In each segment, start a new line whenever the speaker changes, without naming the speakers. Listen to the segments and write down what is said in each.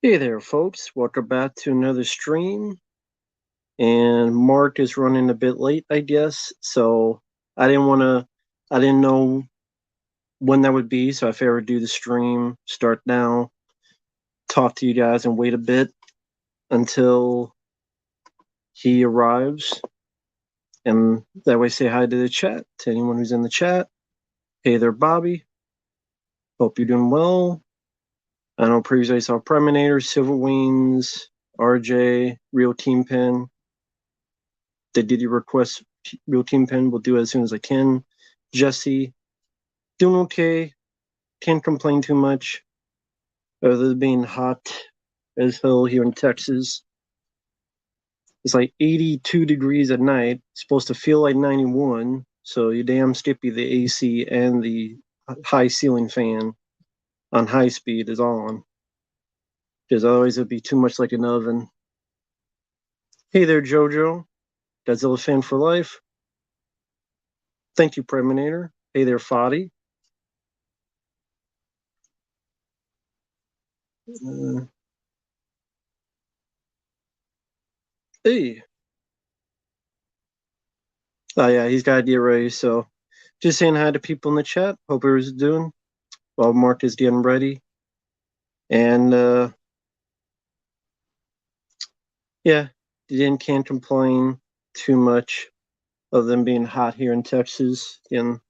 Hey there, folks. Welcome back to another stream. And Mark is running a bit late, I guess. So I didn't know when that would be. So I figured do the stream, start now, talk to you guys, and wait a bit until he arrives. And that way, say hi to the chat, to anyone who's in the chat. Hey there, Bobby. Hope you're doing well. I know previously I saw Predminator, Silver Wings, RJ, Real Team Pen. They did your request, Real Team Pen. We'll do it as soon as I can. Jesse, doing okay. Can't complain too much. Other than being hot as hell here in Texas. It's like 82 degrees at night. It's supposed to feel like 91. So you damn skippy, the AC and the high ceiling fan on high speed is on. Because otherwise it'd be too much like an oven. Hey there, Jojo. Godzilla fan for life. Thank you, Predminator. Hey there, Foddy. Hey. Oh yeah, he's got to get ready. So just saying hi to people in the chat. Hope everyone's doing while Mark is getting ready. And yeah, can't complain too much other than being hot here in Texas and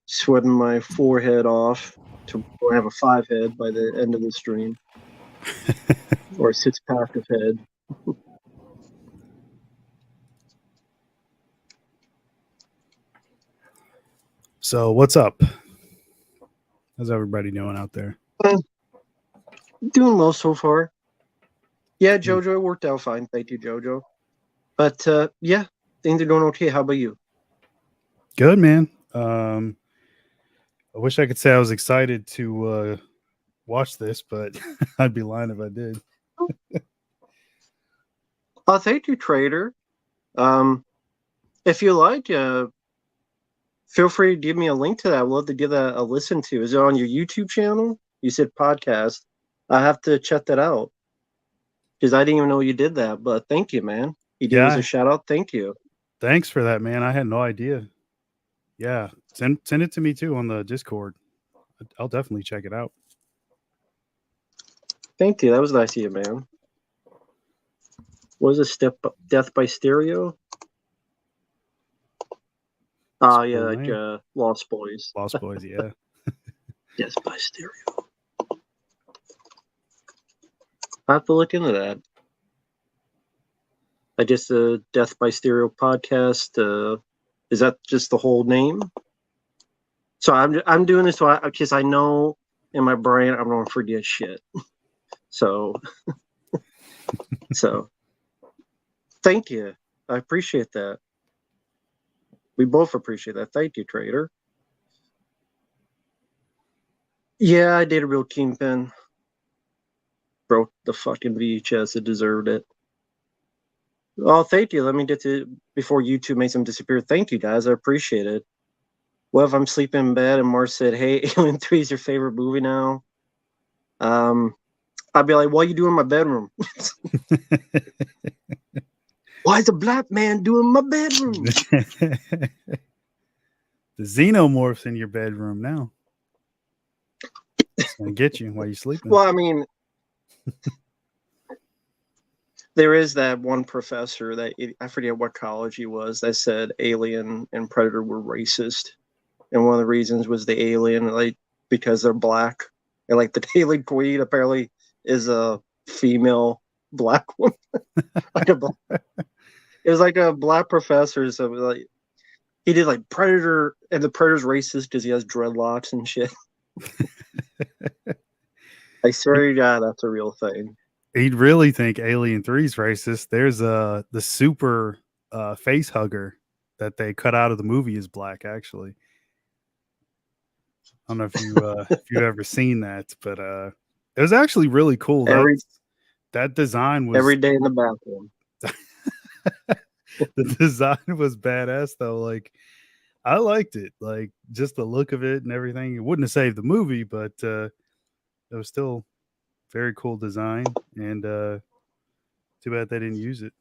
sweating my forehead off to have a 5 head by the end of the stream. Or a 6-pack of head.
So what's up? How's everybody doing out there?
Doing well so far. Yeah, Jojo, it worked out fine. Thank you, Jojo. But yeah, things are going okay. How about you?
Good, man. I wish I could say I was excited to watch this, but I'd be lying if I did.
Thank you, Trader. If you like, feel free to give me a link to that. I'd love to give that a listen to. Is it on your YouTube channel? You said podcast. I have to check that out because I didn't even know you did that. But thank you, man. You gave us a shout out. Thank you.
Thanks for that, man. I had no idea. Yeah, send it to me too on the Discord. I'll definitely check it out.
Thank you. That was nice of you, man. What was it? Death by Stereo? Oh, yeah, like Lost Boys.
Lost Boys, yeah.
Death by Stereo. I have to look into that. I just Death by Stereo podcast. Is that just the whole name? So I'm doing this because I know in my brain I'm gonna forget shit. So thank you. I appreciate that. We both appreciate that. Thank you, Trader. Yeah, I did a Real Kingpin. Broke the fucking VHS. It deserved it. Oh, thank you. Let me get to before YouTube makes them disappear. Thank you, guys. I appreciate it. Well, if I'm sleeping in bed and Mars said, "Hey, Alien 3 is your favorite movie now," I'd be like, "What are you doing in my bedroom?" Why is a black man doing my bedroom?
The xenomorph's in your bedroom now. It's gonna get you while you're sleeping.
Well, I mean, there is that one professor that I forget what college he was that said Alien and Predator were racist, and one of the reasons was the alien, like because they're black, and like the alien queen apparently is a female black woman. It was like a black professor, so like he did like Predator, and the Predator's racist because he has dreadlocks and shit. I swear to God, that's a real thing.
He'd really think Alien 3's racist. There's the super face hugger that they cut out of the movie is black, actually. I don't know if you've ever seen that, but it was actually really cool. That design was
every day in the bathroom.
The design was badass though. Like I liked it. Like just the look of it and everything. It wouldn't have saved the movie, but it was still Very cool design, and too bad they didn't use it.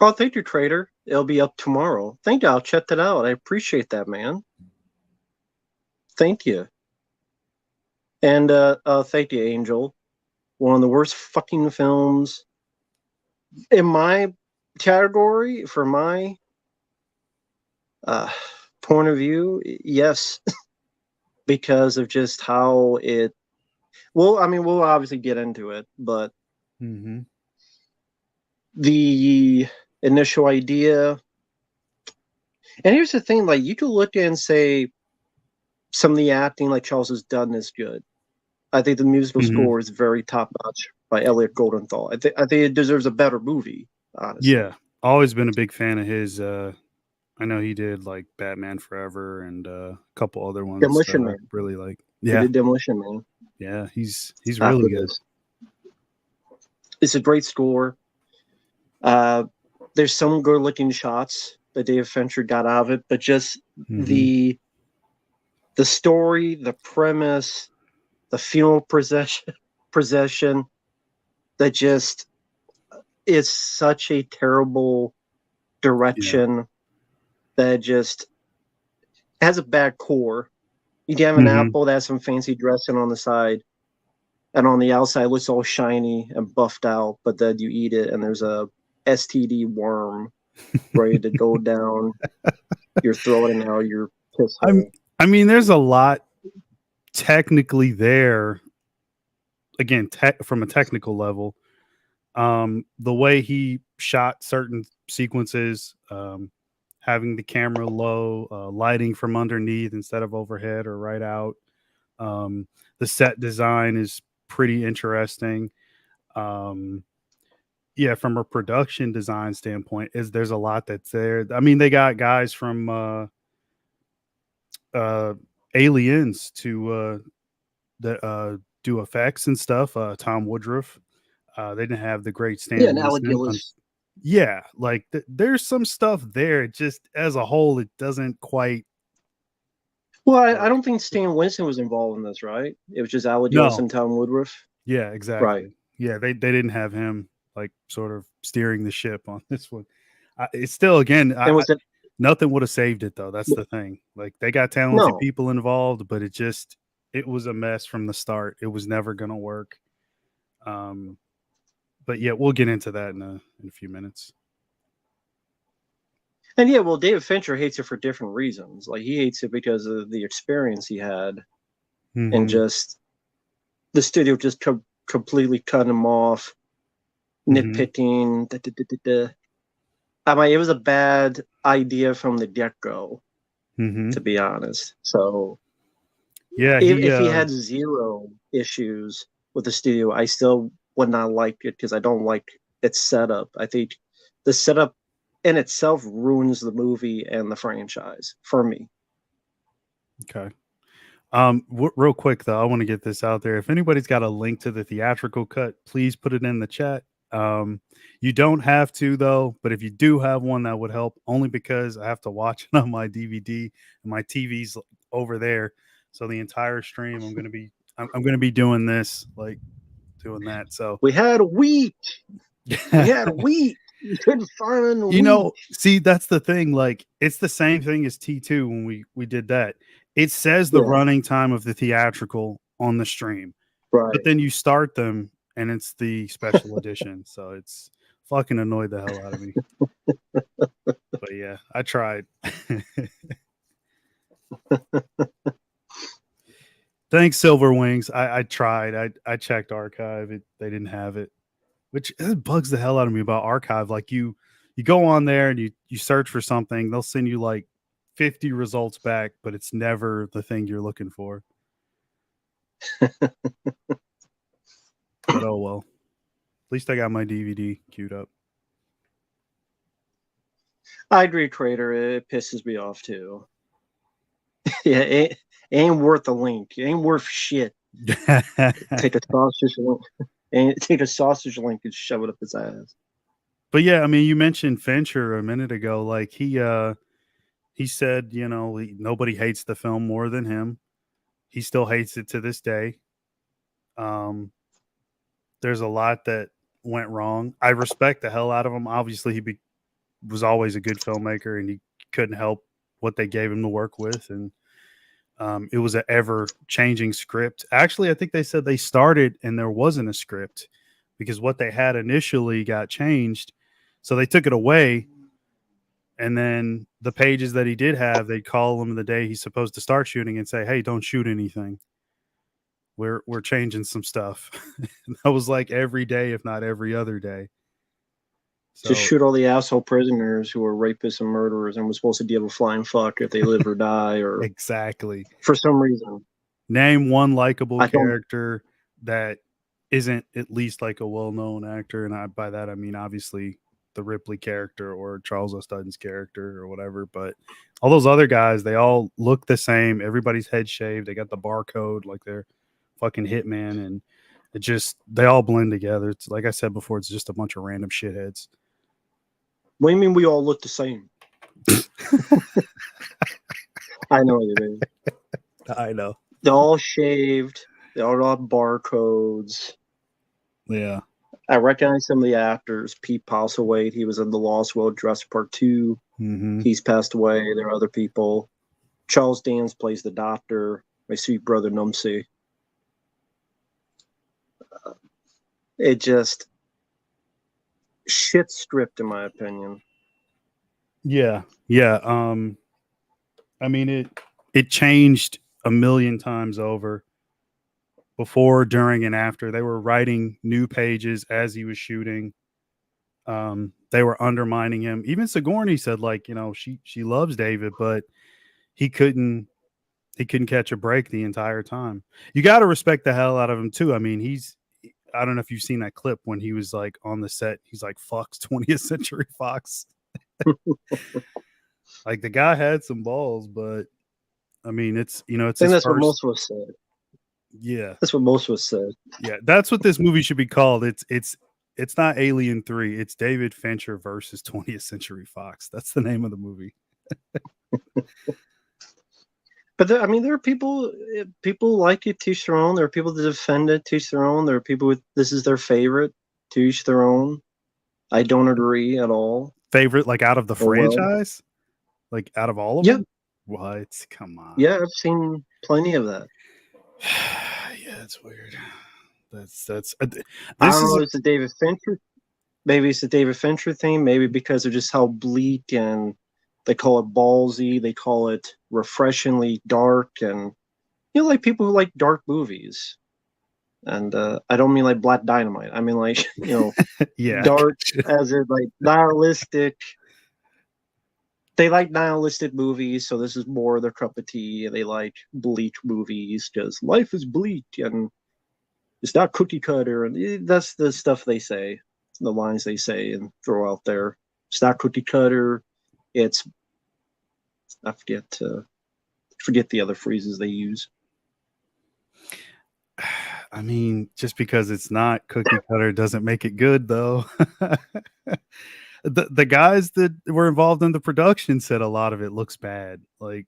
Oh, thank you, Trader. It'll be up tomorrow. Thank you. I'll check that out. I appreciate that, man. Thank you. And thank you, Angel. One of the worst fucking films in my category, for my point of view, yes, because of just how it. Well, I mean, we'll obviously get into it, but the initial idea. And here's the thing: like, you could look and say some of the acting, like Charles has done, is good. I think the musical score is very top notch by Elliot Goldenthal. I think it deserves a better movie. Honestly,
yeah, always been a big fan of his. I know he did like Batman Forever and a couple other ones.
Demolition Man.
Really like.
Yeah, he did Demolition Man.
Yeah, he's really good.
It's a great score. There's some good looking shots that David Fincher got out of it, but just the story, the premise, the funeral procession, that just is such a terrible direction that just has a bad core. You can have an apple that has some fancy dressing on the side, and on the outside it looks all shiny and buffed out, but then you eat it and there's a STD worm ready to go down your throat and now you're piss hole.
I mean, there's a lot technically there. Again, from a technical level, the way he shot certain sequences, having the camera low, lighting from underneath instead of overhead or right out. The set design is pretty interesting. Yeah, from a production design standpoint, there's a lot that's there. I mean, they got guys from Aliens to do effects and stuff. Tom Woodruff. They didn't have the great Stan Winston. Yeah, like there's some stuff there. Just as a whole, it doesn't quite.
Well, I don't think Stan Winston was involved in this, right? It was just Alec Gillis and Tom Woodruff.
Yeah, exactly.
Right.
Yeah, they didn't have him like sort of steering the ship on this one. It's still, again, nothing would have saved it though. That's the thing. Like, they got talented people involved, but it was a mess from the start. It was never going to work. But yeah, we'll get into that in a few minutes.
And yeah, well, David Fincher hates it for different reasons. Like, he hates it because of the experience he had, and just the studio just completely cut him off, nitpicking. I mean, it was a bad idea from the get-go, to be honest. So,
yeah,
if he had zero issues with the studio, I still would not like it because I don't like its setup. I think the setup in itself ruins the movie and the franchise for me.
Okay. Real quick though, I want to get this out there. If anybody's got a link to the theatrical cut, please put it in the chat. You don't have to though, but if you do have one, that would help, only because I have to watch it on my DVD and my TV's over there. So the entire stream, I'm going to be doing this, like doing that. So
we had wheat. We had wheat. You couldn't find wheat.
See, that's the thing. Like, it's the same thing as T2 when we did that. It says the running time of the theatrical on the stream,
right?
But then you start them and it's the special edition. So it's fucking annoyed the hell out of me. But yeah, I tried. Thanks, Silver Wings. I tried. I checked archive. They didn't have it, which bugs the hell out of me about archive. Like, you go on there and you search for something, they'll send you like 50 results back, but it's never the thing you're looking for. But oh well. At least I got my DVD queued up.
I agree, Trader. It pisses me off too. Yeah, it ain't worth the link. It ain't worth shit. Take a sausage link. And take a sausage link and shove it up his ass.
But yeah, I mean, you mentioned Fincher a minute ago. Like, he said, nobody hates the film more than him. He still hates it to this day. There's a lot that went wrong. I respect the hell out of him. Obviously, was always a good filmmaker, and he couldn't help what they gave him to work with. And it was an ever changing script. Actually, I think they said they started and there wasn't a script because what they had initially got changed. So they took it away. And then the pages that he did have, they'd call him the day he's supposed to start shooting and say, "Hey, don't shoot anything. We're changing some stuff." That was like every day, if not every other day. So,
to shoot all the asshole prisoners who were rapists and murderers and was supposed to give a flying fuck if they live or die, or
exactly.
for some reason.
Name one likable character that isn't at least like a well-known actor, and by that I mean obviously the Ripley character or Charles S. Dutton's character or whatever. But all those other guys, they all look the same. Everybody's head shaved. They got the barcode like they're fucking hitman, and it just they all blend together. It's like I said before, it's just a bunch of random shitheads.
What do you mean we all look the same? I know what you mean.
I know.
They're all shaved. They all have barcodes.
Yeah.
I recognize some of the actors. Pete Postlethwaite, he was in The Lost World, Jurassic Park 2.
Mm-hmm.
He's passed away. There are other people. Charles Dance plays the doctor. My sweet brother Numsy. It just shit stripped, in my opinion.
Yeah. I mean, it changed a million times over. Before, during, and after. They were writing new pages as he was shooting. They were undermining him. Even Sigourney said, like, she loves David, but he couldn't catch a break the entire time. You got to respect the hell out of him too. I mean, I don't know if you've seen that clip when he was like on the set. He's like, "Fox, 20th Century Fox." Like the guy had some balls, but I mean, it's it's.
And that's what most of us said.
Yeah,
that's what most of us said.
Yeah, that's what this movie should be called. It's not Alien 3. It's David Fincher versus 20th Century Fox. That's the name of the movie.
But I mean, there are people like it, to each their own. There are people that defend it, to each their own. There are people with this is their favorite, to each their own. I don't agree at all.
Favorite, like out of the franchise? Like out of all of them? What? Come on.
Yeah, I've seen plenty of that.
Yeah, it's weird. That's
I don't know. It's a David Fincher. Maybe it's a David Fincher thing. Maybe because of just how bleak, and they call it ballsy. They call it refreshingly dark, and like people who like dark movies. And I don't mean like Black Dynamite. I mean like
yeah,
dark as in like nihilistic. They like nihilistic movies, so this is more their cup of tea. They like bleak movies because life is bleak and it's not cookie cutter. And that's the stuff they say, the lines they say and throw out there. It's not cookie cutter. It's, I forget the other phrases they use.
I mean, just because it's not cookie cutter doesn't make it good, though. The guys that were involved in the production said a lot of it looks bad. Like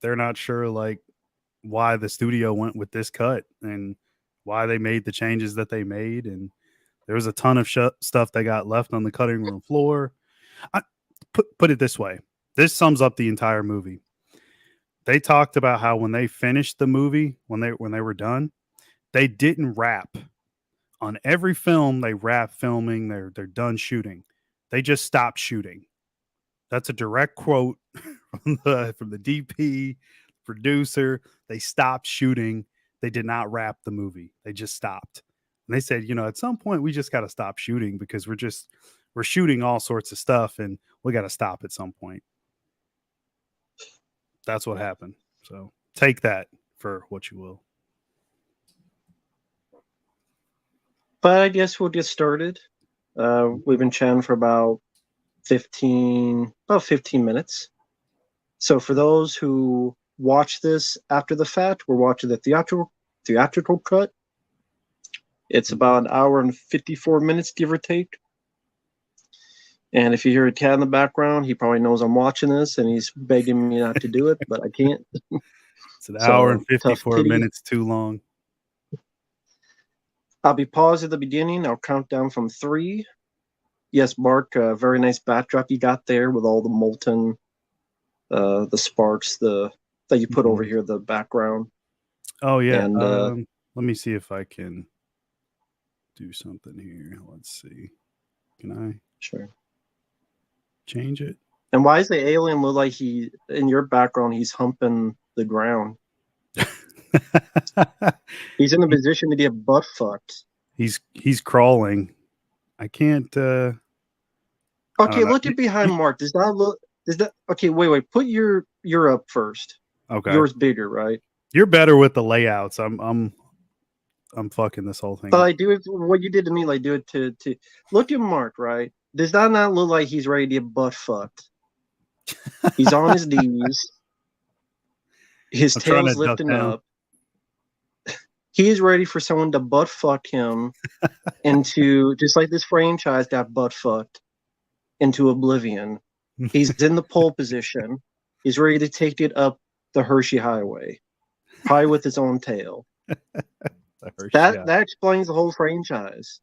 they're not sure like why the studio went with this cut and why they made the changes that they made. And there was a ton of stuff that got left on the cutting room floor. I put it this way. This sums up the entire movie. They talked about how when they finished the movie, when they were done, they didn't wrap. On every film, they wrap filming. They're done shooting. They just stopped shooting. That's a direct quote from the DP, producer. They stopped shooting. They did not wrap the movie. They just stopped. And they said, at some point we just got to stop shooting because we're shooting all sorts of stuff and we got to stop at some point. That's what happened. So take that for what you will.
But I guess we'll get started. We've been chatting for about 15 minutes. So for those who watch this after the fact, we're watching the theatrical cut. It's about an hour and 54 minutes, give or take. And if you hear a cat in the background, he probably knows I'm watching this and he's begging me not to do it, but I can't.
It's an
So,
hour and
tough
54
kitty.
minutes too long.
I'll be paused at the beginning. I'll count down from 3. Yes, Mark, very nice backdrop you got there with all the molten, the sparks, that you put over here, the background.
Oh yeah.
And
let me see if I can do something here. Let's see. Can I
sure.
change it?
And why does the alien look like in your background, he's humping the ground? He's in the position to get butt fucked.
He's crawling. I can't. I
Okay,
don't know.
look at behind Mark. Does that look? Does that? Okay, wait. Put your up first.
Okay.
Yours bigger, right?
You're better with the layouts. I'm fucking this whole thing
But
up.
I do it. What you did to me, like do it to look at Mark, right? Does that not look like he's ready to get butt fucked? He's on his knees. His
I'm trying to
tail's
duck
lifting
down.
up. He is ready for someone to butt fuck him into, just like this franchise got butt fucked into oblivion. He's in the pole position. He's ready to take it up the Hershey Highway, probably with his own tail. That explains the whole franchise.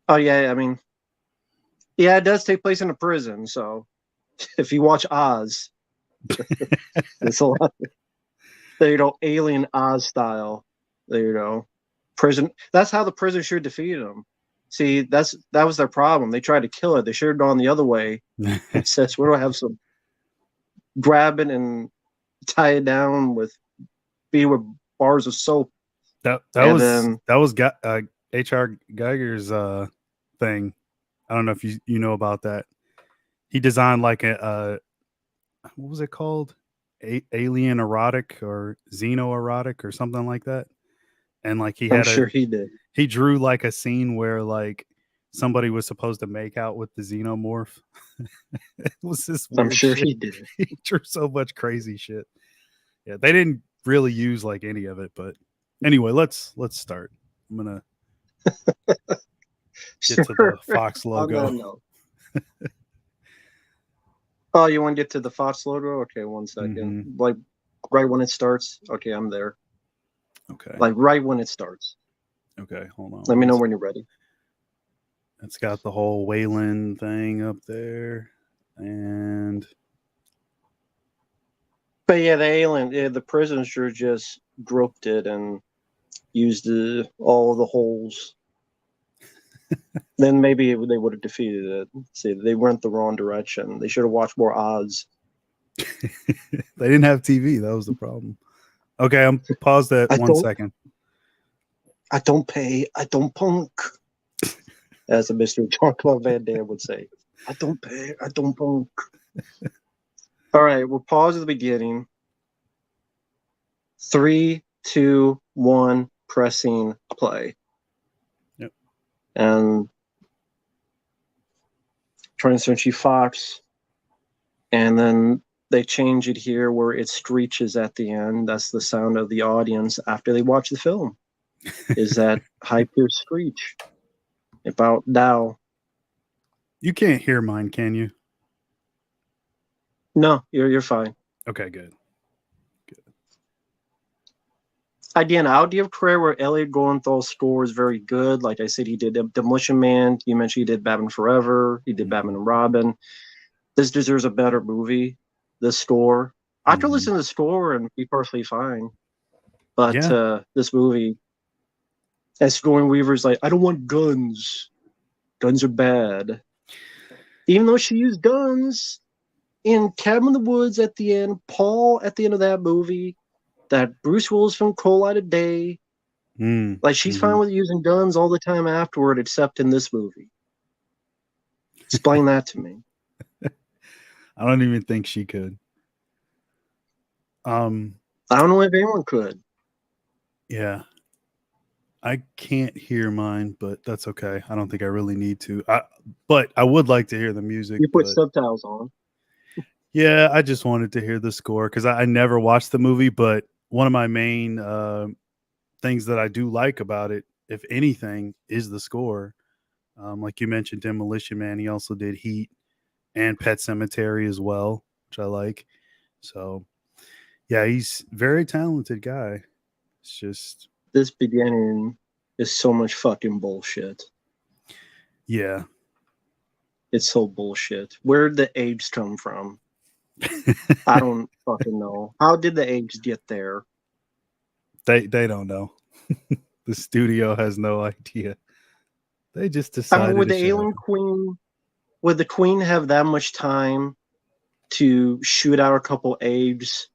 Oh yeah, I mean, yeah, it does take place in a prison. So if you watch Oz, it's a lot. Alien Oz style. Prison. That's how the prison should defeat him. See, that was their problem. They tried to kill it. They should have gone the other way. It says, "Where do I have some? Grab it and tie it down with bars of soap."
That was H.R. Geiger's thing. I don't know if you know about that. He designed like a what was it called? Alien erotic or xenoerotic or something like that. And like
I'm sure he did.
He drew like a scene where like somebody was supposed to make out with the xenomorph. It was this weird
I'm sure
shit.
he did.
He drew so much crazy shit. Yeah, they didn't really use like any of it, but anyway, let's start. I'm gonna get to the Fox logo.
No. Oh, you want to get to the Fox logo? Okay, 1 second.
Mm-hmm.
Like right when it starts. Okay, I'm there.
Okay.
Like right when it starts.
Okay, hold on.
Let me know when you're ready.
It's got the whole Wayland thing up there, and
but yeah, the alien, the prisoners sure just groped it and used all of the holes. Then maybe they would have defeated it. See, they went the wrong direction. They should have watched more Oz.
They didn't have TV. That was the problem. Okay, I'm paused at 1 second.
I don't pay. I don't punk. As a Mr. Jean-Claude Van Damme would say, I don't pay. I don't punk. All right, we'll pause at the beginning. 3, 2, 1, pressing play.
Yep.
And 20th Century Fox. And then they change it here where it screeches at the end. That's the sound of the audience after they watch the film. Is that high-pitched screech about Dow.
You can't hear mine, can you?
No, you're fine.
Okay, good.
Again, I'll give credit where Elliot Golenthal's score is very good. Like I said, he did Demolition Man. You mentioned he did Batman Forever. He did Batman and Robin. This deserves a better movie. This score. I could listen to the score and be perfectly fine. But this movie, as Sigourney Weaver's like, I don't want guns. Guns are bad. Even though she used guns in Cabin in the Woods at the end, Paul at the end of that movie, that Bruce Willis from Cold Light of Day. Like she's fine with using guns all the time afterward, except in this movie. Explain that to me.
I don't even think she could.
I don't know if anyone could.
Yeah. I can't hear mine, but that's okay. I don't think I really need to. But I would like to hear the music.
You put subtitles on.
Yeah, I just wanted to hear the score because I never watched the movie, but one of my main things that I do like about it, if anything, is the score. Like you mentioned, Demolition Man. He also did Heat and Pet Sematary as well, which I like. So Yeah, he's very talented guy. It's just
This beginning is so much fucking bullshit.
yeah.
It's so bullshit. Where did the eggs come from? I don't fucking know. How did the eggs get there?
They don't know. The studio has no idea. They just
I mean,
decided
would
to
the
show
alien queen, would the queen have that much time to shoot out a couple eggs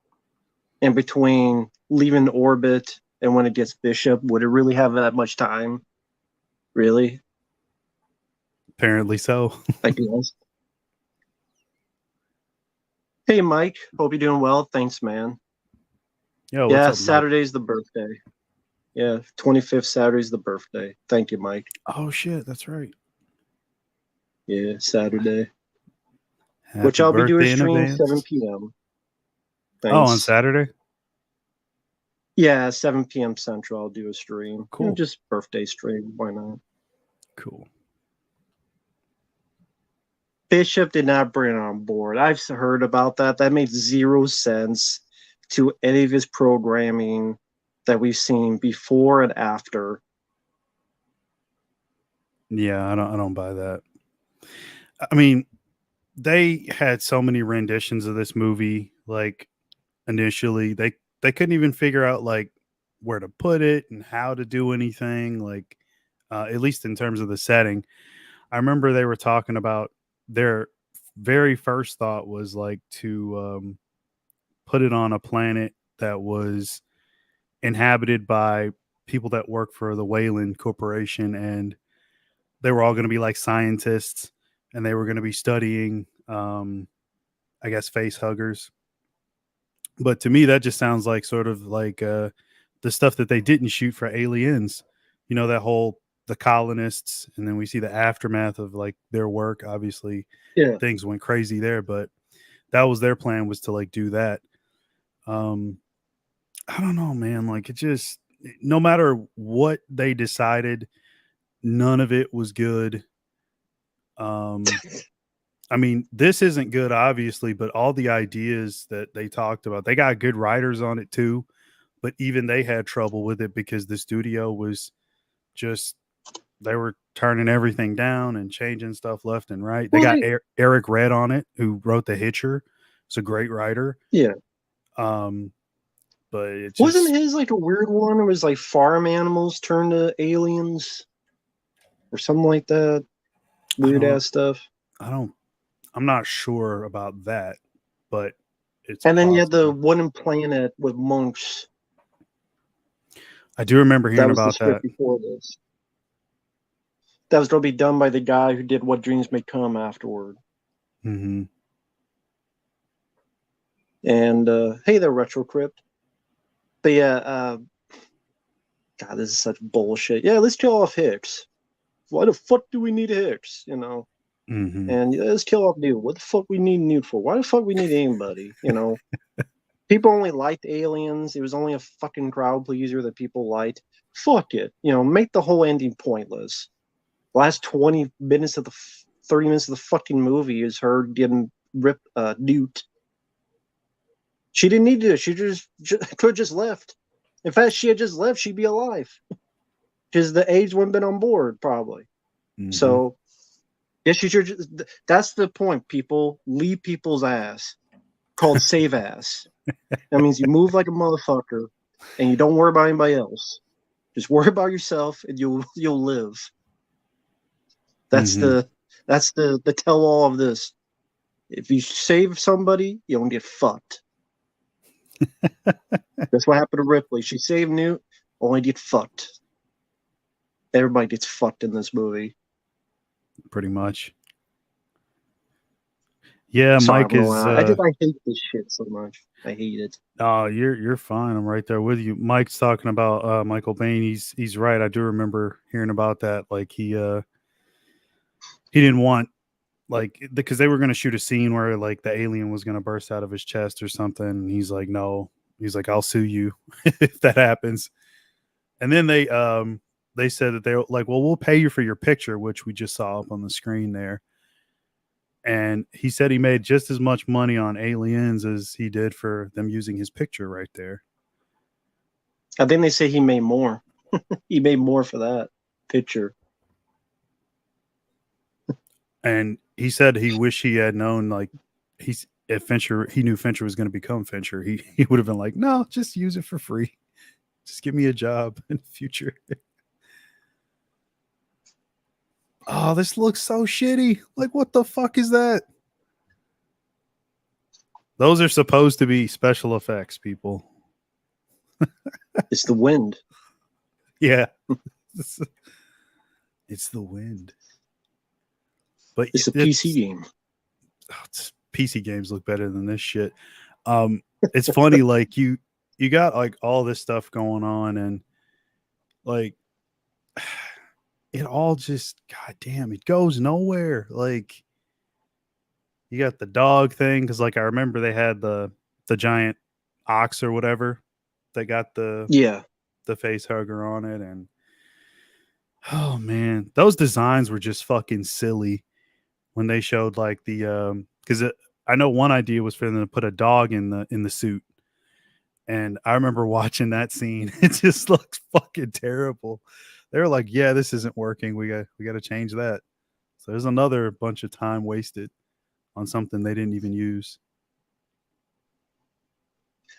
in between leaving orbit and when it gets Bishop? Would it really have that much time? Really?
apparently so.
I guess. Hey, Mike. Hope you're doing well. Thanks, man.
Yo, what's
Yeah,
up, Mike?
Saturday's the birthday. Yeah, 25th Saturday's the birthday. Thank you, Mike.
Oh shit, that's right.
Yeah, Saturday. Which
Happy
I'll be doing a
birthday in
stream 7
advance.
p.m.
Oh, on
Thanks.
Saturday?
Yeah, 7 p.m. Central, I'll do a stream.
Cool.
Just birthday stream. Why not?
Cool.
Bishop did not bring it on board. I've heard about that. That made zero sense to any of his programming that we've seen before and after.
Yeah, I don't buy that. I mean, they had so many renditions of this movie. Like initially, they couldn't even figure out like where to put it and how to do anything. Like at least in terms of the setting, I remember they were talking about their very first thought was like to put it on a planet that was inhabited by people that work for the Wayland Corporation, and they were all going to be like scientists, and they were going to be studying, I guess, face huggers. But to me, that just sounds like sort of like the stuff that they didn't shoot for Aliens. You know, that whole the colonists, and then we see the aftermath of like their work. Obviously,
Yeah.
things went crazy there, but that was their plan, was to like do that. Um, I don't know, man. Like it just, no matter what they decided, none of it was good. Um, I mean, this isn't good, obviously, but all the ideas that they talked about, they got good writers on it too. But even they had trouble with it because the studio was just, they were turning everything down and changing stuff left and right. They
Well,
got Eric Red on it, who wrote The Hitcher. He's a great writer.
yeah.
Um, but it
Wasn't
just,
his like a weird one? It was like farm animals turned to aliens or something like that.
I
Weird
don't,
ass stuff.
I don't, I'm not sure about that, but it's
And then you had the
possible.
wooden planet with monks.
I do remember
That
hearing
was the
about that.
script before this. That was going to be done by the guy who did What Dreams May Come afterward.
Mm-hmm.
And hey there, Retro Crypt. But yeah, God, this is such bullshit. Yeah, let's kill off Hicks. Why the fuck do we need Hicks? You know?
Mm-hmm.
And yeah, let's kill off Newt. What the fuck we need Newt for? Why the fuck we need anybody? You know? People only liked aliens. It was only a fucking crowd pleaser that people liked. Fuck it. You know, make the whole ending pointless. Last 20 minutes of the 30 minutes of the fucking movie is her getting ripped Newt. She didn't need to. She could have just left. In fact, she had just left, she'd be alive. Because the AIDS wouldn't been on board, probably.
Mm-hmm.
So, yeah, she should. That's the point, people. Leave people's ass. Called save ass. That means you move like a motherfucker and you don't worry about anybody else. Just worry about yourself and you'll live. That's
Mm-hmm.
the tell all of this. If you save somebody, you don't get fucked. That's what happened to Ripley. She saved Newt, only get fucked. Everybody gets fucked in this movie.
Pretty much. Yeah,
Sorry,
Mike
I'm going
is
on. I hate this shit so much. I hate it.
oh, you're fine. I'm right there with you. Mike's talking about Michael Bain. He's right. I do remember hearing about that. Like he didn't want, like, because they were going to shoot a scene where like the alien was going to burst out of his chest or something, and he's like, no. He's like, I'll sue you if that happens. And then they said that they like, well, we'll pay you for your picture, which we just saw up on the screen there. And he said he made just as much money on Aliens as he did for them using his picture right there.
I think they say he made more. He made more for that picture.
And he said he wished he had known, like, if Fincher, he knew Fincher was going to become Fincher, he would have been like, no, just use it for free. Just give me a job in the future. Oh, this looks so shitty. Like, what the fuck is that? Those are supposed to be special effects, people.
It's the wind.
Yeah. It's the wind. But
it's a PC game.
PC games look better than this shit. It's funny, like you got like all this stuff going on, and like it all just, goddamn, it goes nowhere. Like you got the dog thing, because like I remember they had the giant ox or whatever that got the face hugger on it, and oh man, those designs were just fucking silly when they showed like the because I know one idea was for them to put a dog in the suit, and I remember watching that scene. It just looks fucking terrible. They were like, "Yeah, this isn't working. We got to change that." So there's another bunch of time wasted on something they didn't even use.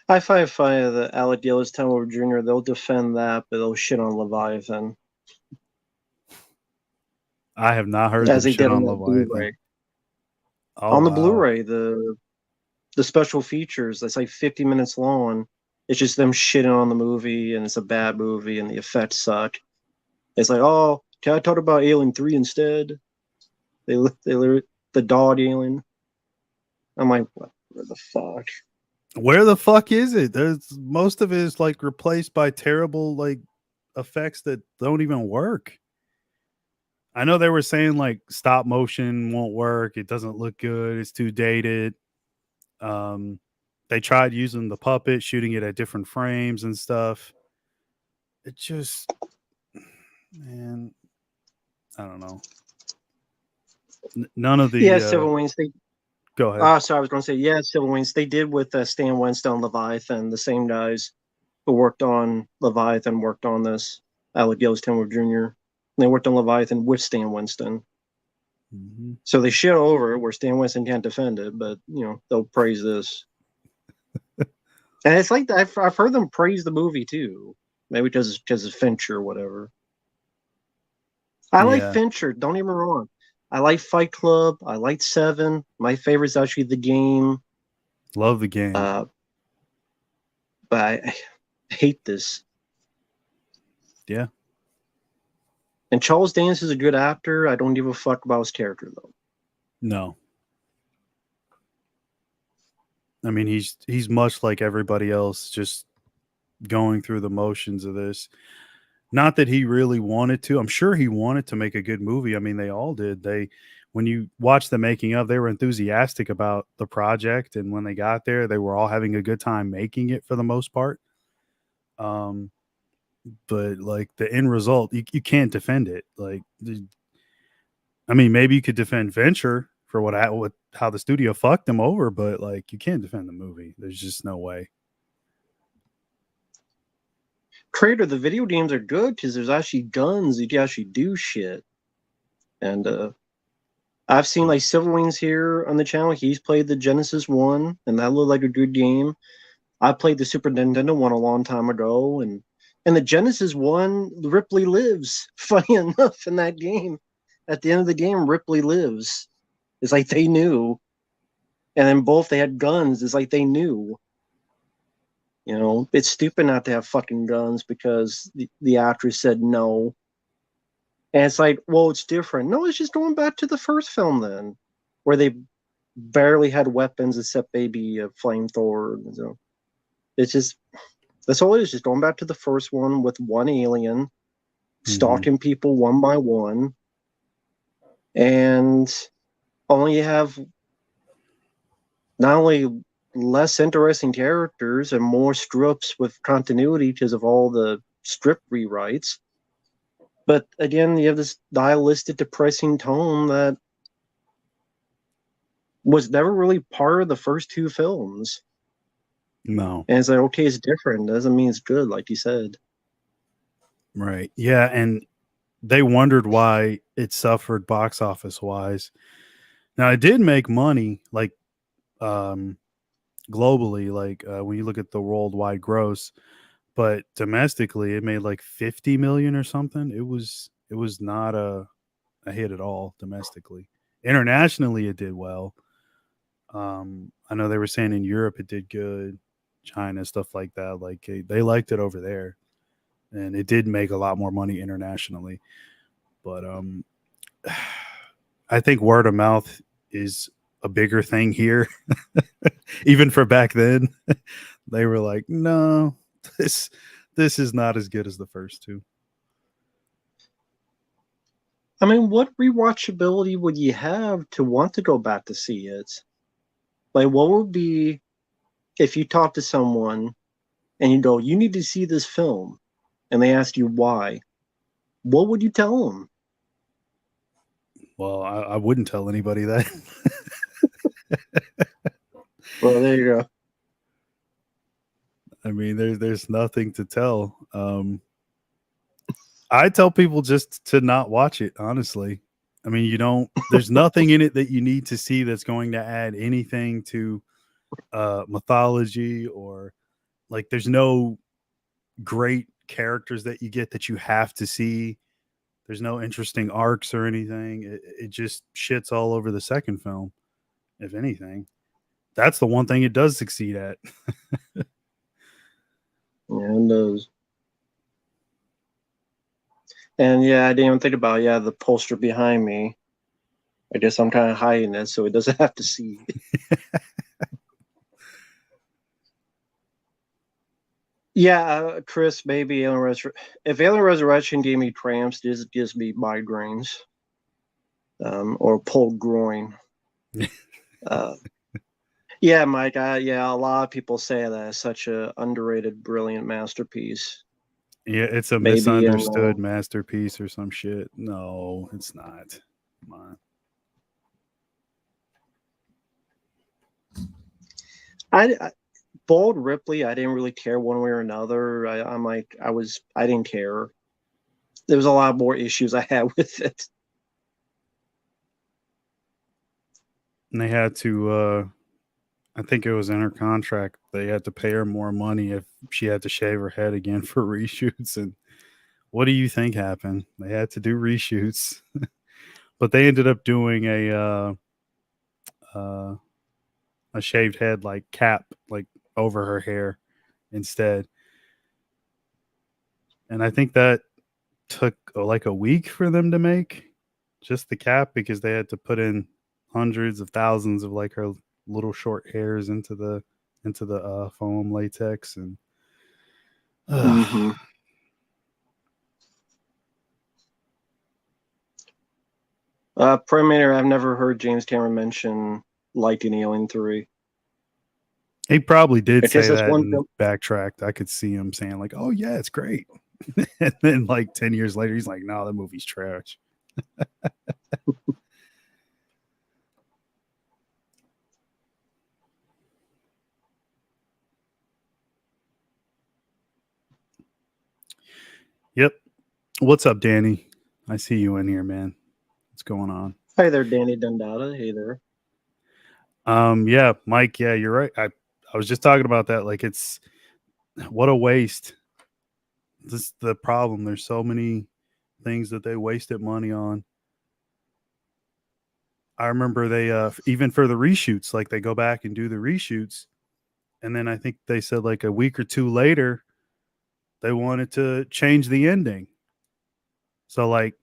I find the Alec Gillis Tower Jr. They'll defend that, but they'll shit on Leviathan.
I have not heard
as
them
they
shit
did
on
on the
Leviathan.
Blu-ray.
Oh,
On the
wow.
Blu-ray, the special features that's like 50 minutes long. It's just them shitting on the movie, and it's a bad movie, and the effects suck. It's like, oh, can I talk about Alien 3 instead? They the dog alien. I'm like, what the fuck?
Where the fuck is it? There's most of it is like replaced by terrible like effects that don't even work. I know they were saying like stop motion won't work. It doesn't look good. It's too dated. They tried using the puppet, shooting it at different frames and stuff. It just, man, I don't know. None of the
Civil Wings.
Go ahead.
Sorry, I was going to say, Civil Wings. They did with Stan Winston on Leviathan. The same guys who worked on Leviathan worked on this. Alec Gillis Jr. They worked on Leviathan with Stan Winston.
Mm-hmm.
So they shit over it where Stan Winston can't defend it, but they'll praise this. And it's like I've heard them praise the movie too. Maybe because of Fincher or whatever. I like Fincher. Don't get me wrong. I like Fight Club. I like Seven. My favorite is actually The Game.
Love The Game.
But I hate this.
Yeah.
And Charles Dance is a good actor. I don't give a fuck about his character though.
No. I mean, he's much like everybody else, just going through the motions of this. Not that he really wanted to. I'm sure he wanted to make a good movie. I mean, they all did. When you watch the making of, they were enthusiastic about the project, and when they got there, they were all having a good time making it for the most part. But like the end result, you can't defend it. Like, I mean, maybe you could defend Venture for how the studio fucked them over, but like you can't defend the movie. There's just no way.
Creator, the video games are good because there's actually guns. You can actually do shit. And I've seen like Civil Wings here on the channel. He's played the Genesis one, and that looked like a good game. I played the Super Nintendo one a long time ago, and the Genesis one, Ripley lives. Funny enough, in that game, at the end of the game, Ripley lives. It's like they knew. And then both they had guns. It's like they knew. It's stupid not to have fucking guns because the actress said no. And it's like, well, it's different. No, it's just going back to the first film then, where they barely had weapons except maybe a flamethrower. So it's just, that's all it is. Just going back to the first one with one alien, stalking people one by one, and only have not only less interesting characters and more strips with continuity because of all the script rewrites, but again, you have this nihilistic, depressing tone that was never really part of the first two films.
No.
And it's like, okay, it's different. Doesn't mean it's good, like you said.
Right. Yeah. And they wondered why it suffered box office wise. Now, it did make money, like, um, globally, like when you look at the worldwide gross, but domestically, it made like 50 million or something. It was not a hit at all domestically. Internationally, it did well. I know they were saying in Europe it did good, China, stuff like that. Like they liked it over there, and it did make a lot more money internationally. But I think word of mouth is a bigger thing here, even for back then. They were like, no, this this is not as good as the first two.
I mean, what rewatchability would you have to want to go back to see it? Like, what would be if you talk to someone and you go, you need to see this film, and they ask you why? What would you tell them?
Well, I wouldn't tell anybody that.
Well, there you go.
I mean, there's nothing to tell. I tell people just to not watch it, honestly. I mean, you don't there's nothing in it that you need to see that's going to add anything to mythology, or like there's no great characters that you get that you have to see. There's no interesting arcs or anything. It just shits all over the second film, if anything. That's the one thing it does succeed at.
Yeah, it does. And yeah, I didn't even think about the poster behind me. I guess I'm kind of hiding it so it doesn't have to see. Yeah, Chris, maybe if Alien Resurrection gave me cramps, this gives me migraines, or pulled groin. Uh, yeah, Mike. Yeah, a lot of people say that it's such a underrated, brilliant masterpiece.
Yeah, it's a
Maybe,
misunderstood masterpiece or some shit. No, it's not. Come on.
I Bald Ripley. I didn't really care one way or another. I didn't care. There was a lot more issues I had with it.
And they had to I think it was in her contract. They had to pay her more money if she had to shave her head again for reshoots. And what do you think happened? They had to do reshoots, but they ended up doing uh, a shaved head like cap like over her hair instead. And I think that took like a week for them to make just the cap, because they had to put in hundreds of thousands of like her little short hairs into the foam latex. And
Mm-hmm. Predminator. I've never heard James Cameron mention liking Alien 3.
he probably did
I guess
say
that's
that
one
and
film.
backtracked. I could see him saying like, "Oh yeah, it's great," and then like 10 years later, he's like, "No, that movie's trash." Yep. What's up, Danny? I see you in here, man. What's going on?
Hi there, Danny Dundada. Hey there.
Yeah, Mike. Yeah, you're right. I was just talking about that. Like, it's what a waste. This is the problem. There's so many things that they wasted money on. I remember they even for the reshoots, like they go back and do the reshoots, and then I think they said like a week or two later they wanted to change the ending. So like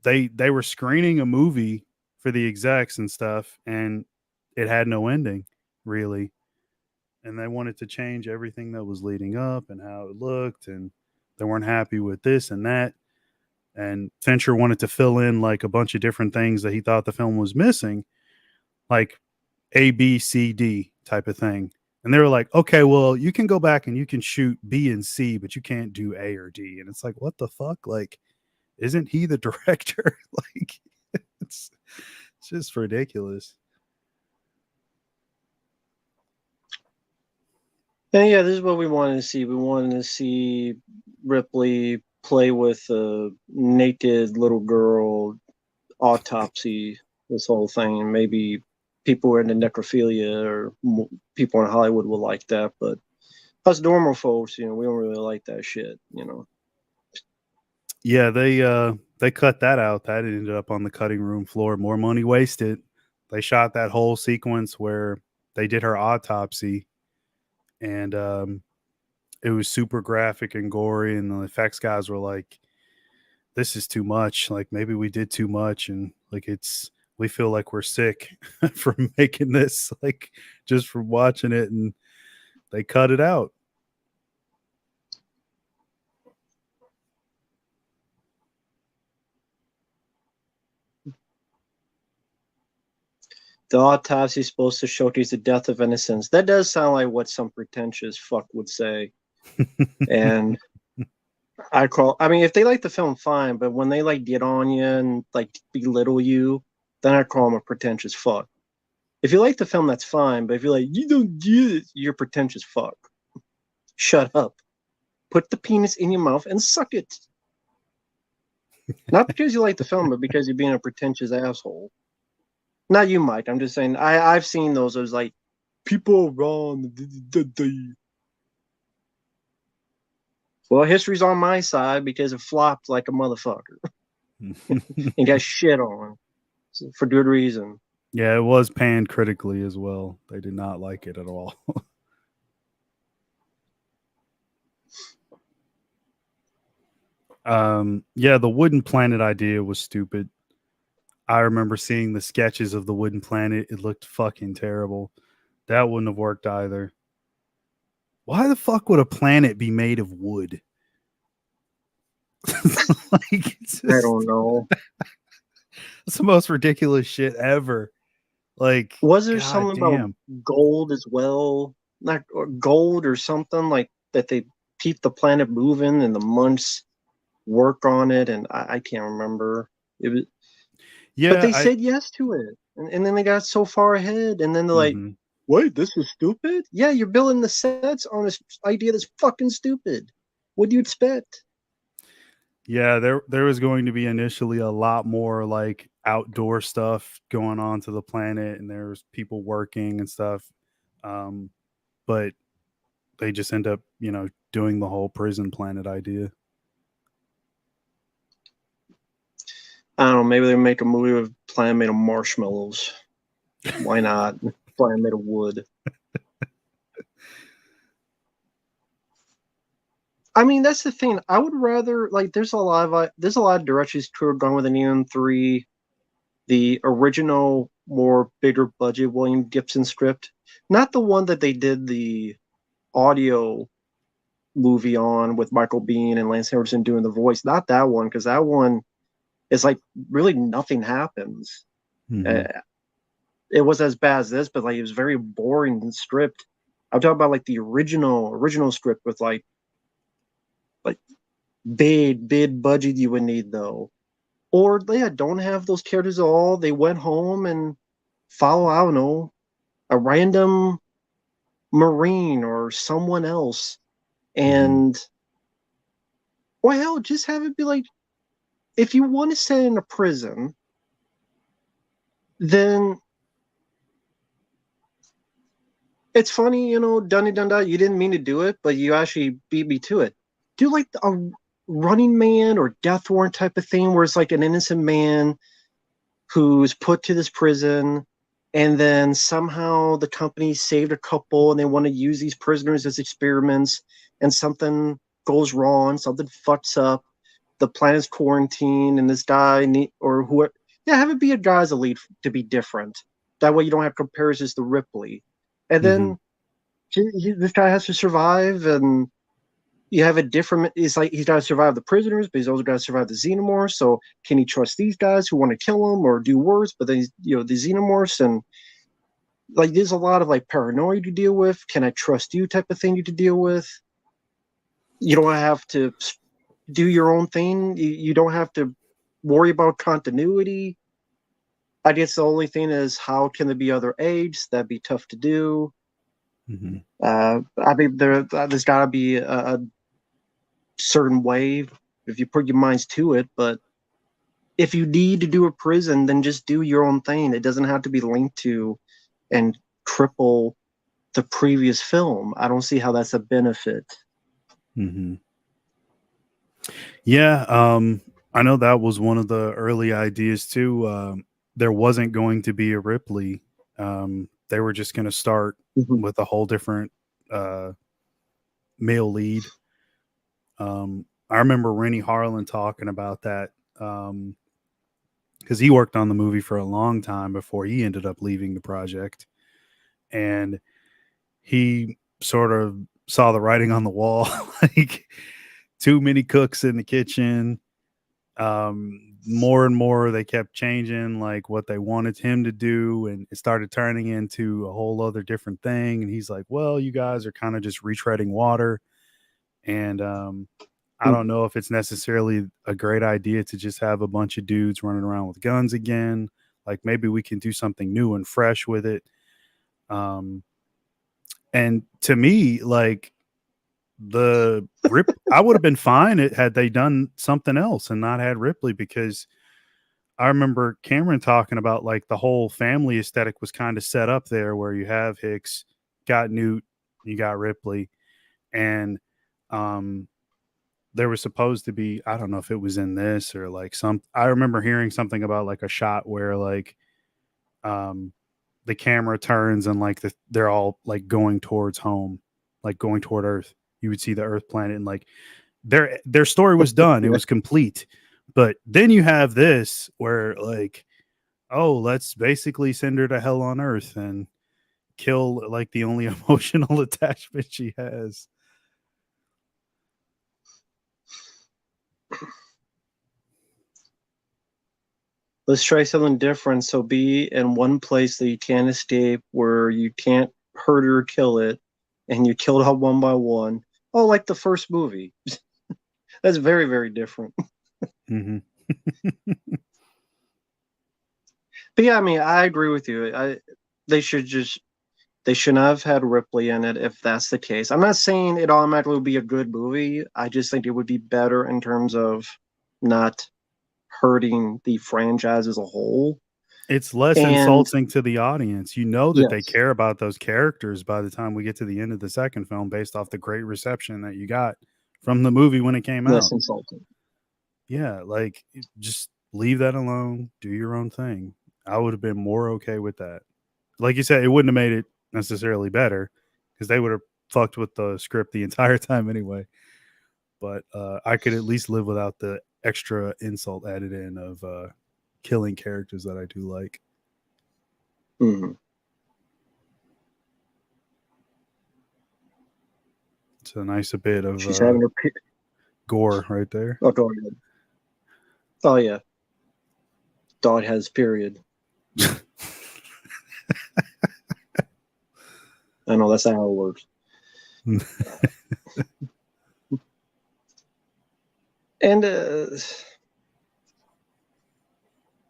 they were screening a movie for the execs and stuff, and it had no ending really, and they wanted to change everything that was leading up and how it looked, and they weren't happy with this and that. And Fincher wanted to fill in like a bunch of different things that he thought the film was missing, like A, B, C, D type of thing. And they were like, okay, well, you can go back and you can shoot B and C, but you can't do A or D. And it's like, what the fuck? Like, isn't he the director? Like, it's just ridiculous.
And yeah, this is what we wanted to see. We wanted to see Ripley play with a naked little girl, autopsy, this whole thing. And maybe people who are into necrophilia or people in Hollywood will like that, but us normal folks, we don't really like that shit.
Yeah, they cut that out. That ended up on the cutting room floor. More money wasted. They shot that whole sequence where they did her autopsy, and it was super graphic and gory. And the effects guys were like, "This is too much. Like maybe we did too much, and like we feel like we're sick from making this, like just from watching it." And they cut it out.
The autopsy is supposed to showcase the death of innocence. That does sound like what some pretentious fuck would say. And I mean, if they like the film, fine, but when they like get on you and like belittle you, then I call them a pretentious fuck. If you like the film, that's fine, but if you're like, you don't get it, you're pretentious fuck. Shut up. Put the penis in your mouth and suck it. Not because you like the film, but because you're being a pretentious asshole. Not you, Mike. I'm just saying, I've seen those. It was like, people are wrong. Well, history's on my side because it flopped like a motherfucker and got shit on for good reason.
Yeah, it was panned critically as well. They did not like it at all. Yeah, the wooden planet idea was stupid. I remember seeing the sketches of the wooden planet. It looked fucking terrible. That wouldn't have worked either. Why the fuck would a planet be made of wood? Like
I don't know.
it's the most ridiculous shit ever. Like,
Was there
god
something about
damn.
gold as well? Not or gold or something like that they keep the planet moving and the months work on it, and I can't remember. It was, but
Yeah,
they
I
said yes to it, and then they got so far ahead, and then they're like,
mhm.
"Wait, this is stupid." Yeah, you're building the sets on this idea that's fucking stupid. What do you expect?
Yeah, there was going to be initially a lot more like outdoor stuff going on to the planet, and there was people working and stuff. Um, but they just end up, doing the whole prison planet idea.
I don't know. Maybe they make a movie with planet made of marshmallows. Why not? Planet made of wood. I mean, that's the thing. I would rather like. There's a lot of directions to have gone with an EM3, the original, more bigger budget William Gibson script, not the one that they did the audio movie on with Michael Biehn and Lance Henriksen doing the voice. Not that one, because that one is like really nothing happens. Uh,
Hmm.
it was as bad as this, but like it was very boring script. I'm talking about like the original script with like big budget you would need though. Or yeah, don't have those characters at all. They went home and follow, I don't know, a random Marine or someone else.
Hmm.
And well hell, just have it be like if you want to set in a prison, then it's funny, Dunny Dunda, you didn't mean to do it, but you actually beat me to it. Do like a Running Man or Death Warrant type of thing where it's like an innocent man who's put to this prison, and then somehow the company saved a couple and they want to use these prisoners as experiments, and something goes wrong, something fucks up, the planet's quarantined, and this guy or who, yeah, have it be a guy as a lead to be different. That way you don't have comparisons to Ripley, and
Hmm.
then this guy has to survive, and you have a different. It's like he's got to survive the prisoners, but he's also got to survive the xenomorphs. So can he trust these guys who want to kill him or do worse? But then the xenomorphs, and like there's a lot of like paranoia to deal with. Can I trust you? Type of thing you to deal with. You don't have to do your own thing. You don't have to worry about continuity. I guess the only thing is how can there be other aides? That'd be tough to do.
Mm-hmm.
I think there's got to be a certain way if you put your minds to it. But if you need to do a prison, then just do your own thing. It doesn't have to be linked to and cripple the previous film. I don't see how that's a benefit.
Mm-hmm. Yeah, I know that was one of the early ideas too. There wasn't going to be a Ripley. They were just going to start
Mhm.
with a whole different uh, male lead. I remember Rennie Harlan talking about that because he worked on the movie for a long time before he ended up leaving the project, and he sort of saw the writing on the wall, like too many cooks in the kitchen. More and more they kept changing like what they wanted him to do, and it started turning into a whole other different thing. And he's like, well, you guys are kind of just retreading water, and I don't know if it's necessarily a great idea to just have a bunch of dudes running around with guns again. Like maybe we can do something new and fresh with it. um and to me, like, I would have been fine had they done something else and not had Ripley, because I remember Cameron talking about like the whole family aesthetic was kind of set up there where you have Hicks, got Newt, you got Ripley, and um there was supposed to be, I don't know if it was in this or like I remember hearing something about like a shot where like um the camera turns and like they're all like going towards home, like going toward Earth. You would see the Earth planet, and like their story was done. It
Yeah.
was complete. But then you have this where like, oh, let's basically send her to hell on Earth and kill like the only emotional attachment she has.
Let's try something different. So be in one place that you can't escape, where you can't hurt or kill it, and you kill it out one by one. Oh, like the first movie. That's very, very different.
Mm-hmm.
But yeah, I mean, I agree with you. They should just they shouldn't have had Ripley in it if that's the case. I'm not saying it automatically would be a good movie. I just think it would be better in terms of not hurting the franchise as a whole.
It's less
And
insulting to the audience. You know that they
yes,
care about those characters by the time we get to the end of the second film, based off the great reception that you got from the movie when it came
less
out.
insulting.
Yeah, like just leave that alone, do your own thing. I would have been more okay with that. Like you said, it wouldn't have made it necessarily better because they would have fucked with the script the entire time anyway. But I could at least live without the extra insult added in of killing characters that I do like.
Mm-hmm.
It's a nice bit of
She's having her.
gore right there.
Oh, go ahead. Oh yeah, dog has period. I know that's not how it works. And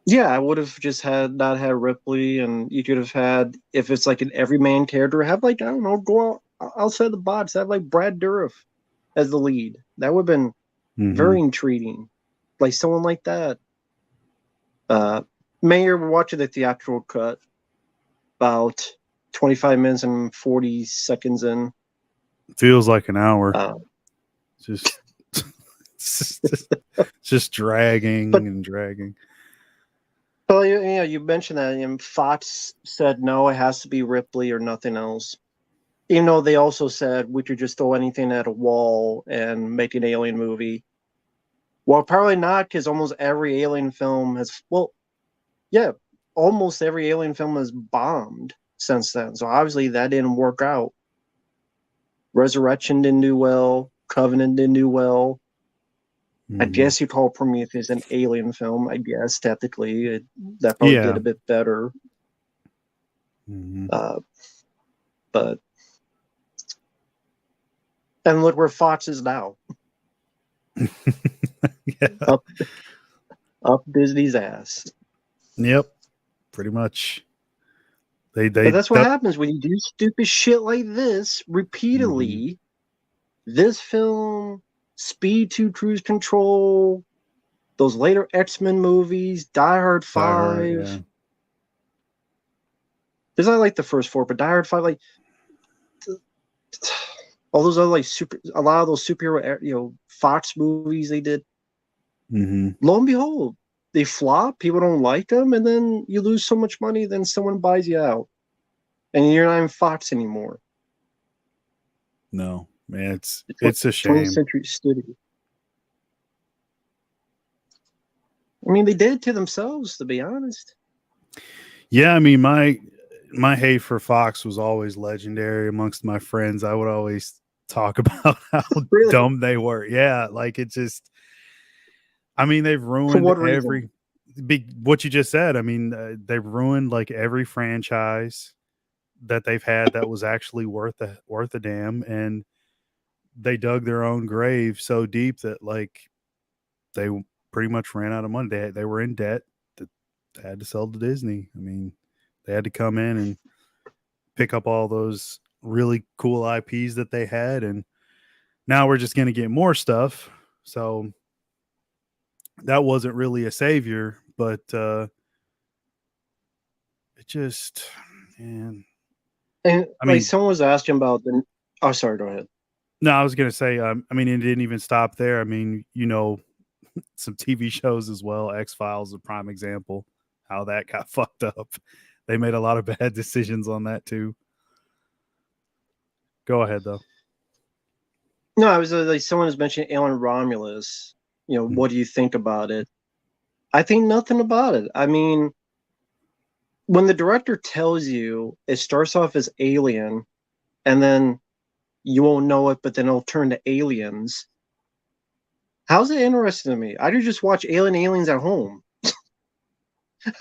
yeah, I would have just had not had Ripley, and you could have had, if it's like an everyman character, have like, I don't know, go outside the box, have like Brad Dourif as the lead. That would have been
Mm-hmm.
very intriguing, like someone like that. Mayor, we're watching the theatrical cut about 25 minutes and 40 seconds in.
Feels like an hour.
Uh,
Just, just dragging
but
and dragging.
well, yeah, you mentioned that, and Fox said no, it has to be Ripley or nothing else. Even though they also said we could just throw anything at a wall and make an alien movie. Well, probably not, because almost every alien film has, well, yeah, almost every alien film has bombed since then. So obviously that didn't work out. Resurrection didn't do well. Covenant didn't do well. I
Mm-hmm.
guess you call Prometheus an alien film. I guess technically that probably did
Yeah.
a bit better.
Mm-hmm.
Uh, but and look where Fox is now.
Yeah.
Up up Disney's ass.
Yep. Pretty much.
But that's what happens when you do stupid shit like this repeatedly.
Mm-hmm.
This film, Speed 2 Cruise Control, those later X-Men movies, Die Hard 5.
Die Hard, yeah.
Because I like the first 4, but Die Hard 5, like all those other like a lot of those superhero, Fox movies they did.
Mm-hmm.
Lo and behold, they flop. People don't like them, and then you lose so much money. Then someone buys you out, and you're not in Fox anymore.
No, man, it's a shame.
20th Century Studio. I mean, they did it to themselves, to be honest.
Yeah, I mean, my hate for Fox was always legendary amongst my friends. I would always talk about how
Really?
dumb they were. Yeah, like it just. I mean, they've ruined
For what reason?
what you just said. I mean, they've ruined like every franchise that they've had that was actually worth a damn, and they dug their own grave so deep that like they pretty much ran out of money. They were in debt that they had to sell to Disney. I mean, they had to come in and pick up all those really cool IPs that they had, and now we're just going to get more stuff. So that wasn't really a savior, but it just, man.
And
I
like
mean,
someone was asking about the. Oh, sorry. Go ahead.
no, I was going to say, I mean, it didn't even stop there. I mean, some TV shows as well. X-Files, a prime example, how that got fucked up. They made a lot of bad decisions on that too. Go ahead though.
No, I was like someone was mentioning Alan Romulus. What do you think about it? I think nothing about it. I mean, when the director tells you it starts off as Alien, and then you won't know it, but then it'll turn to Aliens. How's it interesting to me? I do just watch Aliens at home.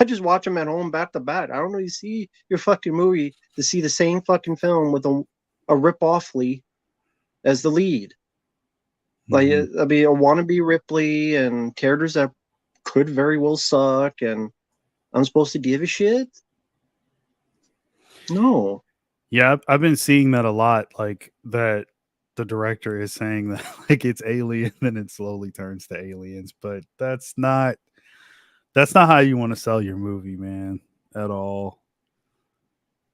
I just watch them at home back to back. I don't know. You see your fucking movie to see the same fucking film with a rip-offly as the lead. Like, I mean, a wannabe Ripley and characters that could very well suck, and I'm supposed to give a shit? No.
Yeah, I've been seeing that a lot. Like that, the director is saying that like it's Alien, then it slowly turns to Aliens, but that's not how you want to sell your movie, man, at all.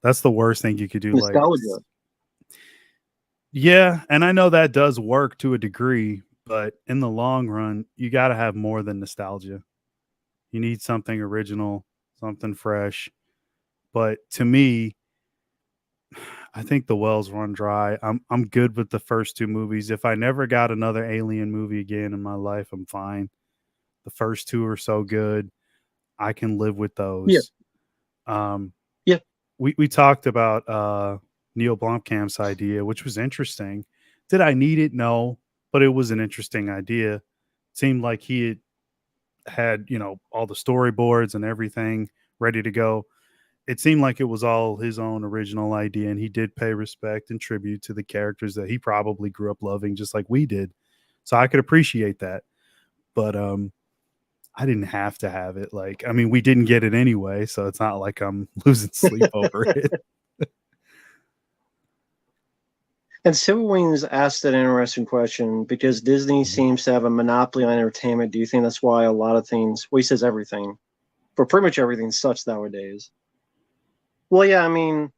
That's the worst thing you could do. Like,
Nostalgia.
yeah, and I know that does work to a degree, but in the long run, you got to have more than nostalgia. You need something original, something fresh. But to me, I think the wells run dry. I'm good with the first 2 movies. If I never got another Alien movie again in my life, I'm fine. The first 2 are so good. I can live with those.
Yeah.
Yeah. We talked about Neil Blomkamp's idea, which was interesting. Did I need it? No, but it was an interesting idea. It seemed like he had all the storyboards and everything ready to go. It seemed like it was all his own original idea, and he did pay respect and tribute to the characters that he probably grew up loving just like we did. So I could appreciate that. But I didn't have to have it. Like, I mean, we didn't get it anyway, so it's not like I'm losing sleep over it.
And Civil Wings asked an interesting question because Disney seems to have a monopoly on entertainment. Do you think that's why a lot of things, well, he says everything, but pretty much everything sucks nowadays? Well, yeah, I mean,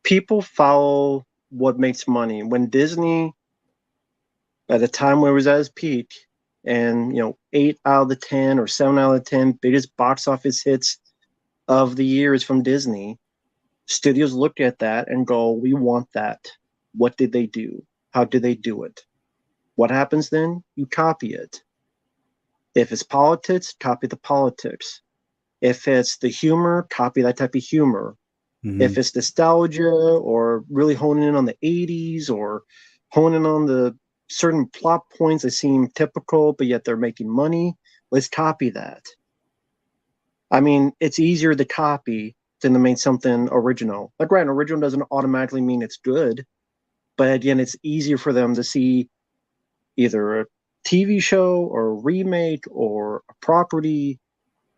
people follow what makes money. When Disney, at the time where it was at its peak, and 8 out of the 10 or 7 out of the 10 biggest box office hits of the year is from Disney, studios look at that and go, we want that. What did they do? How did they do it? What happens then? You copy it. If it's politics, copy the politics. If it's the humor, copy that type of humor.
Mm-hmm.
If it's nostalgia or really honing in on the 80s or honing on the certain plot points that seem typical, but yet they're making money, let's copy that. I mean, it's easier to copy than to make something original. Like, right, original doesn't automatically mean it's good, but again, it's easier for them to see either a TV show or a remake or a property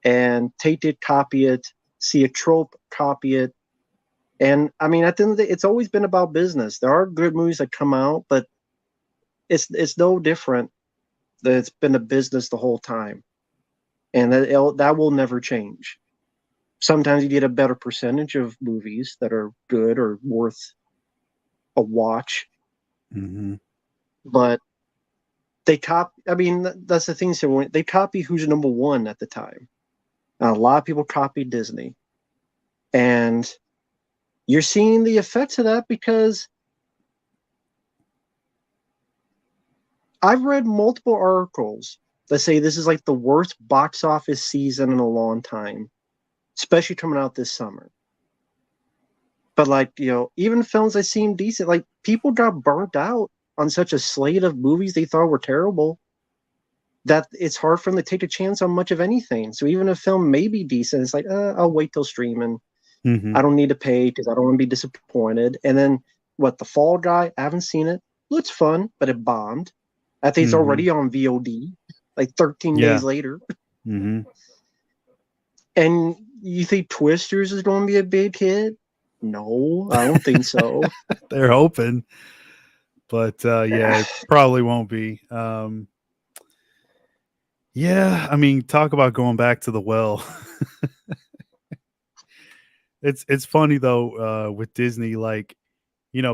and take it, copy it, see a trope, copy it. And I mean, at the end of the day, it's always been about business. There are good movies that come out, but it's no different. That it's been a business the whole time, and that will never change. Sometimes you get a better percentage of movies that are good or worth a watch, but they copy. I mean, that's the thing. So they copy who's number one at the time. And a lot of people copy Disney, and you're seeing the effects of that because I've read multiple articles that say this is like the worst box office season in a long time, especially coming out this summer. But like, even films that seem decent, like people got burnt out on such a slate of movies they thought were terrible that it's hard for them to take a chance on much of anything. So even if a film may be decent, it's like, I'll wait till streaming. I don't need to pay because I don't want to be disappointed. And then The Fall Guy? I haven't seen it. Looks fun, but it bombed. I think it's already on VOD, like 13 days later. And you think Twisters is going to be a big hit? No, I don't think so.
They're hoping, but yeah, it probably won't be. Yeah, I mean, talk about going back to the well. It's funny though, with Disney, like,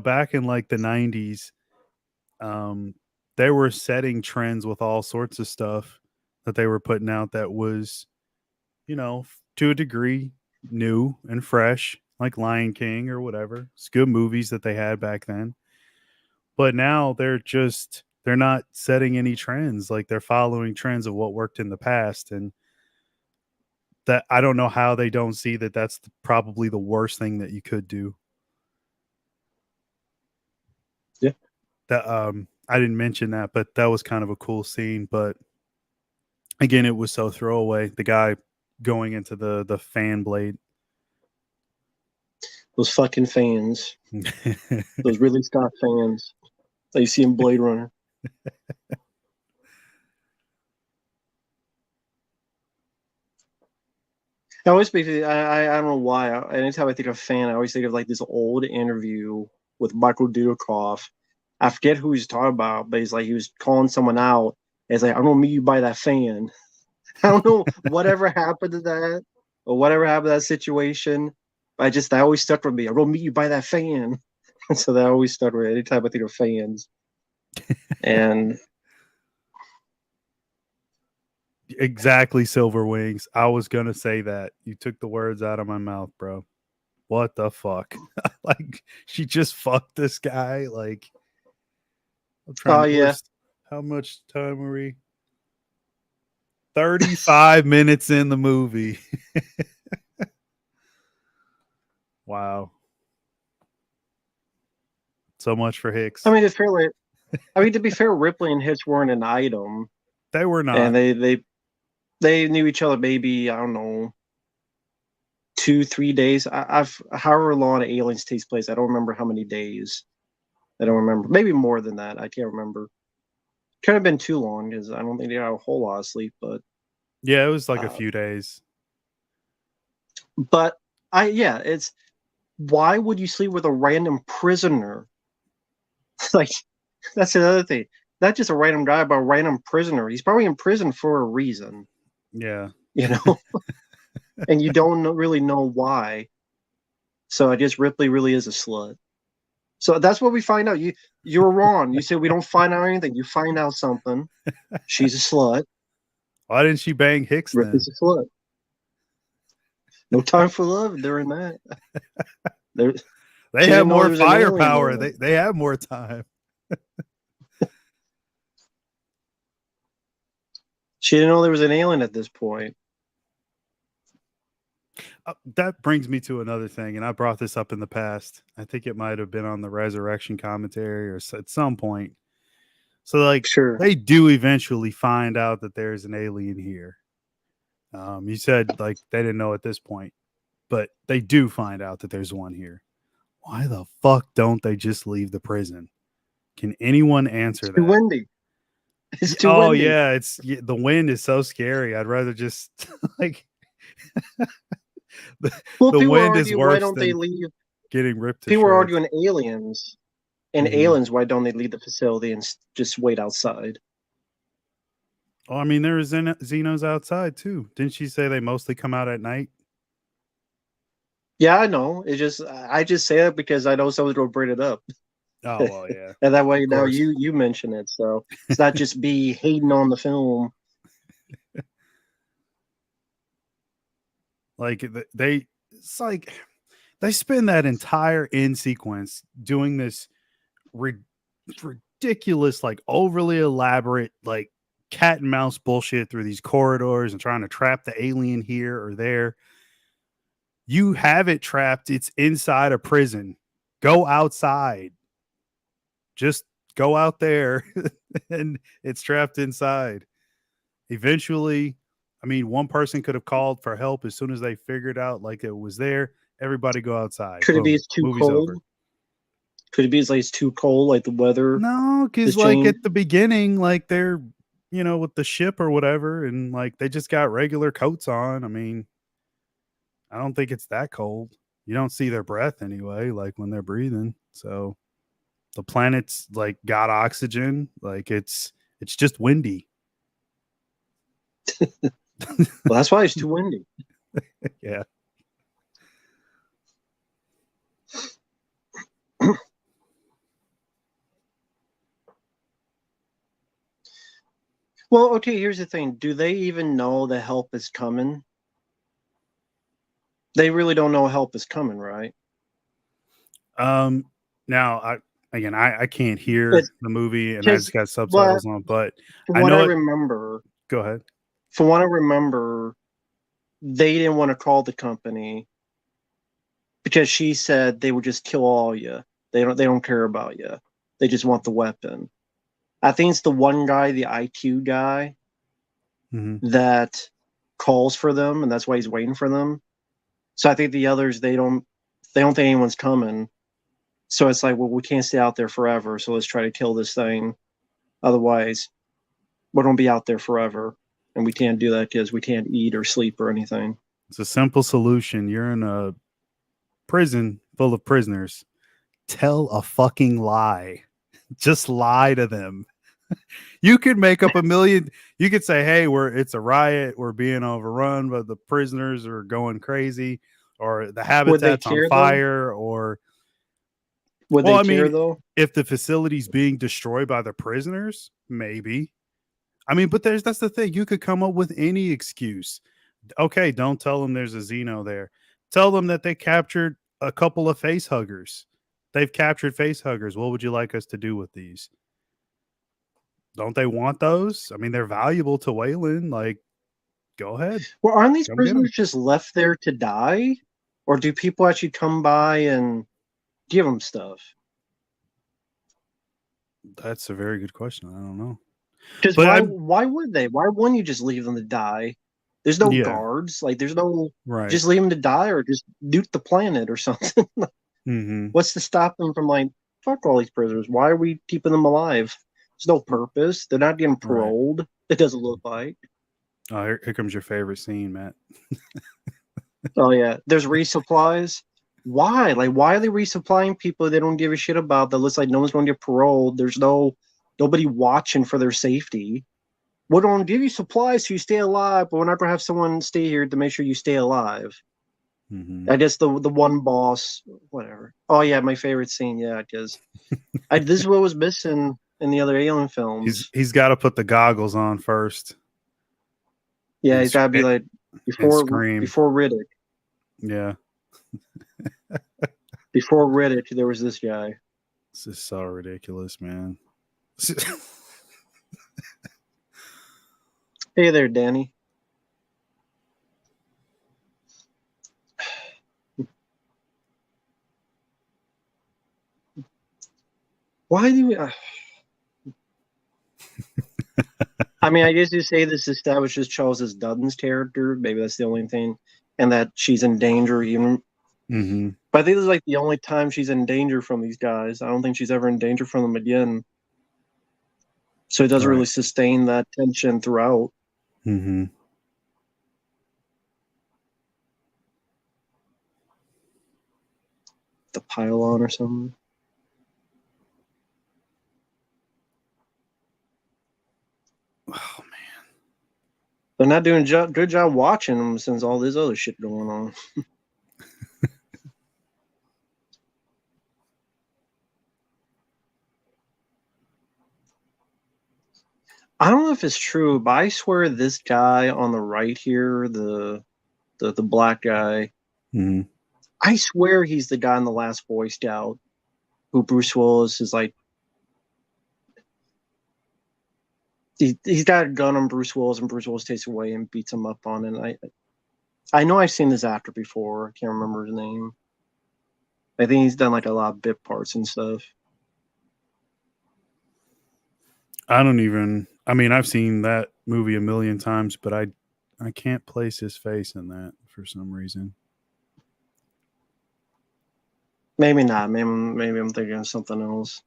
back in like the 90s, they were setting trends with all sorts of stuff that they were putting out that was, to a degree new and fresh, like Lion King or whatever. It's good movies that they had back then. But now they're not setting any trends. Like, they're following trends of what worked in the past. And that, I don't know how they don't see that that's probably the worst thing that you could do.
Yeah.
That I didn't mention that, but that was kind of a cool scene. But again, it was so throwaway. The guy going into the fan blade.
Those fucking fans. Those Ridley Scott fans that you see in Blade Runner. I always basically, I don't know why. Anytime I think of fan, I always think of like this old interview with Michael Dudikoff. I forget who he's talking about, but he's like, he was calling someone out. It's like, I'm going to meet you by that fan. I don't know whatever happened to that or whatever happened to that situation. That always stuck with me. I'm going to meet you by that fan. So that always stuck with me anytime I think of fans. And
exactly, Silver Wings. I was going to say that. You took the words out of my mouth, bro. What the fuck? Like, she just fucked this guy. Like, I'm trying
yeah.
How much time were we? 35 minutes in the movie. Wow. So much for Hicks.
I mean, to be fair, Ripley and Hitch weren't an item.
They were not.
And they knew each other maybe, I don't know, 2-3 days. I've however long Aliens takes place. I don't remember how many days. I don't remember. Maybe more than that. I can't remember. Could have been too long because I don't think they got a whole lot of sleep. But
yeah, it was like a few days.
But it's why would you sleep with a random prisoner? Like, that's another thing. Not just a random guy, but a random prisoner. He's probably in prison for a reason.
Yeah.
And you don't really know why. So I guess Ripley really is a slut. So that's what we find out. You were wrong. You said we don't find out anything. You find out something. She's a slut.
Why didn't she bang Hicks then?
Ripley's a slut. No time for love during that.
They have more firepower. They have more time.
She didn't know there was an alien at this point.
That brings me to another thing, and I brought this up in the past. I think it might have been on the Resurrection commentary or at some point. So, like,
sure,
they do eventually find out that there's an alien here. You said, like, they didn't know at this point, but they do find out that there's one here. Why the fuck don't they just leave the prison? Can anyone answer that?
It's too windy. It's too windy.
Yeah, the wind is so scary. I'd rather just like
Well,
the
people
wind is
argue, why
worse
don't they
than
leave?
getting ripped to
People are
shreds.
arguing aliens. And
Hmm.
aliens, why don't they leave the facility and just wait outside?
Oh, I mean, there is Xenos outside too. Didn't she say they mostly come out at night?
Yeah, I know. I just say that because I know someone's gonna bring it up,
Oh well, yeah,
and that
of
way now
course.
you mention it, so it's not just be hating on the film.
Like it's like they spend that entire end sequence doing this ri- ridiculous, like overly elaborate, like cat and mouse bullshit through these corridors and trying to trap the alien here or there. You have it trapped. It's inside a prison. Go outside. Just go out there and it's trapped inside. Eventually, I mean, one person could have called for help as soon as they figured out like it was there. Everybody go outside.
Could it be
Boom.
it's too
Movie's
cold?
over.
Could it be it's too cold, like the weather
No,
has
because like
changed?
at the beginning, like they're, with the ship or whatever, and like they just got regular coats on. I mean, I don't think it's that cold. You don't see their breath anyway, like when they're breathing. So the planet's like got oxygen. Like it's just windy.
Well, that's why it's too windy.
Yeah.
Well, okay, here's the thing. Do they even know the help is coming? They really don't know help is coming, right?
Um. Now, I can't hear
It's
the movie, and I
because
just got
what
subtitles on, but
from
I
what I
know it.
remember,
Go ahead.
from what I remember, they didn't want to call the company because she said they would just kill all you. They don't care about you. They just want the weapon. I think it's the one guy, the IQ guy,
Hmm.
that calls for them, and that's why he's waiting for them. So I think the others they don't think anyone's coming. So it's like, well, we can't stay out there forever. So let's try to kill this thing. Otherwise, we're gonna be out there forever, and we can't do that because we can't eat or sleep or anything.
It's a simple solution. You're in a prison full of prisoners. Tell a fucking lie. Just lie to them. You could make up a million. You could say, "Hey, it's a riot. We're being overrun, but the prisoners are going crazy, or the
Would they
habitat's on
care though?
fire, or
Would
well,
they
I
care
mean,
though?
if the facility's being destroyed by the prisoners, maybe. I mean, but that's the thing. You could come up with any excuse. Okay, don't tell them there's a Xeno there. Tell them that they captured a couple of face huggers. They've captured face huggers. What would you like us to do with these? Don't they want those? I mean, they're valuable to Wayland. Like, go ahead,
Well, aren't these
come get them.
prisoners just left there to die, or do people actually come by and give them stuff?
That's a very good question. I don't know,
Because
but
why?
I
Why would they? Why wouldn't you just leave them to die? There's no
yeah,
guards. Like there's no.
right.
Just leave them to die, or just nuke the planet or something.
Mm-hmm.
What's to stop them from like fuck all these prisoners? Why are we keeping them alive? There's no purpose. They're not getting
Right.
paroled. It doesn't look like.
Oh, here comes your favorite scene, Matt.
Oh yeah, there's resupplies. Why? Like, why are they resupplying people they don't give a shit about? That looks like no one's going to get paroled. There's nobody watching for their safety. We're going to give you supplies so you stay alive, but we're not going to have someone stay here to make sure you stay alive.
Mm-hmm.
I guess the one boss, whatever. Oh yeah, my favorite scene. Yeah, because this is what was missing in the other Alien films.
He's got to put the goggles on first
Yeah,
and
he's got to be like
and
before
scream.
before Riddick.
Yeah,
Before Riddick, there was this guy.
this is so ridiculous, man.
Hey there, Danny. Why do we? I mean, I guess you say this establishes Charles Dutton's character. Maybe that's the only thing, and that she's in danger. Even,
Mm-hmm.
but I think this is like the only time she's in danger from these guys. I don't think she's ever in danger from them again. So it doesn't
Right.
really sustain that tension throughout.
Mm-hmm.
the pylon or something.
Oh man,
They're not doing a good job watching them since all this other shit going on. I don't know if it's true, but I swear this guy on the right here, the black guy, I swear he's the guy in the last Boy Scout who Bruce Willis is like. He's got a gun on Bruce Willis, and Bruce Willis takes away and beats him up on it. I know I've seen this actor before. I can't remember his name. I think he's done like a lot of bit parts and stuff.
I mean, I've seen that movie a million times, but I can't place his face in that for some reason.
Maybe not. Maybe I'm thinking of something else.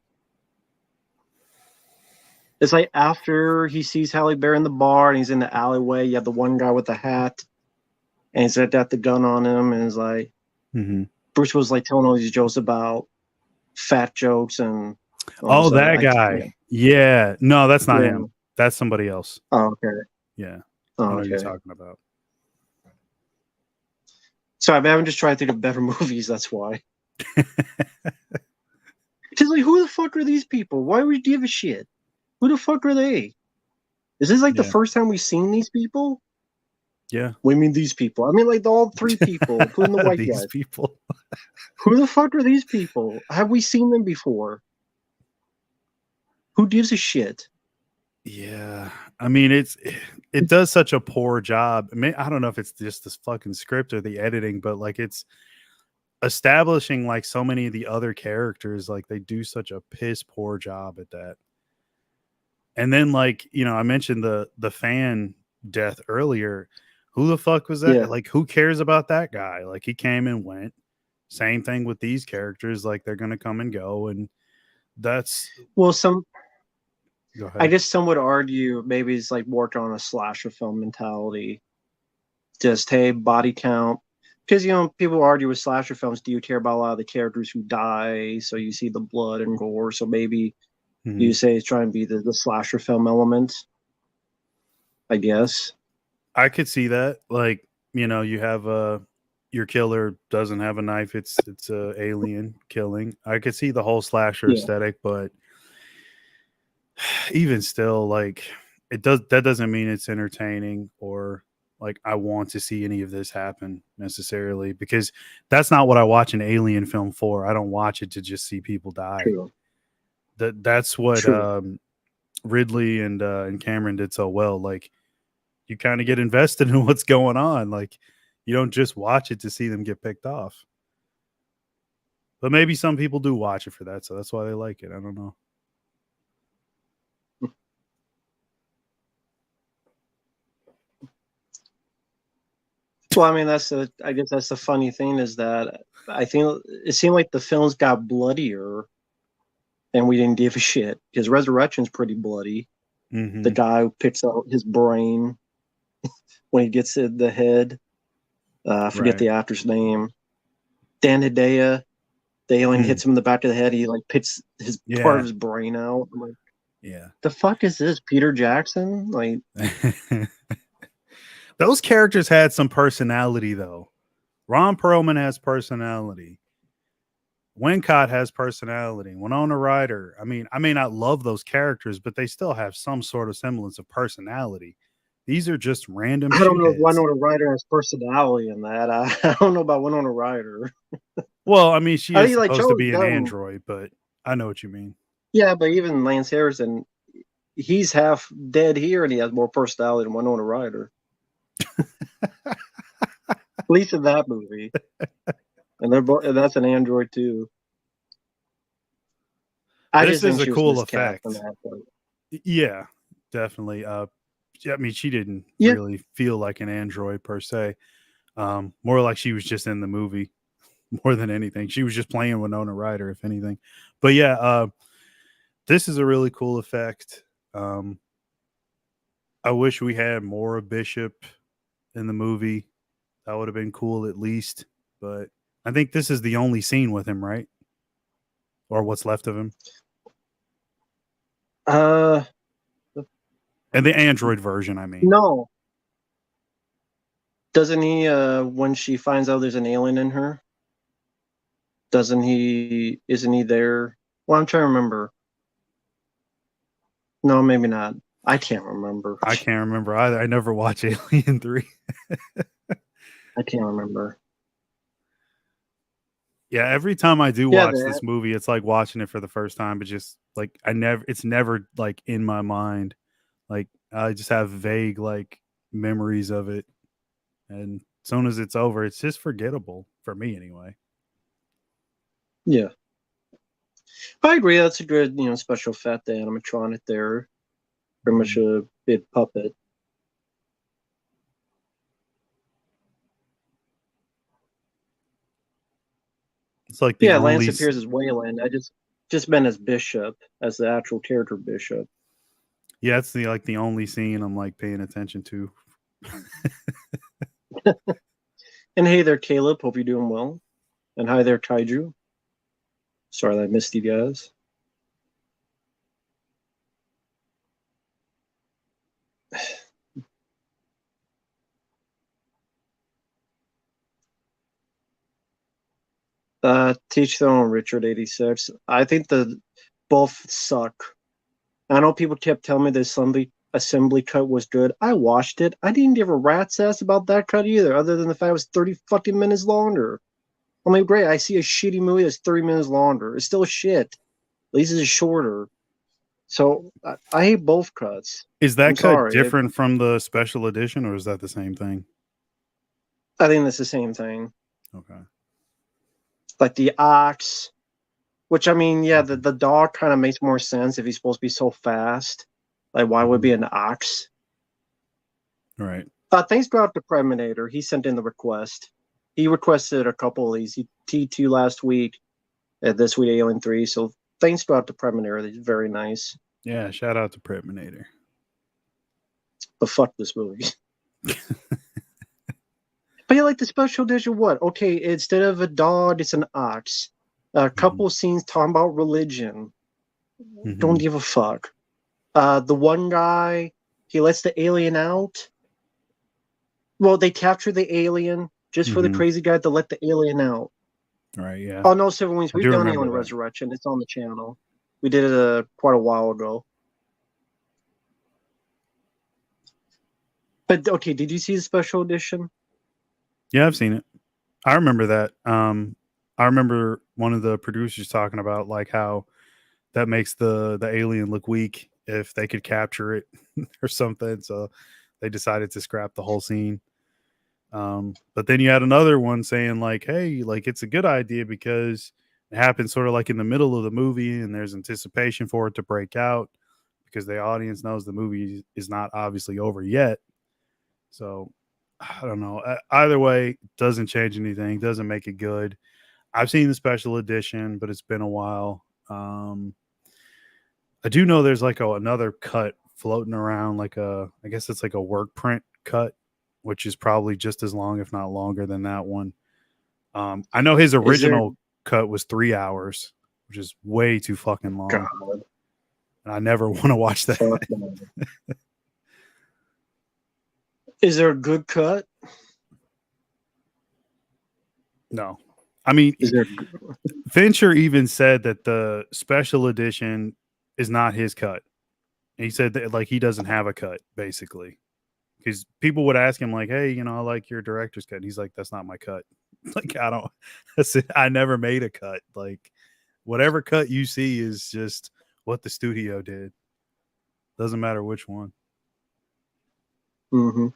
It's like after he sees Halle Berry in the bar and he's in the alleyway, you have the one guy with the hat and he's got the gun on him and is like, Bruce was like telling all these jokes about fat jokes and
that guy. Yeah. No, that's not him. That's somebody else.
Oh, okay.
Yeah. I know what you're talking about.
Sorry, I haven't just tried to think of better movies, that's why. Just like, who the fuck are these people? Why would we give a shit? Who the fuck are they? Is this like the first time we've seen these people?
Yeah.
What do you mean these people? I mean like all three people, including the white
these
guy.
people.
Who the fuck are these people? Have we seen them before? Who gives a shit?
Yeah. I mean, it does such a poor job. I mean, I don't know if it's just this fucking script or the editing, but like it's establishing like so many of the other characters, like they do such a piss poor job at that. And then like, you know, I mentioned the fan death earlier. Who the fuck was that?
Yeah.
Like, who cares about that guy? Like, he came and went. Same thing with these characters. Like, they're gonna come and go, and that's
well.
Go ahead.
I guess some would argue maybe it's like worked on a slasher film mentality. Just hey, body count. Because you know, people argue with slasher films. Do you care about a lot of the characters who die? So you see the blood and gore. So maybe you say it's trying to be the slasher film element. I guess
I could see that. Like, you know, you have your killer doesn't have a knife. It's a alien killing. I could see the whole slasher aesthetic, but even still, like that doesn't mean it's entertaining or like I want to see any of this happen necessarily, because that's not what I watch an alien film for. I don't watch it to just see people die.
True.
That's what Ridley and Cameron did so well. Like, you kind of get invested in what's going on. Like, you don't just watch it to see them get picked off. But maybe some people do watch it for that, so that's why they like it. I don't know.
Well, I mean, I guess that's the funny thing is that I think it seemed like the films got bloodier and we didn't give a shit because Resurrection's pretty bloody. The guy who picks out his brain when he gets in the head. I forget the actor's name. Dan Hedaya. The alien hits him in the back of the head. He like picks his part of his brain out. I'm like, the fuck is this? Peter Jackson? Like,
those characters had some personality though. Ron Perlman has personality. Wincott has personality. Winona Ryder. I mean, I may not love those characters, but they still have some sort of semblance of personality. These are just random.
I don't know if Winona Ryder has personality in that. I don't know about Winona Ryder.
Well, I mean, she is supposed to be an
Gunn.
android, but I know what you mean.
Yeah, but even Lance Harrison, he's half dead here, and he has more personality than Winona Ryder. At least in that movie. And that's an android too.
This is a cool effect. Yeah, definitely. I mean, she didn't really feel like an android per se. More like she was just in the movie more than anything. She was just playing Winona Ryder, if anything. But yeah, this is a really cool effect. I wish we had more of Bishop in the movie. That would have been cool at least. But I think this is the only scene with him, right? Or what's left of him.
Uh,
And the android version, I mean.
no. Doesn't he? When she finds out there's an alien in her, doesn't he? Isn't he there? Well, I'm trying to remember. No, maybe not. I can't remember.
I can't remember either. I never watched Alien 3.
I can't remember.
Yeah, every time I do
Yeah,
watch
that.
this movie, it's like watching it for the first time, but just like it's never like in my mind. Like I just have vague like memories of it. And as soon as it's over, it's just forgettable for me anyway.
Yeah, I agree. That's a good, special effect, the animatronic there. Pretty much a big puppet.
It's like the
Yeah, Lance
only
appears as Wayland. I just meant as Bishop, as the actual character Bishop.
yeah, it's the only scene I'm like paying attention to.
And hey there, Caleb. Hope you're doing well. And hi there, Kaiju. Sorry that I missed you guys. Teach their own, Richard 86. I think the both suck. I know people kept telling me the assembly cut was good. I watched it. I didn't give a rat's ass about that cut either, other than the fact it was 30 fucking minutes longer. I mean, great. I see a shitty movie that's 30 minutes longer. It's still shit. At least it's shorter. So I hate both cuts.
Is
I'm
that cut
sorry.
different from the special edition, or is that the same thing?
I think that's the same thing.
Okay.
Like the ox, which I mean, yeah, the dog kind of makes more sense if he's supposed to be so fast. Like, why would it be an ox?
Right.
Thanks go out to Predminator. He sent in the request. He requested a couple of these. He T2 last week, this week Alien 3. So thanks go out to Predminator. He's very nice.
Yeah, shout out to Predminator.
But fuck this movie. But yeah, like the special edition, what? Okay, instead of a dog, it's an ox. A couple scenes talking about religion. Don't give a fuck. The one guy, he lets the alien out. Well, they capture the alien just for the crazy guy to let the alien out.
Right, yeah.
Oh no, Seven Wings.
I
We've
do
done
remember
Alien
that.
Resurrection. It's on the channel. We did it quite a while ago. But okay, did you see the special edition?
Yeah, I've seen it. I remember that. I remember one of the producers talking about like how that makes the alien look weak if they could capture it or something. So they decided to scrap the whole scene. But then you had another one saying like, hey, like it's a good idea because it happens sort of like in the middle of the movie and there's anticipation for it to break out because the audience knows the movie is not obviously over yet. So I don't know. Either way, doesn't change anything, doesn't make it good. I've seen the special edition, but it's been a while. I do know there's like another cut floating around, I guess it's like a work print cut, which is probably just as long, if not longer than that one. I know his
Is there?
original cut was 3 hours, which is way too fucking long.
God,
And I never want to watch that.
fuck no. Is there a good cut?
No. I mean,
Is there?
Fincher even said that the special edition is not his cut. He said that like he doesn't have a cut, basically. Because people would ask him, like, hey, I like your director's cut. And he's like, that's not my cut. Like, I don't, I never made a cut. Like, whatever cut you see is just what the studio did. Doesn't matter which one.
Mm-hmm.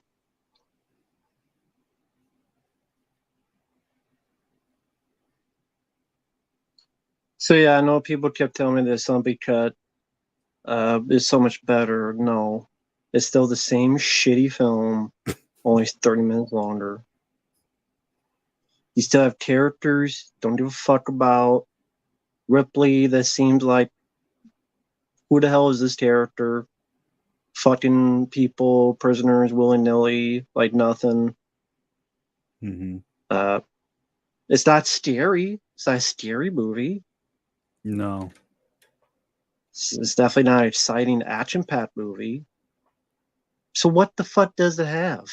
So yeah, I know people kept telling me the zombie cut is so much better. No, it's still the same shitty film, only 30 minutes longer. You still have characters, don't give a fuck about Ripley. That seems like, who the hell is this character? Fucking people, prisoners, willy nilly, like nothing.
Mm-hmm.
Uh, It's not scary. It's not a scary movie.
No,
It's definitely not an exciting action-packed movie. So what the fuck does it have?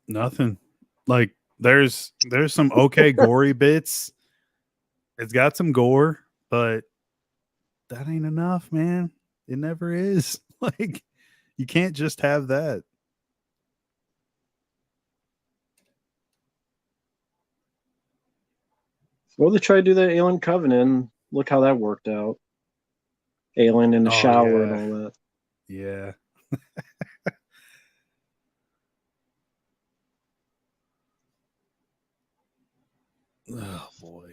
nothing. Like there's some okay gory bits. It's got some gore, but that ain't enough, man. It never is. Like you can't just have that.
Well, they tried to do that Alien Covenant. Look how that worked out. Alien in the
Oh
shower and
yeah.
all that.
Yeah. Oh boy.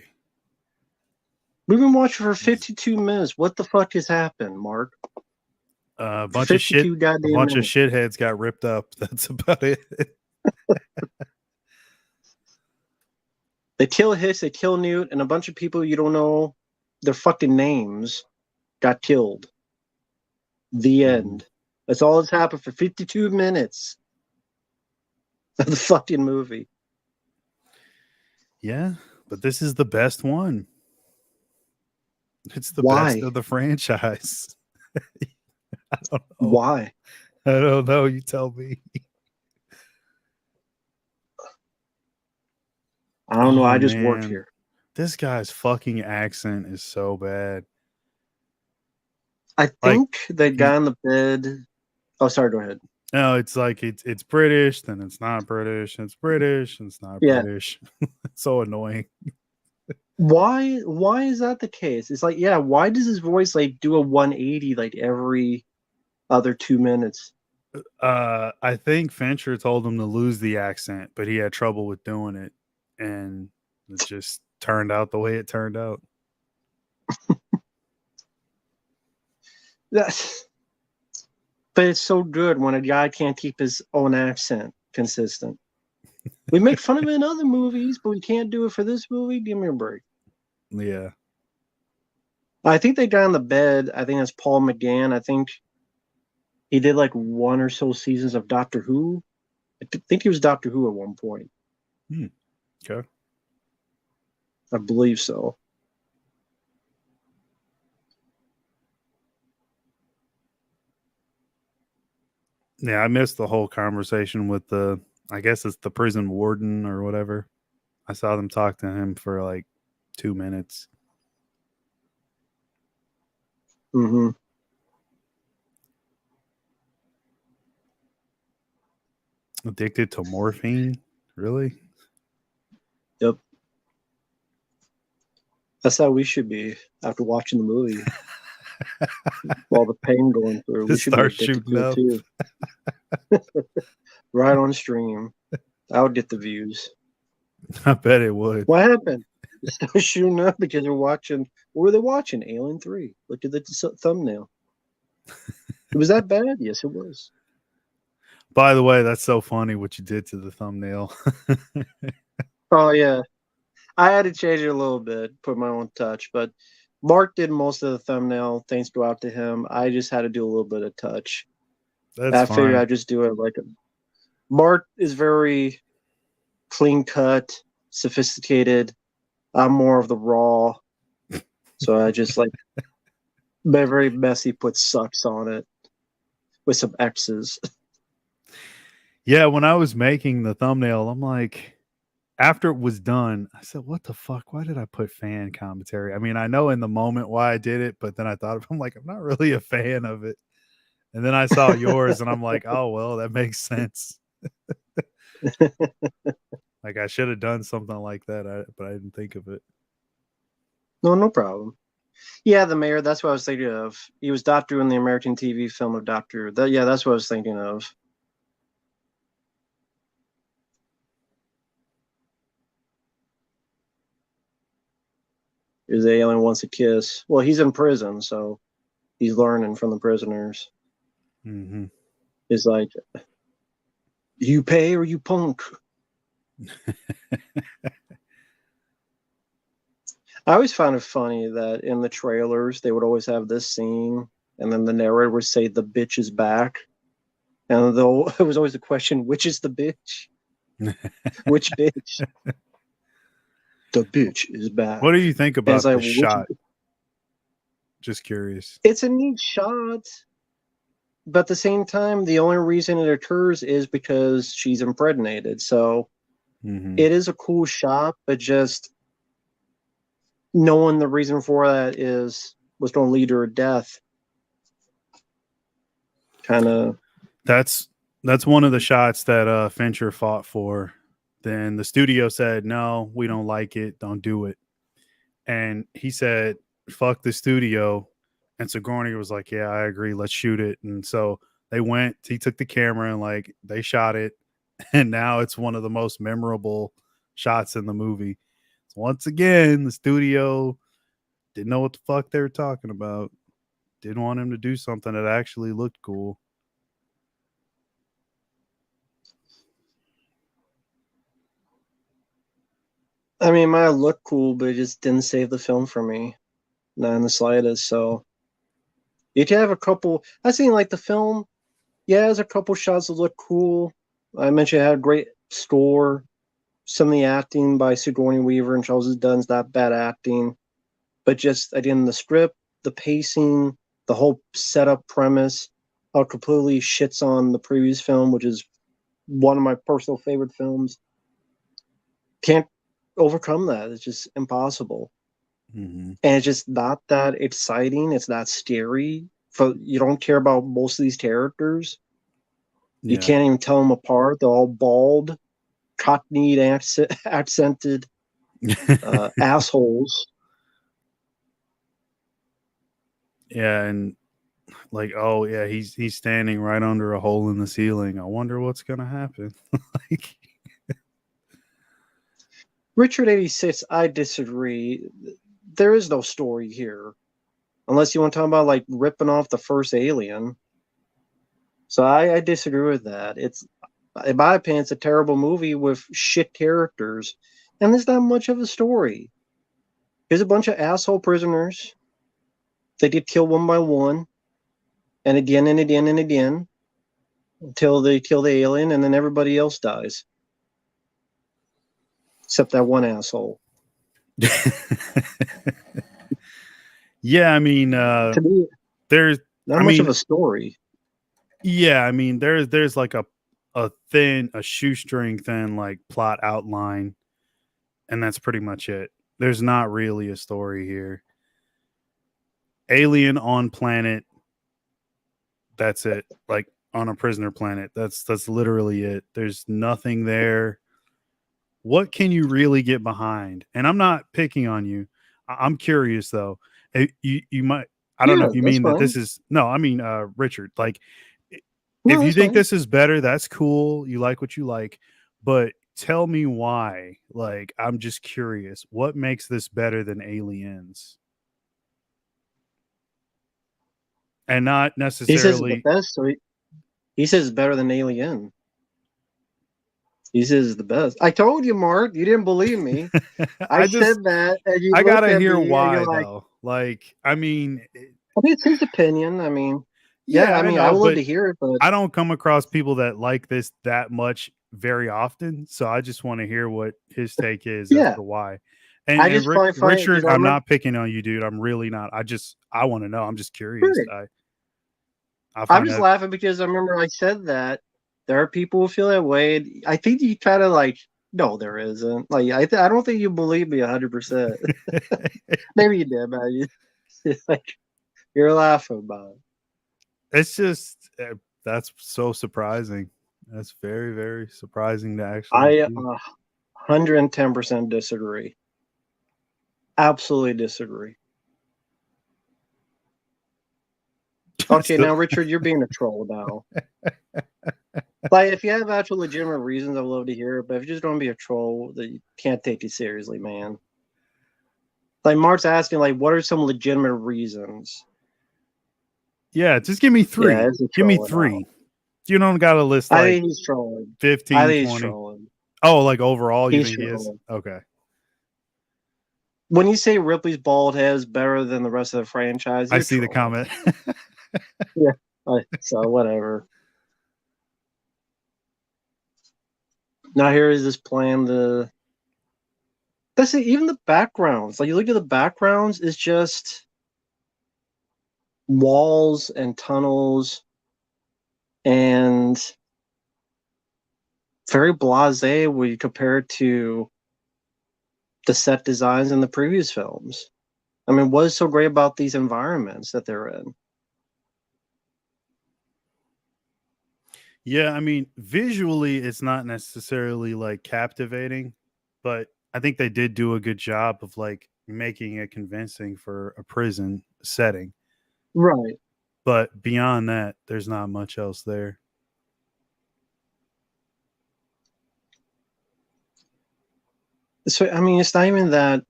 We've been watching for 52 minutes. What the fuck has happened, Mark?
A
For
bunch of shit.
52
A
goddamn
bunch of
minutes.
shitheads got ripped up. That's about it.
They kill Hicks, they kill Newt, and a bunch of people you don't know their fucking names got killed. The end. That's all that's happened for 52 minutes of the fucking movie.
Yeah, but this is the best one. It's the best
Why?
of the franchise. I don't know.
Why?
I don't know. You tell me.
I don't know.
Oh
I just work
man,
here.
this guy's fucking accent is so bad.
I
Like
think that guy on the bed. Oh, sorry. Go ahead.
no, it's like it's British, then it's not British. It's British, and it's not
Yeah.
British. It's so annoying.
Why? Why is that the case? It's like, yeah. Why does his voice like do a 180 like every other 2 minutes?
I think Fincher told him to lose the accent, but he had trouble with doing it, and it just turned out the way it turned out.
That's. But it's so good when a guy can't keep his own accent consistent. We make fun of it in other movies, but we can't do it for this movie. Give me a break.
Yeah.
I think they got on the bed. I think that's Paul McGann. I think he did like one or so seasons of Doctor Who. I think he was Doctor Who at one point.
Okay.
I believe so.
Yeah, I missed the whole conversation with the, I guess it's the prison warden or whatever. I saw them talk to him for like 2 minutes.
Mm-hmm.
Addicted to morphine? Really?
Yep. That's how we should be after watching the movie. All the pain going through. We
Just
should be
start
addicted
shooting
to it
up.
too. Right on stream. I would get the views.
I bet it would.
What happened? They started shooting up because they're watching. What were they watching? Alien 3. Look at the thumbnail. It was that bad? Yes, it was.
By the way, that's so funny what you did to the thumbnail.
Oh, yeah. I had to change it a little bit, put my own touch, but Mark did most of the thumbnail. Thanks go out to him. I just had to do a little bit of touch.
That's
I figured
fine.
I'd just do it like a. Mark is very clean cut, sophisticated. I'm more of the raw. So I just like very messy, put sucks on it with some X's.
Yeah, when I was making the thumbnail, I'm like, after it was done, I said, what the fuck? Why did I put fan commentary? I mean, I know in the moment why I did it, but then I thought, I'm like, I'm not really a fan of it. And then I saw yours and I'm like, oh, well, that makes sense. Like I should have done something like that, but I didn't think of it.
No problem. Yeah, the mayor. That's what I was thinking of. He was Doctor in the American TV film of Doctor. Yeah, that's what I was thinking of. Is the alien wants a kiss? Well, he's in prison, so he's learning from the prisoners.
Mm-hmm.
It's like, you pay or you punk. I always found it funny that in the trailers they would always have this scene, and then the narrator would say, "The bitch is back," and though it was always the question, "Which is the bitch?" Which bitch? The bitch is back.
What do you think
And it's
about
like,
the shot? Just curious.
it's a neat shot, but at the same time, the only reason it occurs is because she's impregnated. So it is a cool shot, but just knowing the reason for that was going to lead to her death. Kind of.
That's one of the shots that Fincher fought for. Then the studio said, "No, we don't like it. Don't do it." And he said, "Fuck the studio." And Sigourney was like, "Yeah, I agree. Let's shoot it." And so they went. He took the camera and like they shot it, and now it's one of the most memorable shots in the movie. So once again, the studio didn't know what the fuck they were talking about. Didn't want him to do something that actually looked cool.
I mean, it might have looked cool, but it just didn't save the film for me. Not in the slightest. So you can have a couple. I seen like the film. Yeah, there's a couple shots that look cool. I mentioned it had a great score. Some of the acting by Sigourney Weaver and Charles Dunn's not bad acting, but just again the script, the pacing, the whole setup premise, how it completely shits on the previous film, which is one of my personal favorite films. Can't overcome that. It's just impossible. And it's just not that exciting. It's not scary. You don't care about most of these characters. You can't even tell them apart. They're all bald, cockneyed, accented assholes.
Yeah, and like, oh yeah, he's standing right under a hole in the ceiling. I wonder what's gonna happen. Like,
Richard 86, I disagree. There is no story here. Unless you want to talk about like ripping off the first Alien. So I disagree with that. It's, in my opinion, it's a terrible movie with shit characters. And there's not much of a story. There's a bunch of asshole prisoners. They get killed one by one. And again and again and again. Until they kill the alien and then everybody else dies. Except that one asshole.
yeah, I mean,
To me,
there's
not much of a story.
Yeah, I mean, there's like a shoestring thin like plot outline, and that's pretty much it. There's not really a story here. Alien on planet. That's it. Like on a prisoner planet. That's literally it. There's nothing there. What can you really get behind? And I'm not picking on you. I'm curious though. You might. I don't know if you mean that this is no. I mean, Richard. Like, if you think this is better, that's cool. You like what you like, but tell me why. Like, I'm just curious. What makes this better than Aliens? And not necessarily.
He says it's the best. So he says it's better than Alien. He says it's the best. I told you, Mark. You didn't believe me. I said that, and you.
I gotta hear why though. Like, I mean,
it's his opinion. I mean,
yeah,
I mean, I would love to hear it, but
I don't come across people that like this that much very often. So I just want to hear what his take is as to why. And,
I just find
Richard, I'm not picking on you, dude. I'm really not. I want to know. I'm just curious.
I'm just laughing because I remember I said that there are people who feel that way. I think you kind of like, no, there isn't. Like, I don't think you believe me 100%. Maybe you did, man. Like, you're laughing about it.
It's just that's so surprising. That's very, very surprising to actually.
I 110% disagree. Absolutely disagree. Okay, now Richard, you're being a troll now. Like, if you have actual legitimate reasons, I'd love to hear it. But if you're just going to be a troll, that you can't take you seriously, man. Like Mark's asking, like, what are some legitimate reasons?
Yeah, just give me 3.
Yeah,
give me 3.
Now.
You don't got to list like
I think he's trolling.
15,
I think
20.
He's trolling.
Oh, like overall, you think
trolling.
he is? Okay.
When you say Ripley's bald head is better than the rest of the franchise,
I see the comment.
Yeah, so whatever. Now here is this plan to. That's it. Even the backgrounds. Like you look at the backgrounds, it's just walls and tunnels and very blasé when you compare it to the set designs in the previous films. I mean, what is so great about these environments that they're in?
Yeah, I mean, visually, it's not necessarily like captivating, but I think they did do a good job of like making it convincing for a prison setting.
Right.
But beyond that, there's not much else there.
So I mean, it's not even that.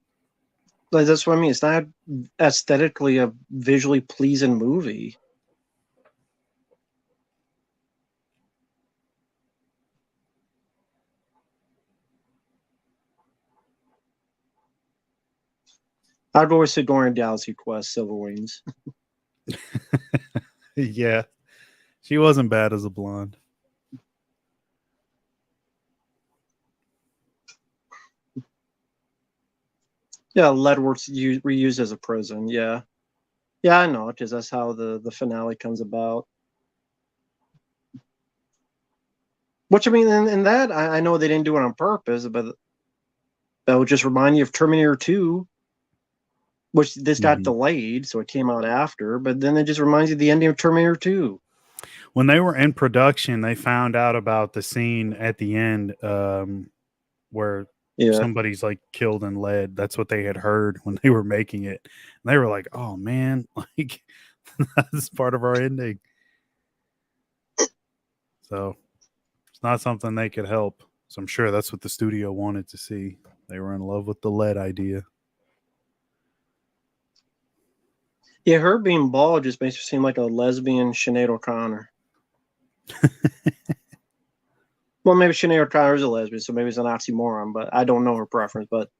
Like that's what I mean. It's not aesthetically a visually pleasing movie. I'd always say during Galaxy Quest, Silver Wings.
Yeah, she wasn't bad as a blonde.
Yeah, Leadworth's reused as a prison. Yeah, yeah, I know, because that's how the finale comes about. Which I mean, in that I know they didn't do it on purpose, but that would just remind you of Terminator 2, which this got
Mhm.
delayed, so it came out after. But then it just reminds you of the ending of Terminator 2.
When they were in production, they found out about the scene at the end where
Yeah,
somebody's like killed in lead. That's what they had heard when they were making it. And they were like, "Oh man, like that's part of our ending." So it's not something they could help. So I'm sure that's what the studio wanted to see. They were in love with the lead idea.
yeah, her being bald just makes her seem like a lesbian Sinead O'Connor. Well, maybe Sinead O'Connor is a lesbian, so maybe it's an oxymoron, but I don't know her preference. But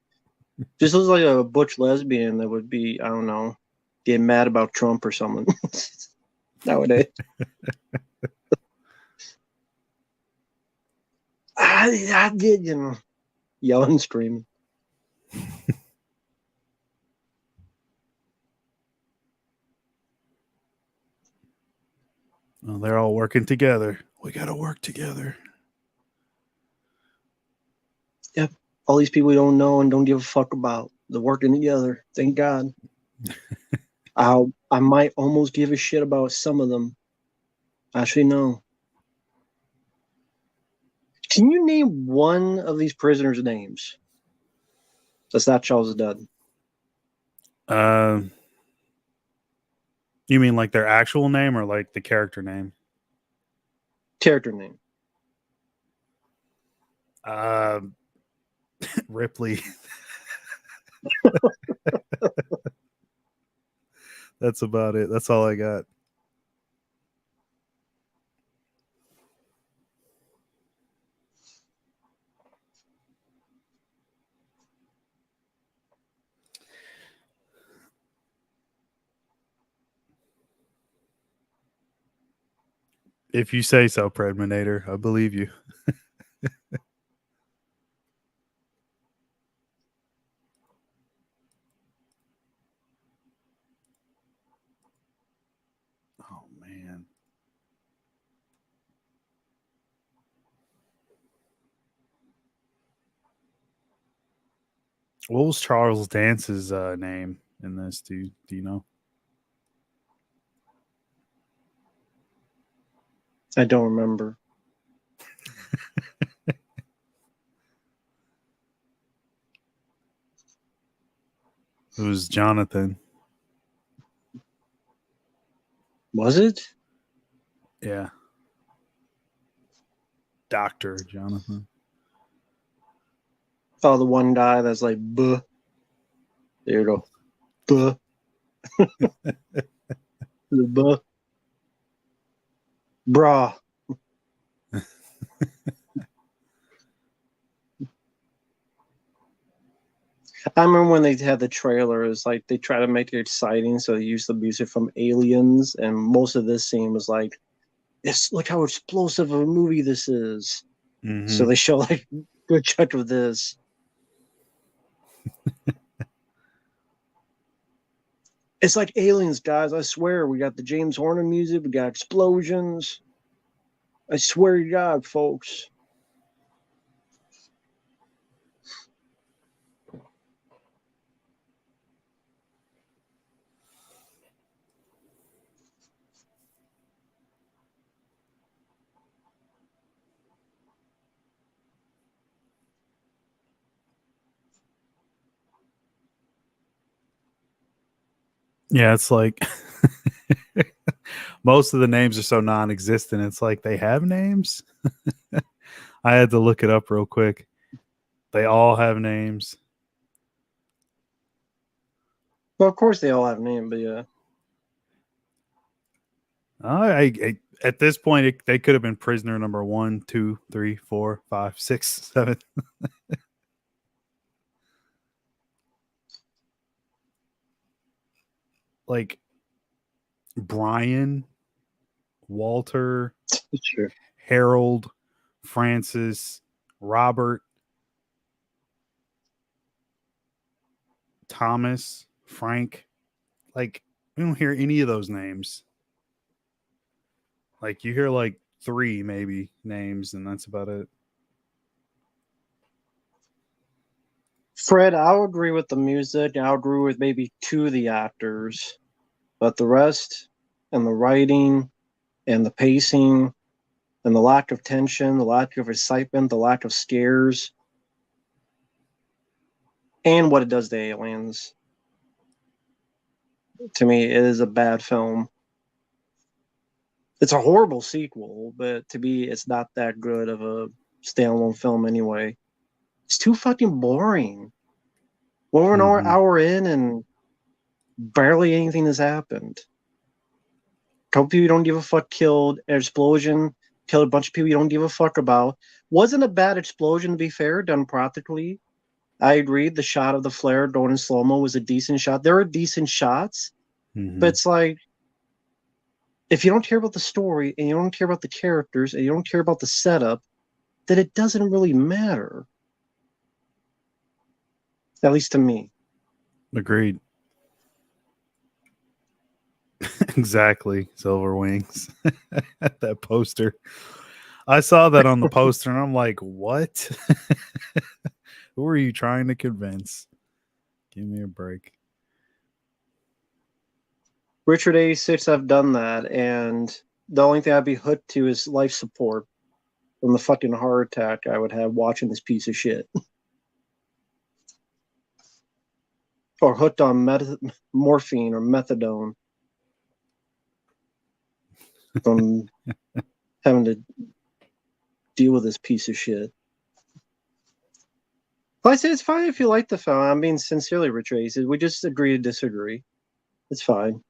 just looks like a butch lesbian that would be, I don't know, getting mad about Trump or someone nowadays. I did, yelling and screaming.
Well, they're all working together. We got to work together.
Yep. All these people we don't know and don't give a fuck about. They're working together. Thank God. I might almost give a shit about some of them. Actually, no. Can you name one of these prisoners' names? That's not Charles Dutton.
Uh, you mean like their actual name or like the character name?
Character name.
Uh, Ripley. That's about it. That's all I got. If you say so, Predminator, I believe you. Oh man, what was Charles Dance's name in this? Do you know?
I don't remember.
It was Jonathan.
Was it?
Yeah, Doctor Jonathan.
Oh, the one guy that's like, buh. There you go. Buh. The buh. Brah. I remember when they had the trailers, like they try to make it exciting, so they use the music from Aliens, and most of this scene was like, "It's look how explosive of a movie this is." So they show like a good chunk of this. It's like Aliens, guys. I swear. We got the James Horner music. We got explosions. I swear to God, folks.
Yeah, it's like most of the names are so non-existent. It's like they have names. I had to look it up real quick. They all have names.
Well, of course they all have names, but yeah.
At this point, they could have been prisoner number 1, 2, 3, 4, 5, 6, 7. Like Brian, Walter,
Sure.
Harold, Francis, Robert, Thomas, Frank. Like, we don't hear any of those names. Like, you hear like 3 maybe names, and that's about it.
Fred, I'll agree with the music. I'll agree with maybe 2 of the actors, but the rest and the writing and the pacing and the lack of tension, the lack of excitement, the lack of scares, and what it does to aliens. To me, it is a bad film. It's a horrible sequel, but to me, it's not that good of a standalone film anyway. It's too fucking boring. We're an hour in and barely anything has happened. A couple people you don't give a fuck killed, an explosion killed a bunch of people you don't give a fuck about. Wasn't a bad explosion, to be fair, done practically. I agree. The shot of the flare going in slow mo was a decent shot. There are decent shots, but it's like if you don't care about the story and you don't care about the characters and you don't care about the setup, then it doesn't really matter. At least to me.
Agreed. Exactly. Silver Wings. That poster. I saw that on the poster and I'm like, what? Who are you trying to convince? Give me a break.
Richard 86, I've done that, and the only thing I'd be hooked to is life support from the fucking heart attack I would have watching this piece of shit. Or hooked on morphine or methadone from having to deal with this piece of shit. Well, I say it's fine if you like the film. I'm being sincerely, Richard 86. We just agree to disagree. It's fine.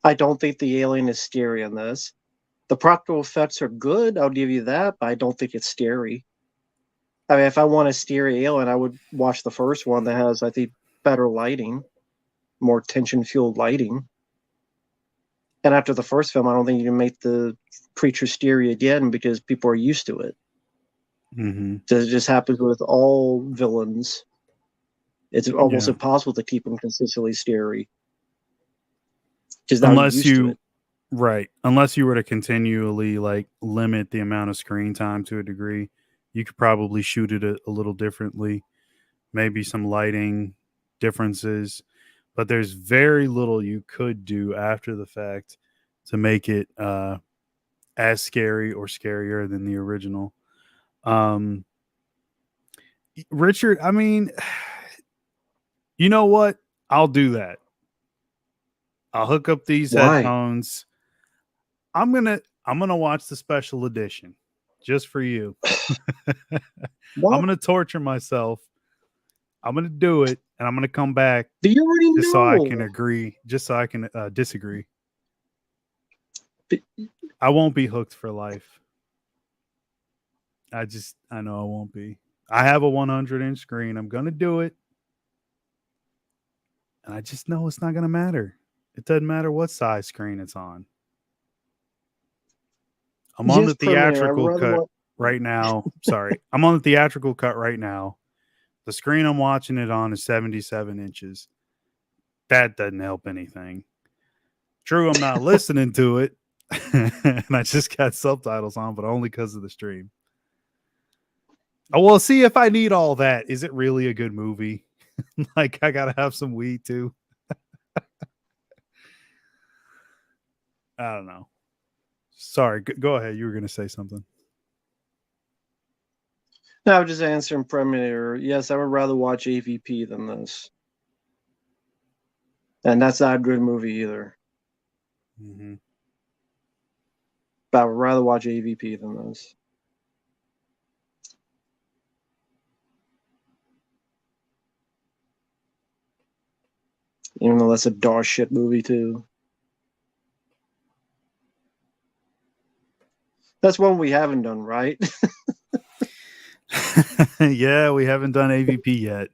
I don't think the alien is scary in this. The practical effects are good, I'll give you that, but I don't think it's scary. I mean, if I want a scary alien, I would watch the first one that has, I think, better lighting, more tension-fueled lighting. And after the first film, I don't think you can make the creature scary again because people are used to it. It just happens with all villains. It's almost impossible to keep them consistently scary because now you're used to it.
Right. Unless you were to continually like limit the amount of screen time to a degree, you could probably shoot it a little differently. Maybe some lighting differences, but there's very little you could do after the fact to make it as scary or scarier than the original. Richard, I mean, you know what? I'll do that. I'll hook up these headphones. I'm gonna watch the special edition just for you. I'm gonna torture myself. I'm gonna do it, and I'm gonna come back
But you already
just
know.
so I can agree, just so I can disagree.
But
I won't be hooked for life. I know I won't be. I have a 100-inch screen. I'm gonna do it, and I just know it's not gonna matter. It doesn't matter what size screen it's on. I'm on the
Terminator. I'd
theatrical
rather
cut
watch.
right now. Sorry. I'm on the theatrical cut right now. The screen I'm watching it on is 77 inches. That doesn't help anything. True, I'm not listening to it. And I just got subtitles on, but only because of the stream. Oh, well, see if I need all that. Is it really a good movie? Like, I gotta have some weed too. I don't know. Sorry, go ahead. You were gonna say something.
No, I was just answering Predminator. Yes, I would rather watch AVP than this. And that's not a good movie either.
Mm-hmm.
But I would rather watch AVP than this. Even though that's a dog shit movie too. That's one we haven't done, right?
Yeah, we haven't done AVP yet.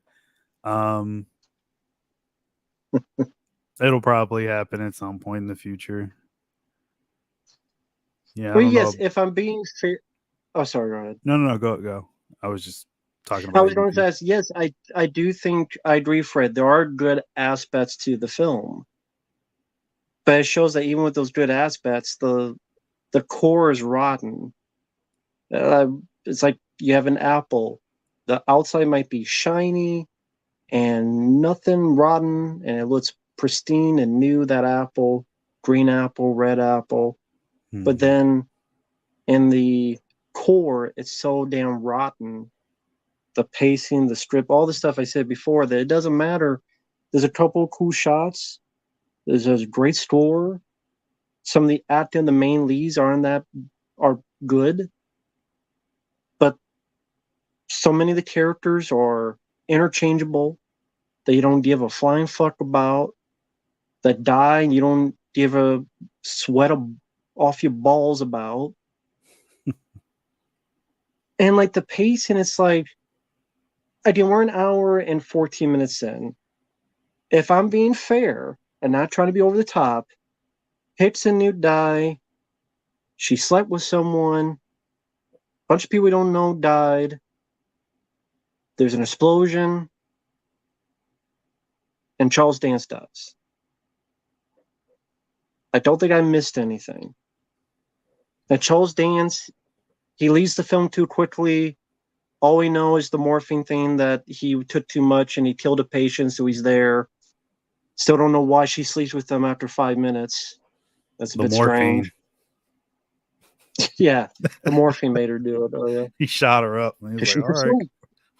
It'll probably happen at some point in the future. Yeah, I
Well,
don't
yes,
know.
if I'm being fair. Oh, sorry, go ahead.
No, go. I was just talking
I
about
was going to
AVP.
ask, yes, I do think I agree, Fred. There are good aspects to the film. But it shows that even with those good aspects, the core is rotten. It's like you have an apple. The outside might be shiny and nothing rotten, and it looks pristine and new. That apple, green apple, red apple, but
Mm-hmm.
then in the core, it's so damn rotten. The pacing, the script, all the stuff I said before, that it doesn't matter. There's a couple of cool shots. There's a great score. Some of the acting, the main leads are good, but so many of the characters are interchangeable that you don't give a flying fuck about, that die and you don't give a sweat off your balls about. And like the pace, and it's like, again, we're an hour and 14 minutes in. If I'm being fair and not trying to be over the top, Hicks and Newt die. She slept with someone. A bunch of people we don't know died. There's an explosion. And Charles Dance dies. I don't think I missed anything. And Charles Dance, he leaves the film too quickly. All we know is the morphine thing, that he took too much and he killed a patient, so he's there. Still don't know why she sleeps with them after 5 minutes. That's a
The
bit strange.
morphine.
Yeah, the morphine made her do it. Oh yeah,
He shot her up. And he was like,
she's
all
a
right,
slut.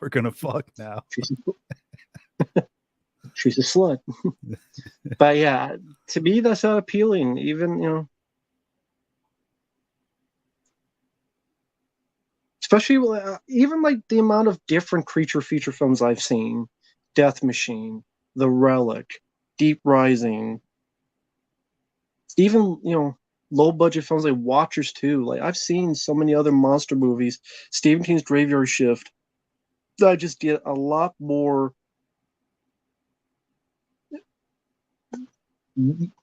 we're going to fuck now.
She's a slut. But yeah, to me, that's not appealing. Even, especially even like the amount of different creature feature films I've seen: Death Machine, The Relic, Deep Rising, even low budget films like Watchers 2. Like, I've seen so many other monster movies, Stephen King's Graveyard Shift, that I just get a lot more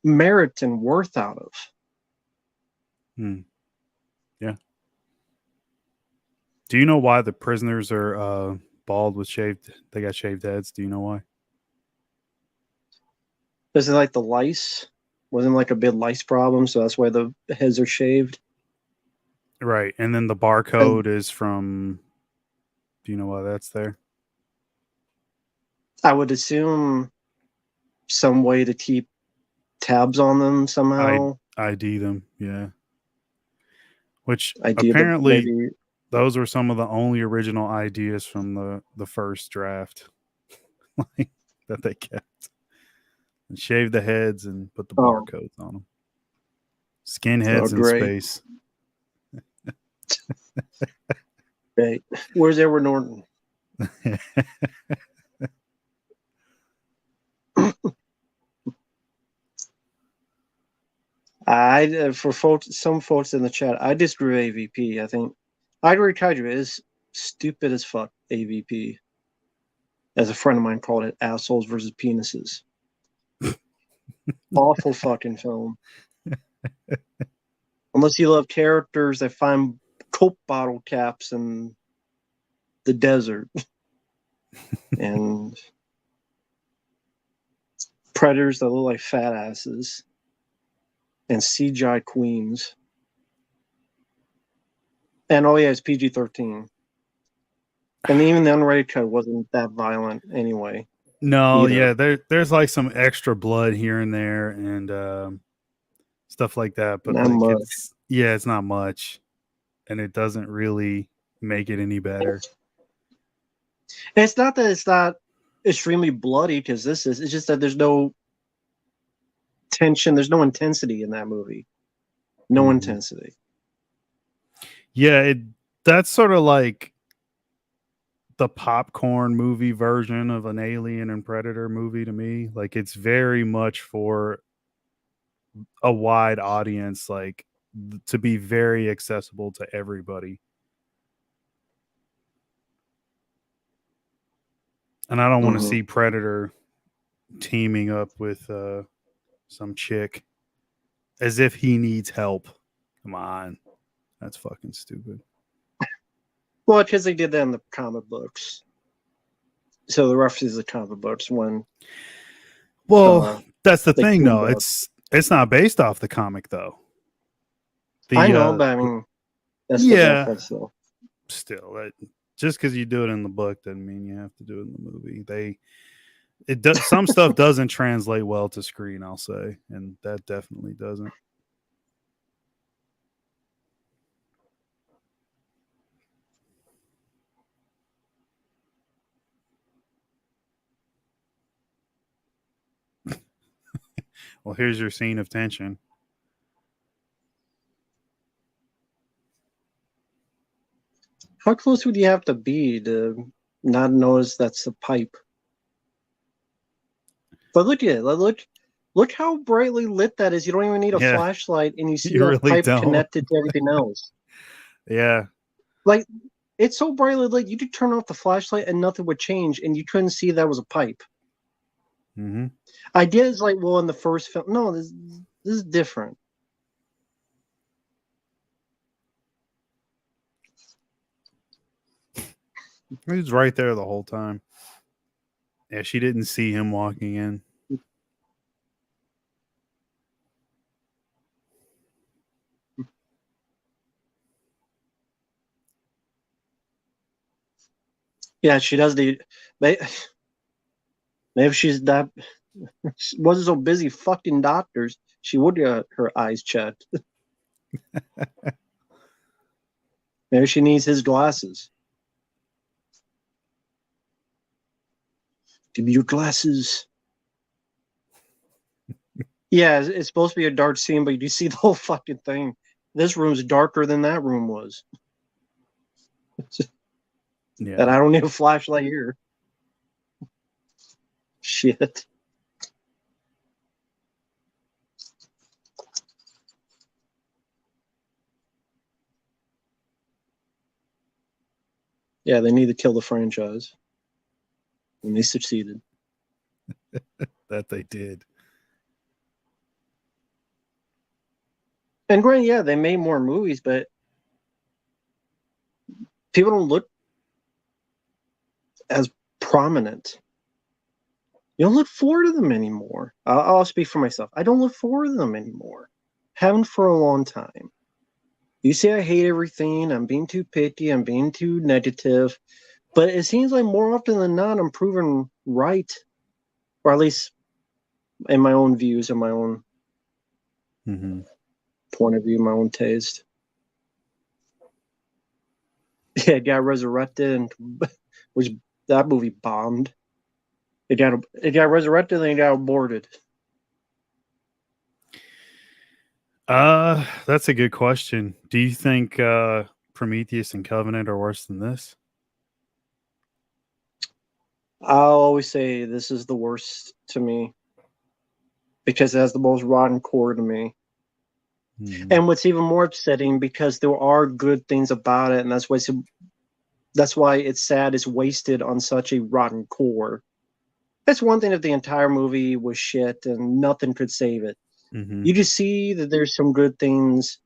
merit and worth out of.
Yeah. Do you know why the prisoners are bald with shaved? They got shaved heads. Do you know why?
Is it like the lice? Wasn't like a big lice problem, so that's why the heads are shaved.
Right. And then the barcode is from. Do you know why that's there?
I would assume some way to keep tabs on them somehow.
ID them. Yeah. Which
Idea that
apparently
maybe.
those were some of the only original ideas from the first draft like, that they kept. And shaved the heads and put the barcodes on them. Skinheads in
Great.
space.
Great. Where's Edward Norton? For some folks in the chat, I disagree with AVP. I think I agree with Kaiju. It is stupid as fuck, AVP. As a friend of mine called it, assholes versus Unless you love characters that find Coke bottle caps in the desert and predators that look like fat asses and CGI queens. And oh yeah, it's PG-13. And even the unrated cut wasn't that violent anyway.
No,
either.
yeah, there's like some extra blood here and there and stuff like that, but
Not
like
much.
it's not much, and it doesn't really make it any better.
And it's not that it's not extremely bloody, because it's just that there's no tension, there's no intensity in that movie. No intensity.
Yeah, that's sort of like the popcorn movie version of an Alien and Predator movie to me. Like, it's very much for a wide audience, like to be very accessible to everybody. And I don't want to see Predator teaming up with some chick as if he needs help. Come on. That's fucking stupid.
Well, because they did that in the comic books. So the references the comic books when.
Well, that's the thing, though.
up.
It's not based off the comic, though.
I know, but I mean, that's the reference, though.
Still, just because you do it in the book doesn't mean you have to do it in the movie. Some stuff doesn't translate well to screen, I'll say, and that definitely doesn't. Well, here's your scene of tension.
How close would you have to be to not notice that's a pipe? But look at it. Look how brightly lit that is. You don't even need a flashlight, and you see that pipe connected to everything else.
Yeah.
Like, it's so brightly lit, you could turn off the flashlight and nothing would change, and you couldn't see that was a pipe. Idea is like, well, in the first film, no, this is different.
He was right there the whole time. Yeah, she didn't see him walking in.
Yeah, she does the. Maybe she's that. She wasn't so busy fucking doctors. She would get her eyes checked. Maybe she needs his glasses. Give me your glasses. Yeah, it's supposed to be a dark scene, but you see the whole fucking thing. This room's darker than that room was.
Yeah.
And I don't need a flashlight here. Shit. Yeah, they need to kill the franchise. And they succeeded.
That they did.
And granted, yeah, they made more movies, but people don't look as prominent. You don't look forward to them anymore. I'll speak for myself. I don't look forward to them anymore. Haven't for a long time. You say I hate everything. I'm being too picky. I'm being too negative. But it seems like more often than not, I'm proven right. Or at least in my own views and my own point of view, my own taste. Yeah, it got resurrected, and which that movie bombed. It got resurrected and it got aborted.
That's a good question. Do you think Prometheus and Covenant are worse than this?
I'll always say this is the worst to me because it has the most rotten core to me. And what's even more upsetting, because there are good things about it, and that's why it's sad it's wasted on such a rotten core. That's one thing if the entire movie was shit and nothing could save it. You just see that there's some good things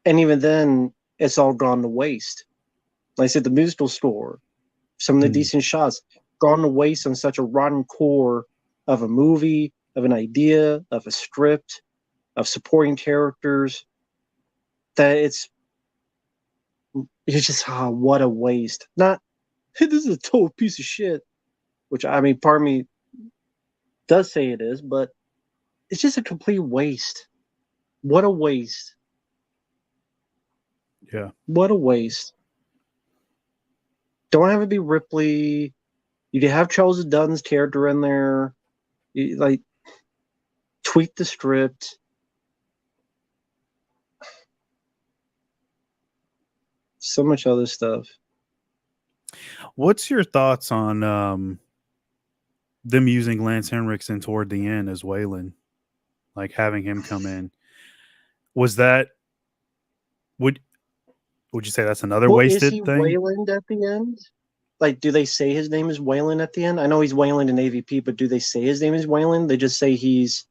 And even then, it's all gone to waste. Like I said, the musical score, some of the
Mm.
decent shots, gone to waste on such a rotten core of a movie, of an idea, of a script, of supporting characters, that it's just what a waste. Not hey, this is a total piece of shit, which I mean, part of me does say it is, but it's just a complete waste. What a waste.
Yeah.
What a waste. Don't have it be Ripley. You could have Charles Dunn's character in there. You, like, tweak the script. So much other stuff.
What's your thoughts on them using Lance Henriksen toward the end as Waylon, like having him come in? Was that would would you say that's another
Well, is he
wasted thing?
Wayland at the end? Like, do they say his name is Wayland at the end? I know he's Wayland in AVP, but do they say his name is Wayland? They just say he's,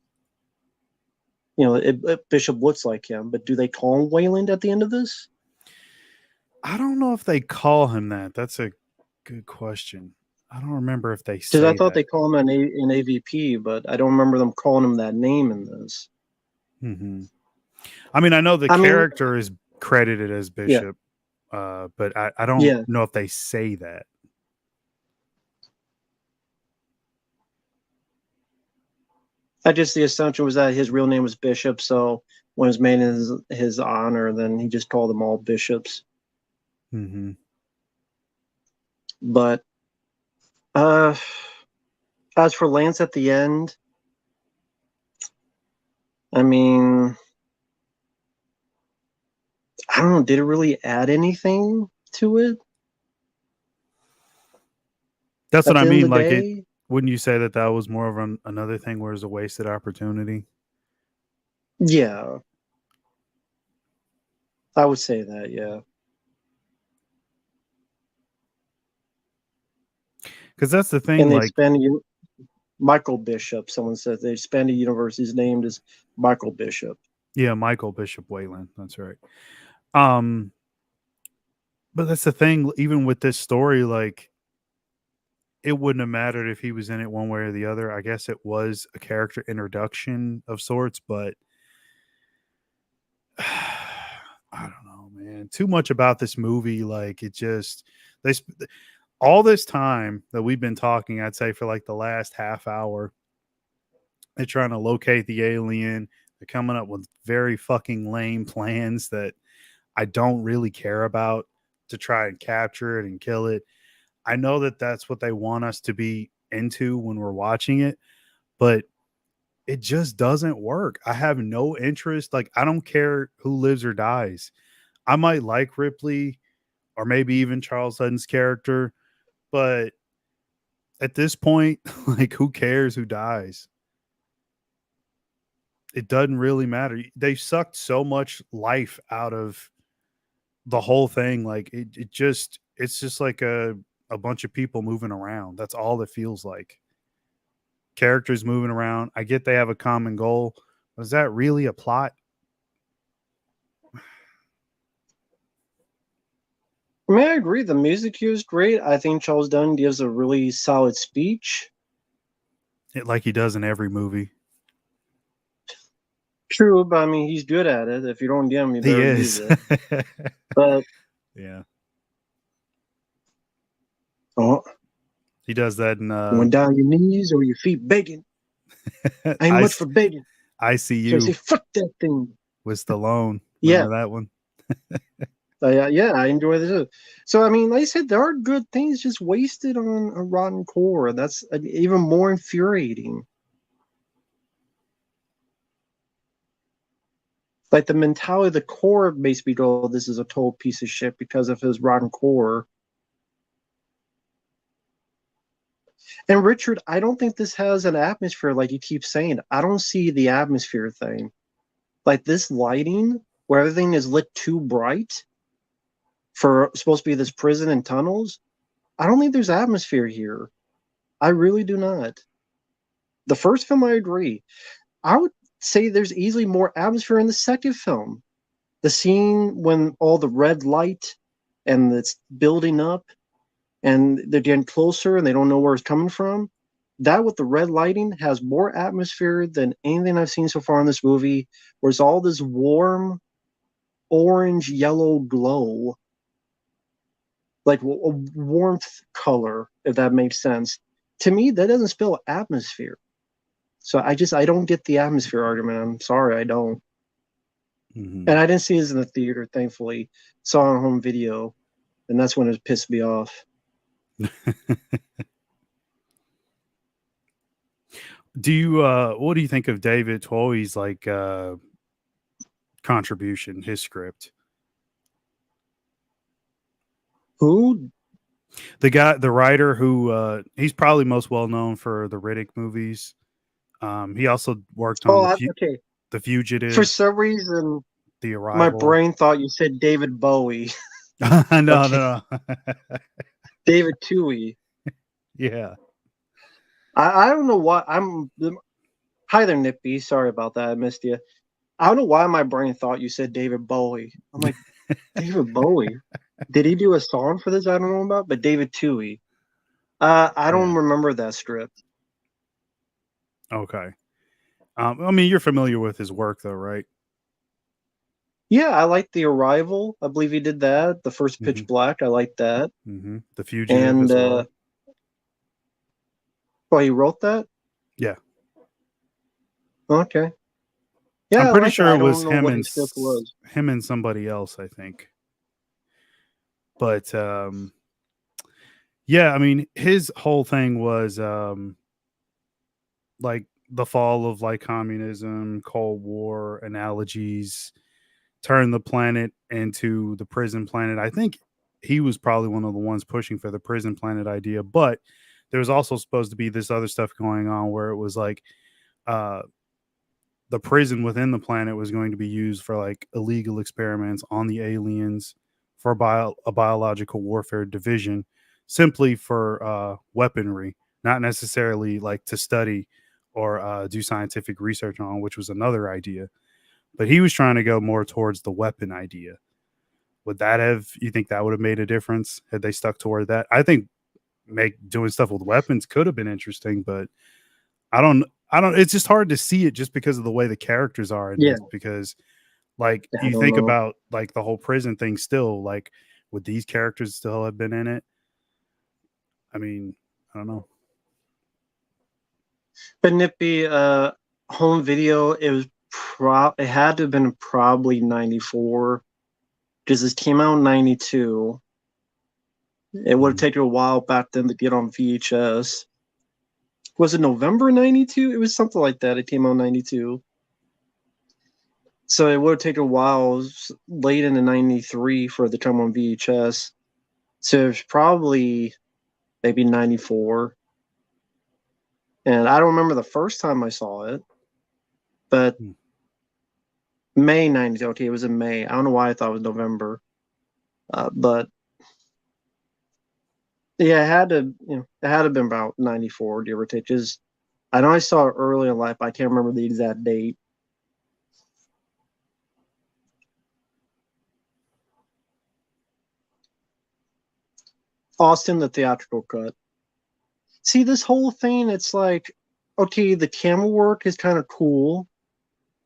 Bishop looks like him, but do they call him Wayland at the end of this?
I don't know if they call him that. That's a good question. I don't remember if they
Because I
say
thought
that.
they call him in AVP, but I don't remember them calling him that name in this.
Hmm. I mean, I know the
I mean,
character is credited as
yeah,
Bishop, but I don't
yeah.
know if they say that.
I just the assumption was that his real name was Bishop, so when it was made in his honor, then he just called them all bishops.
Hmm.
But uh, as for Lance at the end, I mean, I don't know. Did it really add anything to it
That's what
at
I
the end
mean.
of the
Like it.
day?
Wouldn't you say that that was more of another thing where it's a wasted opportunity?
Yeah, I would say that. Yeah,
Because that's the thing.
and the
Like,
expanded Michael Bishop. Someone says the expanded universe is named as Michael Bishop.
yeah, Michael Bishop Wayland. That's right. Um, but that's the thing. Even with this story, like it wouldn't have mattered if he was in it one way or the other. I guess it was a character introduction of sorts, but I don't know, man. Too much about this movie. Like it just they all this time that we've been talking, I'd say for like the last half hour, they're trying to locate the alien. They're coming up with very fucking lame plans that I don't really care about to try and capture it and kill it. I know that that's what they want us to be into when we're watching it, but it just doesn't work. I have no interest. Like, I don't care who lives or dies. I might like Ripley or maybe even Charles Hutton's character, but at this point, like, who cares who dies? It doesn't really matter. They sucked so much life out of the whole thing. Like, it's just like a bunch of people moving around. That's all it feels like. Characters moving around. I get they have a common goal. Was that really a plot?
I mean, I agree. The music here is great. I think Charles Dunn gives a really solid speech.
Like he does in every movie.
True, but I mean, he's good at it. If you don't get him, you
He
better use
is.
it. But
Yeah.
oh,
He does that in
you went down your knees or your feet begging. I ain't
I
much for begging.
I See
So I say,
You
fuck that thing.
with Stallone.
Yeah,
Remember that one?
yeah, I enjoy this. So I mean, like I said, there are good things just wasted on a rotten core. That's even more infuriating. Like the mentality of the core makes me go, "This is a total piece of shit" because of his rotten core. And Richard, I don't think this has an atmosphere like you keep saying. I don't see the atmosphere thing. Like this lighting, where everything is lit too bright for supposed to be this prison and tunnels. I don't think there's atmosphere here. I really do not. The first film, I agree. I would say there's easily more atmosphere in the second film. the scene when all the red light and it's building up and they're getting closer and they don't know where it's coming from. That with the red lighting has more atmosphere than anything I've seen so far in this movie, where it's all this warm orange yellow glow, like a warmth color, if that makes sense. To me, that doesn't spell atmosphere. So I don't get the atmosphere argument. I'm sorry, I don't.
Mm-hmm.
And I didn't see this in the theater, thankfully. Saw it on home video, and that's when it pissed me off.
Do you what do you think of David Toy's like contribution, his script?
Who?
The writer who he's probably most well known for the Riddick movies. He also worked on
Okay.
the
For
Fugitive,
some reason,
The
my
Arrival.
brain thought you said David Bowie.
No,
Okay,
no, no.
David Toohey.
Yeah.
I don't know why I'm. Hi there, Nippy. Sorry about that. I missed you. I don't know why my brain thought you said David Bowie. I'm like, David Bowie. Did he do a song for this? I don't know about, but David Toohey. I don't
Yeah.
remember that script.
Okay. I mean, you're familiar with his work, though, right?
Yeah, I like The Arrival. I believe he did that. The first
Mm-hmm.
Pitch Black. I like that.
Mm-hmm. The Fugitive
And
as well.
oh, he wrote that.
Yeah.
Okay.
I'm
Yeah, I
pretty
like that.
sure
I
it was
don't know what his script was.
him and somebody else, I think. But yeah, I mean, his whole thing was like the fall of like communism, Cold War analogies, turn the planet into the prison planet. I think he was probably one of the ones pushing for the prison planet idea, but there was also supposed to be this other stuff going on where it was like uh the prison within the planet was going to be used for like illegal experiments on the aliens for a biological warfare division, simply for weaponry, not necessarily like to study or do scientific research on, which was another idea. But he was trying to go more towards the weapon idea. Would that have, you think that would have made a difference had they stuck toward that? I think make doing stuff with weapons could have been interesting, but I don't it's just hard to see it just because of the way the characters are in
Yeah,
this, because like
I
you
don't
think
know.
about like the whole prison thing still, like would these characters still have been in it? I mean, I don't know.
But Nippy, home video. It had to have been probably 94 because this came out in 92. It would have
Mhm.
taken a while back then to get on VHS. Was it November 92? It was something like that. It came out in 92. So it would have taken a while. It was late into 93 for it to come on VHS. So it was probably maybe 94. And I don't remember the first time I saw it, but
Hmm.
May 92. Okay, it was in May. I don't know why I thought it was November. But yeah, it had to have been about 94, give or take. Just, I know I saw it early in life. I can't remember the exact date. Austin, the theatrical cut. See, this whole thing, it's like, okay, the camera work is kind of cool,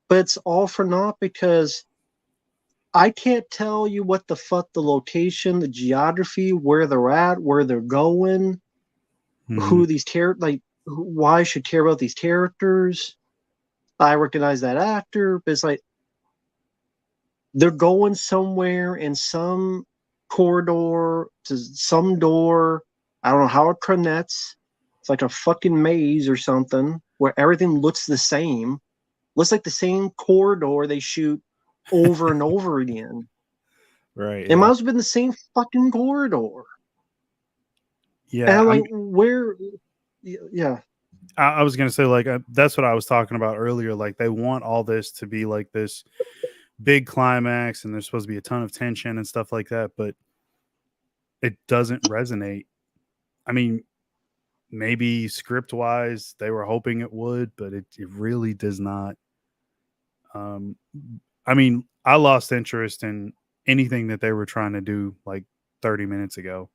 but it's all for naught because I can't tell you what the fuck the location, the geography, where they're at, where they're going,
Mhm.
who these why I should care about these characters. I recognize that actor, but it's like they're going somewhere in some corridor to some door. I don't know how it connects. It's like a fucking maze or something where everything looks the same. Looks like the same corridor they shoot over and over again.
Right.
It might
Yeah.
have been the same fucking corridor. And
Yeah.
I'm
I
like,
mean,
where? Yeah,
I was gonna say like that's what I was talking about earlier. Like they want all this to be like this big climax, and there's supposed to be a ton of tension and stuff like that, but it doesn't resonate. I mean, maybe script wise they were hoping it would, but it really does not. Um, I mean, I lost interest in anything that they were trying to do like 30 minutes ago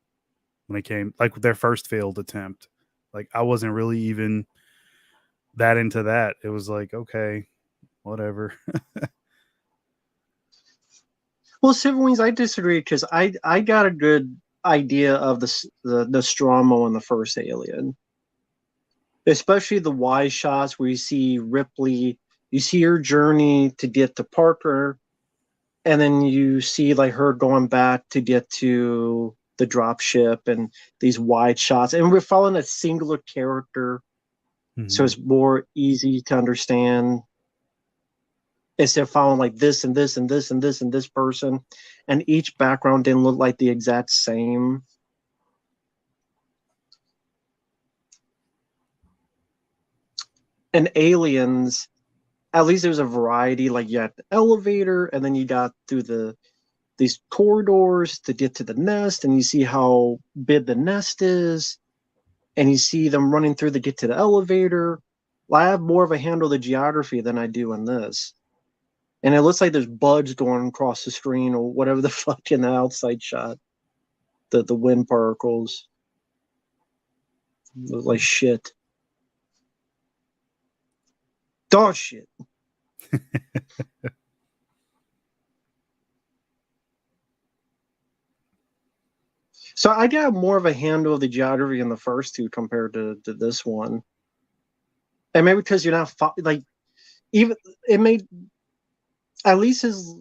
when it came like their first failed attempt. Like I wasn't really even that into that. It was like, okay, whatever.
Well, Seven Wings, I disagree because I got a good idea of the Nostromo in the first Alien, especially the wide shots where you see Ripley, you see her journey to get to Parker, and then you see like her going back to get to the drop ship and these wide shots, and we're following a singular character, so
Mhm.
it's more easy to understand instead of following like this and this and this and this and this person, and each background didn't look like the exact same. And Aliens, at least there's a variety. Like you had the elevator, and then you got through these corridors to get to the nest, and you see how big the nest is, and you see them running through to get to the elevator. I have more of a handle of the geography than I do in this. And it looks like there's bugs going across the screen or whatever the fuck in the outside shot. The wind particles look like shit. Dog shit. So I got more of a handle of the geography in the first two compared to this one. And maybe because you're not like even it made at least as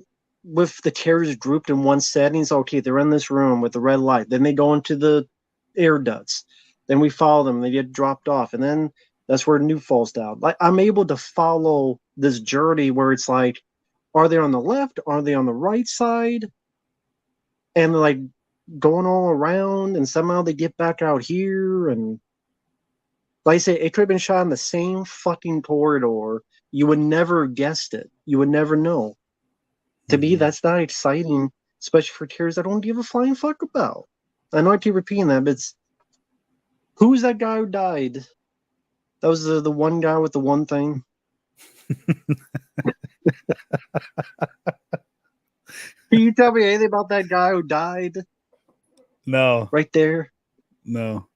with the carriers grouped in one setting. It's okay, they're in this room with the red light. Then they go into the air ducts. Then we follow them. They get dropped off, and then that's where New falls down. Like I'm able to follow this journey where it's like, are they on the left? Are they on the right side? And like going all around, and somehow they get back out here. And like I say, it could have been shot in the same fucking corridor. You would never have guessed it. You would never know. To me,
Mhm.
that's not exciting, especially for characters I don't give a flying fuck about. I know I keep repeating that, but it's who's that guy who died? That was the one guy with the one thing. Can you tell me anything about that guy who died
No,
right there?
no,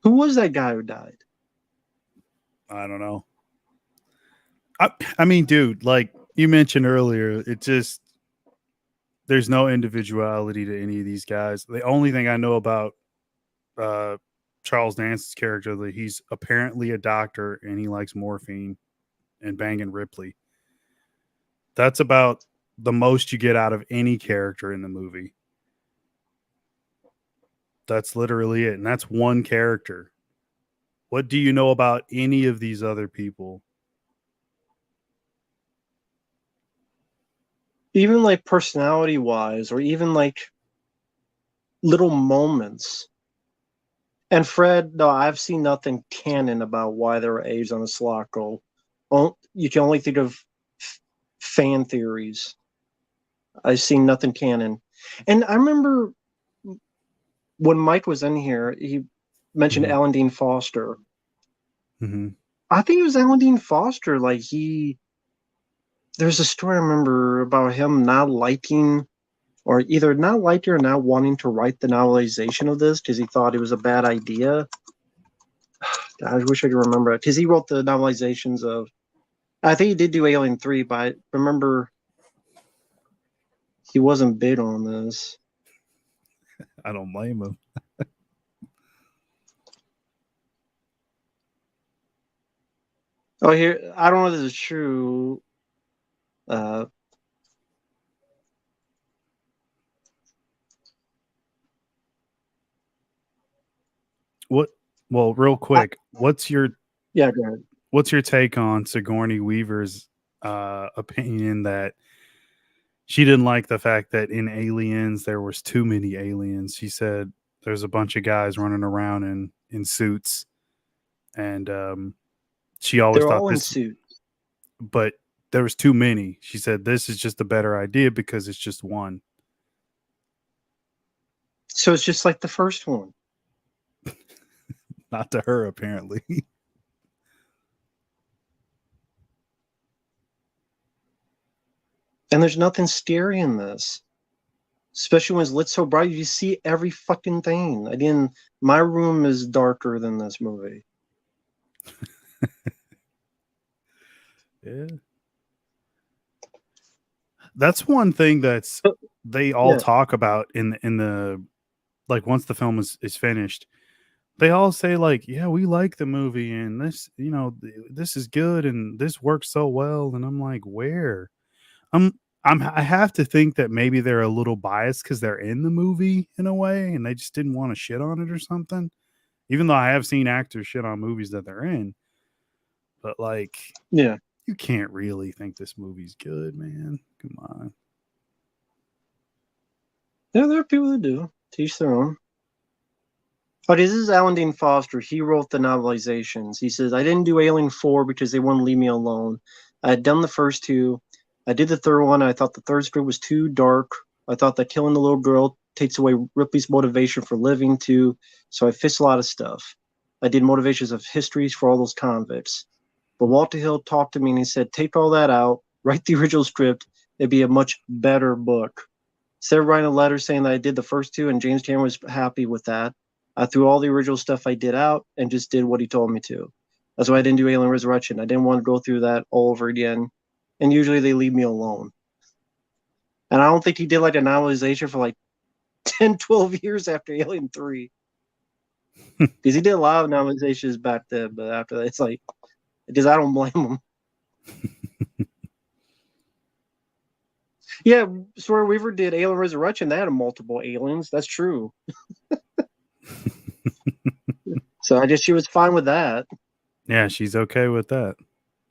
Who was that guy who died?
I don't know. I mean, dude, like you mentioned earlier, it just there's no individuality to any of these guys. The only thing I know about uh, Charles Dance's character that he's apparently a doctor and he likes morphine and banging Ripley. That's about the most you get out of any character in the movie. That's literally it, and that's one character. What do you know about any of these other people?
Even like personality wise, or even like little moments. And Fred, no, I've seen nothing canon about why there are A's on the Sulaco. You can only think of fan theories. I've seen nothing canon. And I remember when Mike was in here, he mentioned
Mm-hmm.
Alan Dean Foster.
Mm-hmm.
I think it was Alan Dean Foster. Like there's a story I remember about him not liking, or either not liking or not wanting to write the novelization of this because he thought it was a bad idea. I wish I could remember it because he wrote the novelizations of. I think he did do Alien 3, but I remember he wasn't big on this.
I don't blame him.
Oh, here, I don't know if this is true. Uh,
What? Well, real
I,
quick,
yeah, go ahead.
what's your take on Sigourney Weaver's opinion that she didn't like the fact that in Aliens there was too many aliens? She said there's a bunch of guys running around in suits, and she always
They're
thought
all in
this,
suit.
but there was too many. She said this is just a better idea because it's just one.
So it's just like the first one.
Not to her, apparently.
And there's nothing scary in this. Especially when it's lit so bright, you see every fucking thing. My room is darker than this movie.
Yeah. That's one thing they all talk about in the like once the film is finished. They all say like, yeah, we like the movie and this, this is good and this works so well. And I'm like, where? I'm I have to think that maybe they're a little biased because they're in the movie in a way and they just didn't want to shit on it or something. Even though I have seen actors shit on movies that they're in. But like,
Yeah.
you can't really think this movie's good, man. Come on.
Yeah, there are people that do. Teach their own. Okay, this is Alan Dean Foster. He wrote the novelizations. He says, I didn't do Alien 4 because they wouldn't leave me alone. I had done the first two. I did the third one. I thought the third script was too dark. I thought that killing the little girl takes away Ripley's motivation for living too. So I fixed a lot of stuff. I did motivations of histories for all those convicts. But Walter Hill talked to me and he said, take all that out, write the original script. It'd be a much better book. Instead of writing a letter saying that I did the first two and James Cameron was happy with that, I threw all the original stuff I did out and just did what he told me to. That's why I didn't do Alien Resurrection. I didn't want to go through that all over again. And usually they leave me alone. And I don't think he did like a novelization for like 10, 12 years after Alien 3. Because he did a lot of novelizations back then, but after that, it's like, because I don't blame him. Yeah, Sawyer Weaver did Alien Resurrection. They had multiple aliens. That's true. So I guess she was fine with that.
Yeah, she's okay with that.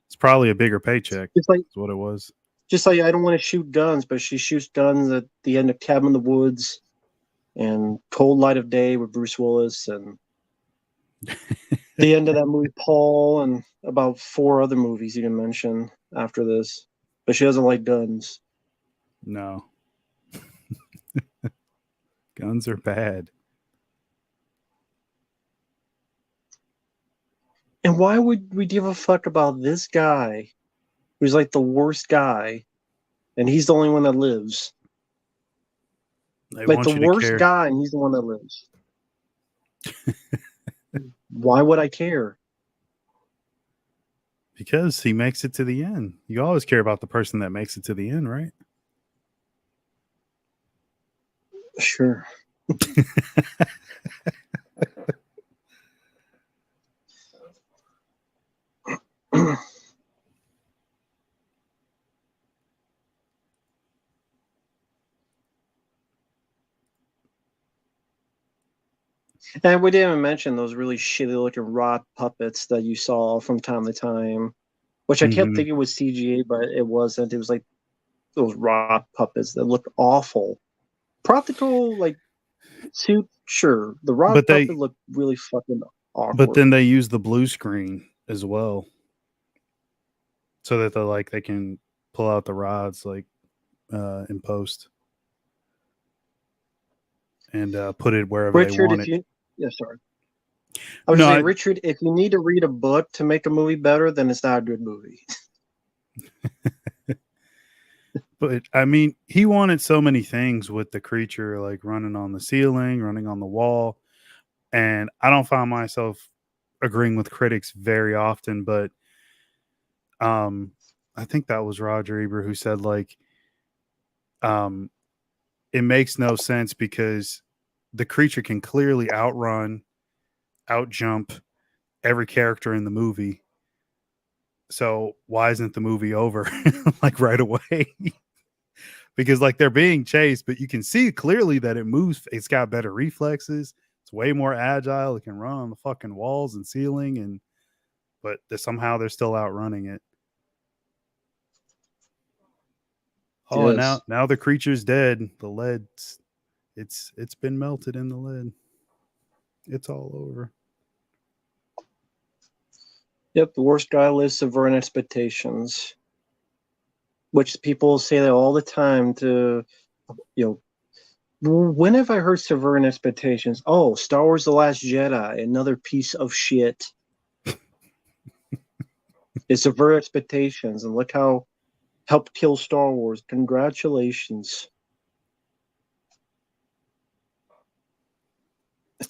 It's probably a bigger paycheck.
It's like,
is what it was.
Just like I don't want to shoot guns, but she shoots guns at the end of Cabin in the Woods and Cold Light of Day with Bruce Willis and the end of that movie Paul and about 4 other movies you can mention after this. But she doesn't like guns.
No. Guns are bad.
And why would we give a fuck about this guy who's like the worst guy and he's the only one that lives?
They
like
want
the
you to
worst
care.
guy and he's the one that lives. Why would I care?
Because he makes it to the end. You always care about the person that makes it to the end, right?
Sure. And we didn't even mention those really shitty looking rod puppets that you saw from time to time, which I kept thinking was CGA, but it wasn't. It was like those rod puppets that looked awful. Practical, like, suit, sure. The rod puppet looked really fucking awkward.
But then they use the blue screen as well. So that they can pull out the rods in post. And put it wherever they want it.
Yeah, sorry. I was saying, Richard, if you need to read a book to make a movie better, then it's not a good movie.
But I mean, he wanted so many things with the creature, like running on the ceiling, running on the wall. And I don't find myself agreeing with critics very often, but I think that was Roger Ebert who said it makes no sense because the creature can clearly outrun, outjump every character in the movie. So why isn't the movie over right away? Because they're being chased, but you can see clearly that it moves. It's got better reflexes. It's way more agile. It can run on the fucking walls and ceiling, but somehow they're still outrunning it. Oh, yes. And now the creature's dead. The lead, it's been melted in the lead. It's all over.
Yep, the worst guy lives subverting expectations, which people say that all the time to, when have I heard subverting expectations? Oh, Star Wars The Last Jedi, another piece of shit. It subverted expectations, and look how helped kill Star Wars. Congratulations.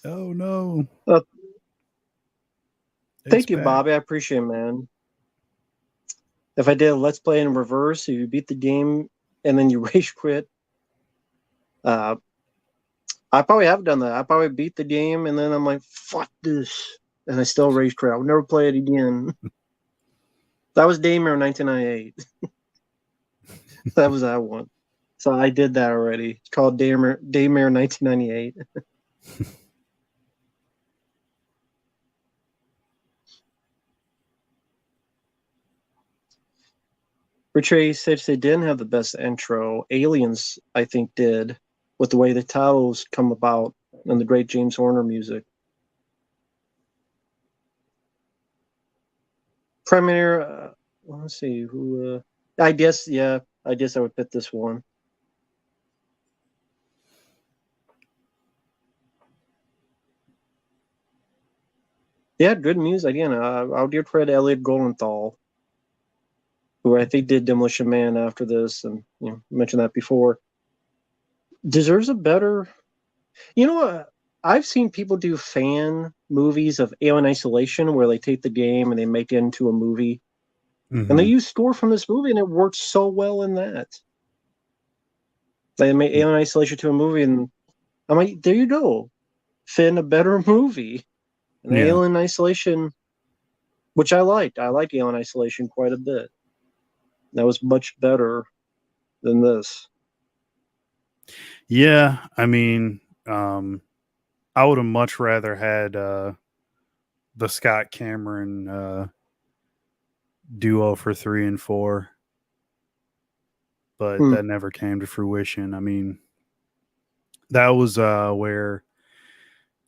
Oh no.
Thank you, Bobby. I appreciate it, man. If I did a Let's Play in reverse, if you beat the game and then you rage quit, I probably have done that. I probably beat the game and then I'm like, fuck this. And I still rage quit. I would never play it again. That was Daymare 1998. That was that one. So I did that already. It's called Daymare 1998. Portray says they didn't have the best intro. Aliens, I think, did, with the way the titles come about and the great James Horner music. Predminator, let's see who. I guess I would pick this one. Yeah, good music. Again, I'll give credit to Elliot Golenthal, who I think did Demolition Man after this, and mentioned that before. Deserves a better. You know what? I've seen people do fan movies of Alien Isolation where they take the game and they make it into a movie.
Mm-hmm.
And they use score from this movie and it works so well in that. They made Alien Isolation to a movie and I'm like, there you go. Fit in a better movie. And Alien Isolation, which I liked. I like Alien Isolation quite a bit. That was much better than this.
Yeah, I mean, I would have much rather had the Scott Cameron duo for 3 and 4, but that never came to fruition. I mean, that was where.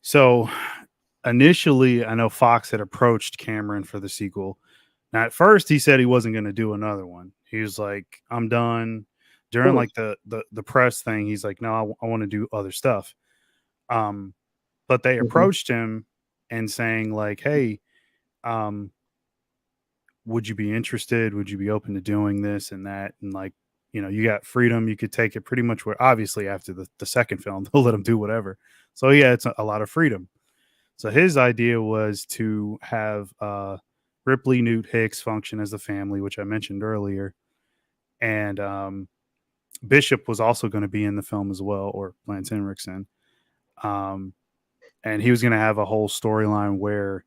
So initially, I know Fox had approached Cameron for the sequel. Now, at first, he said he wasn't going to do another one. He was like, "I'm done." During like the press thing, he's like, "No, I want to do other stuff." But they approached him and saying like, "Hey, would you be interested? Would you be open to doing this and that?" And like, you got freedom. You could take it pretty much where, obviously, after the second film, they'll let him do whatever. So yeah, it's a lot of freedom. So his idea was to have Ripley, Newt, Hicks function as the family, which I mentioned earlier, and Bishop was also going to be in the film as well, or Lance Henriksen. And he was going to have a whole storyline where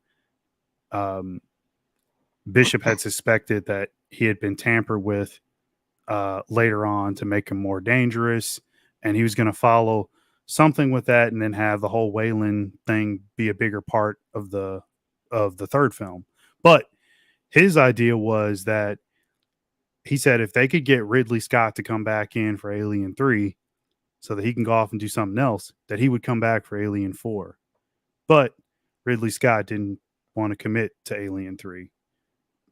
Bishop had suspected that he had been tampered with later on to make him more dangerous, and he was going to follow something with that, and then have the whole Wayland thing be a bigger part of the third film. But his idea was that he said if they could get Ridley Scott to come back in for Alien 3 so that he can go off and do something else, that he would come back for Alien 4. But Ridley Scott didn't want to commit to Alien 3.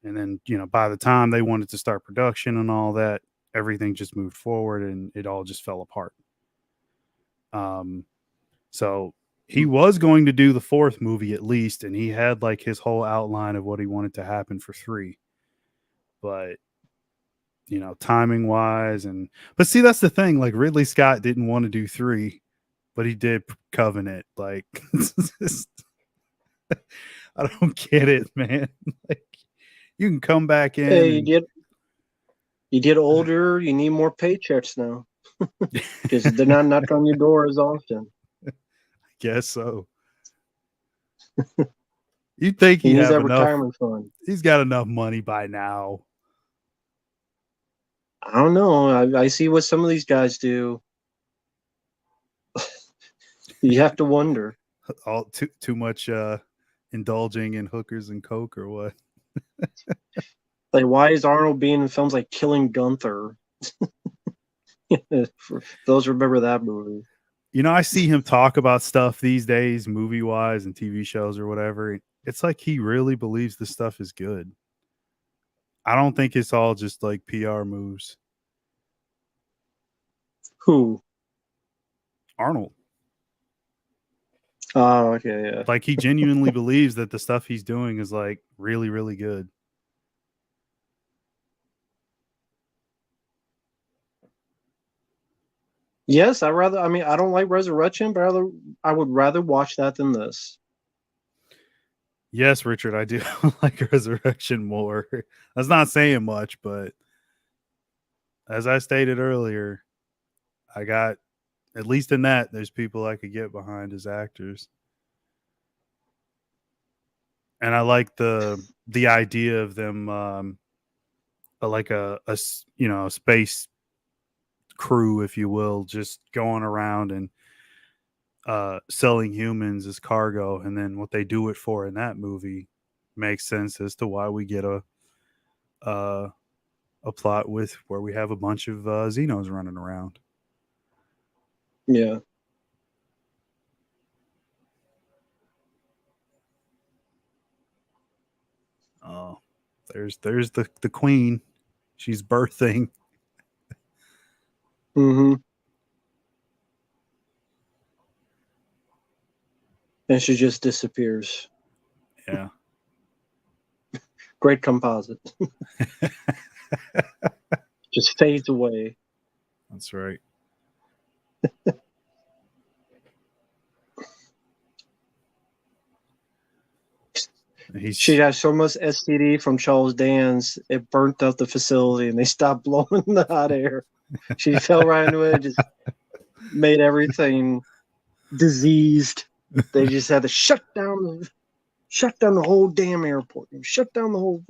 And then, by the time they wanted to start production and all that, everything just moved forward and it all just fell apart. So he was going to do the fourth movie at least, and he had like his whole outline of what he wanted to happen for 3. But timing wise, but see, that's the thing. Like Ridley Scott didn't want to do 3, but he did Covenant. Like, I don't get it, man. Like, you can come back in.
Hey, you get older. You need more paychecks now because they're not knocking on your door as often.
I guess so. You think
he needs that
enough
retirement fund?
He's got enough money by now.
I don't know. I see what some of these guys do. You have to wonder.
All too much indulging in hookers and coke, or what?
Like, why is Arnold being in films like Killing Gunther? For those remember that movie.
I see him talk about stuff these days, movie wise and TV shows or whatever. It's like he really believes this stuff is good. I don't think it's all just like PR moves.
Who?
Arnold.
Oh, okay, yeah.
Like he genuinely believes that the stuff he's doing is like really, really good.
Yes, I mean, I don't like Resurrection, but I would rather watch that than this.
Yes, Richard, I do like Resurrection more. That's not saying much, but as I stated earlier, I got at least in that there's people I could get behind as actors. And I like the idea of them like a you know, a space crew, if you will, just going around and selling humans as cargo, and then what they do it for in that movie makes sense as to why we get uh, a plot with where we have a bunch of Xenos running around.
Yeah.
Oh, there's the queen. She's birthing.
Mm-hmm. And she just disappears.
Yeah,
Great composite. Just fades away.
that's right.
She
He's
got so much STD from Charles Dance, it burnt up the facility and they stopped blowing the hot air. She fell right into it, just made everything diseased. They just had to shut down the whole damn airport. Shut down the whole,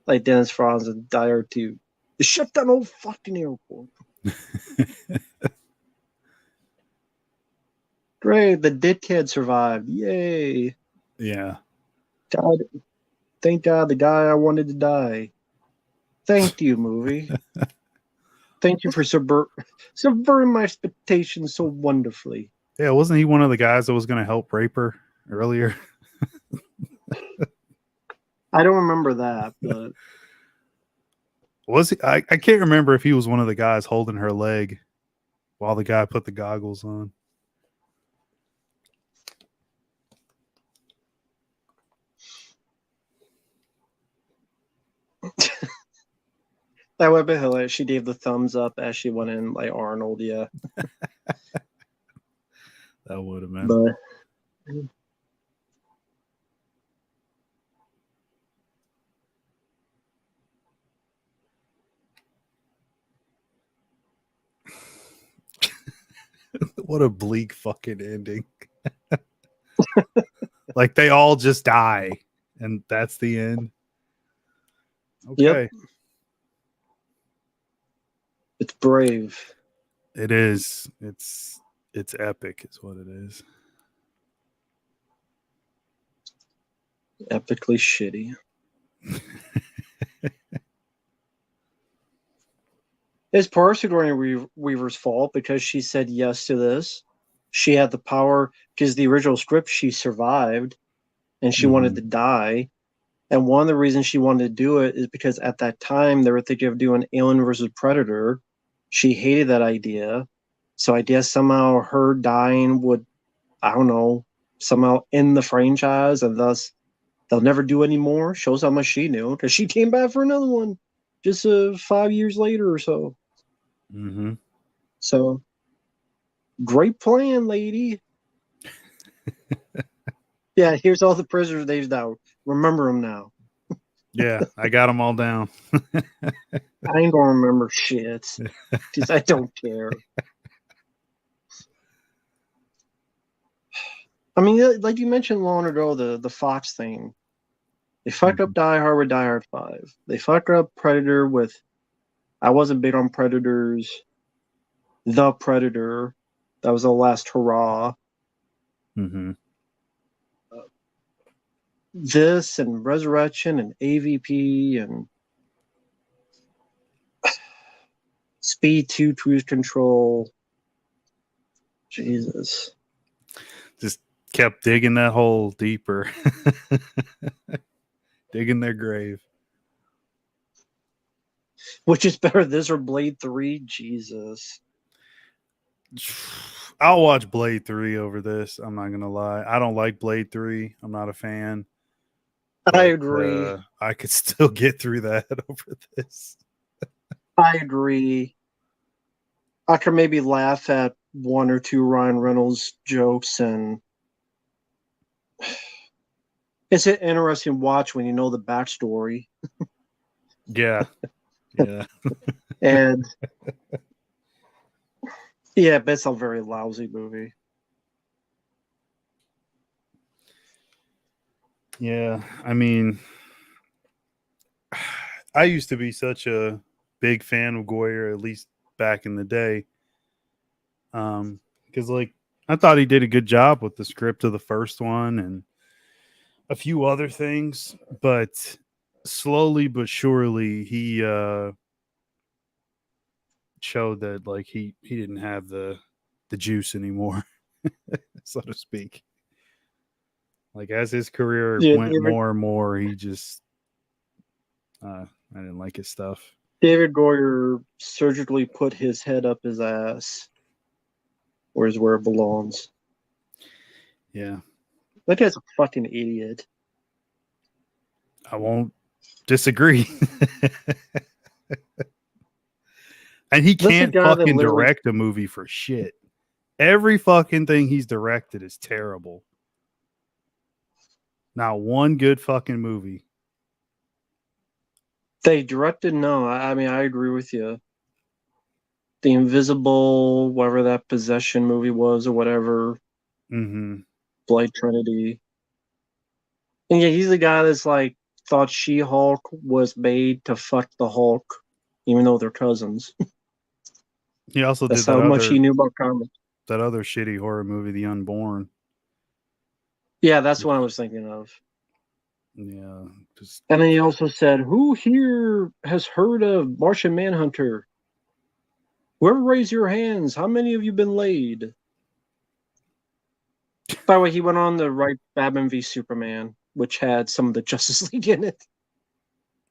like Dennis Franz and Dire 2. Just shut down the whole fucking airport. Great, the dickhead survived. Yay.
yeah.
God, thank God the guy I wanted to die. Thank you, movie. Thank you for subverting my expectations so wonderfully.
Yeah, wasn't he one of the guys that was going to help rape her earlier?
I don't remember that, but
Was he? I can't remember if he was one of the guys holding her leg while the guy put the goggles on.
that would have been hilarious. She gave the thumbs up as she went in, like Arnold, yeah.
That would have been.
But
What a bleak fucking ending. Like they all just die and that's the end. Okay.
yep, it's brave.
It is. It's epic is what it is.
Epically shitty. It's part of Sigourney Weaver's fault because she said yes to this. She had the power because the original script she survived and she wanted to die. And one of the reasons she wanted to do it is because at that time they were thinking of doing Alien versus Predator. She hated that idea. So I guess somehow her dying would, I don't know, somehow end the franchise and thus they'll never do any more. Shows how much she knew because she came back for another one just 5 years later or so.
Mm-hmm.
So great plan, lady. Yeah, here's all the prisoners they've out. Remember them now.
Yeah, I got them all down.
I ain't gonna remember shit because I don't care. I mean, like you mentioned long ago, the Fox thing. They fucked up Die Hard with Die Hard 5. They fucked up Predator with. I wasn't big on Predators. The Predator. That was the last hurrah.
Mm-hmm.
This and Resurrection and AVP and Speed 2 Cruise Control. Jesus.
Just kept digging that hole deeper. Digging their grave.
Which is better, this or Blade 3? Jesus.
I'll watch Blade 3 over this. I'm not gonna lie. I don't like Blade 3. I'm not a fan.
I
But,
agree.
I could still get through that over this.
I agree. I could maybe laugh at one or two Ryan Reynolds jokes, and it's an interesting watch when you know the backstory.
Yeah. Yeah.
And yeah, but it's a very lousy movie.
Yeah. I mean, I used to be such a big fan of Goyer, at least back in the day. Because like I thought he did a good job with the script of the first one and a few other things, but slowly but surely he showed that like he didn't have the juice anymore, so to speak. Like as his career
Yeah,
went more and more, he just I didn't like his stuff.
David Goyer surgically put his head up his ass, where it belongs.
Yeah,
That guy's a fucking idiot.
I won't disagree. And he
This is a
can't
guy that
fucking
literally.
direct a movie for shit. Every fucking thing he's directed is terrible. Not one good fucking movie.
They directed, no, I mean, I agree with you. The Invisible, whatever that Possession movie was or whatever,
Mm-hmm.
Blight Trinity. And yeah, he's the guy that's like thought She-Hulk was made to fuck the Hulk, even though they're cousins.
He also did
That's how much he knew about comics.
that other shitty horror movie, The Unborn.
Yeah, that's what I was thinking of.
Yeah, just
And then he also said, "Who here has heard of Martian Manhunter? Whoever raise your hands, how many of you been laid?" By the way, he went on to write Batman v Superman, which had some of the Justice League in it.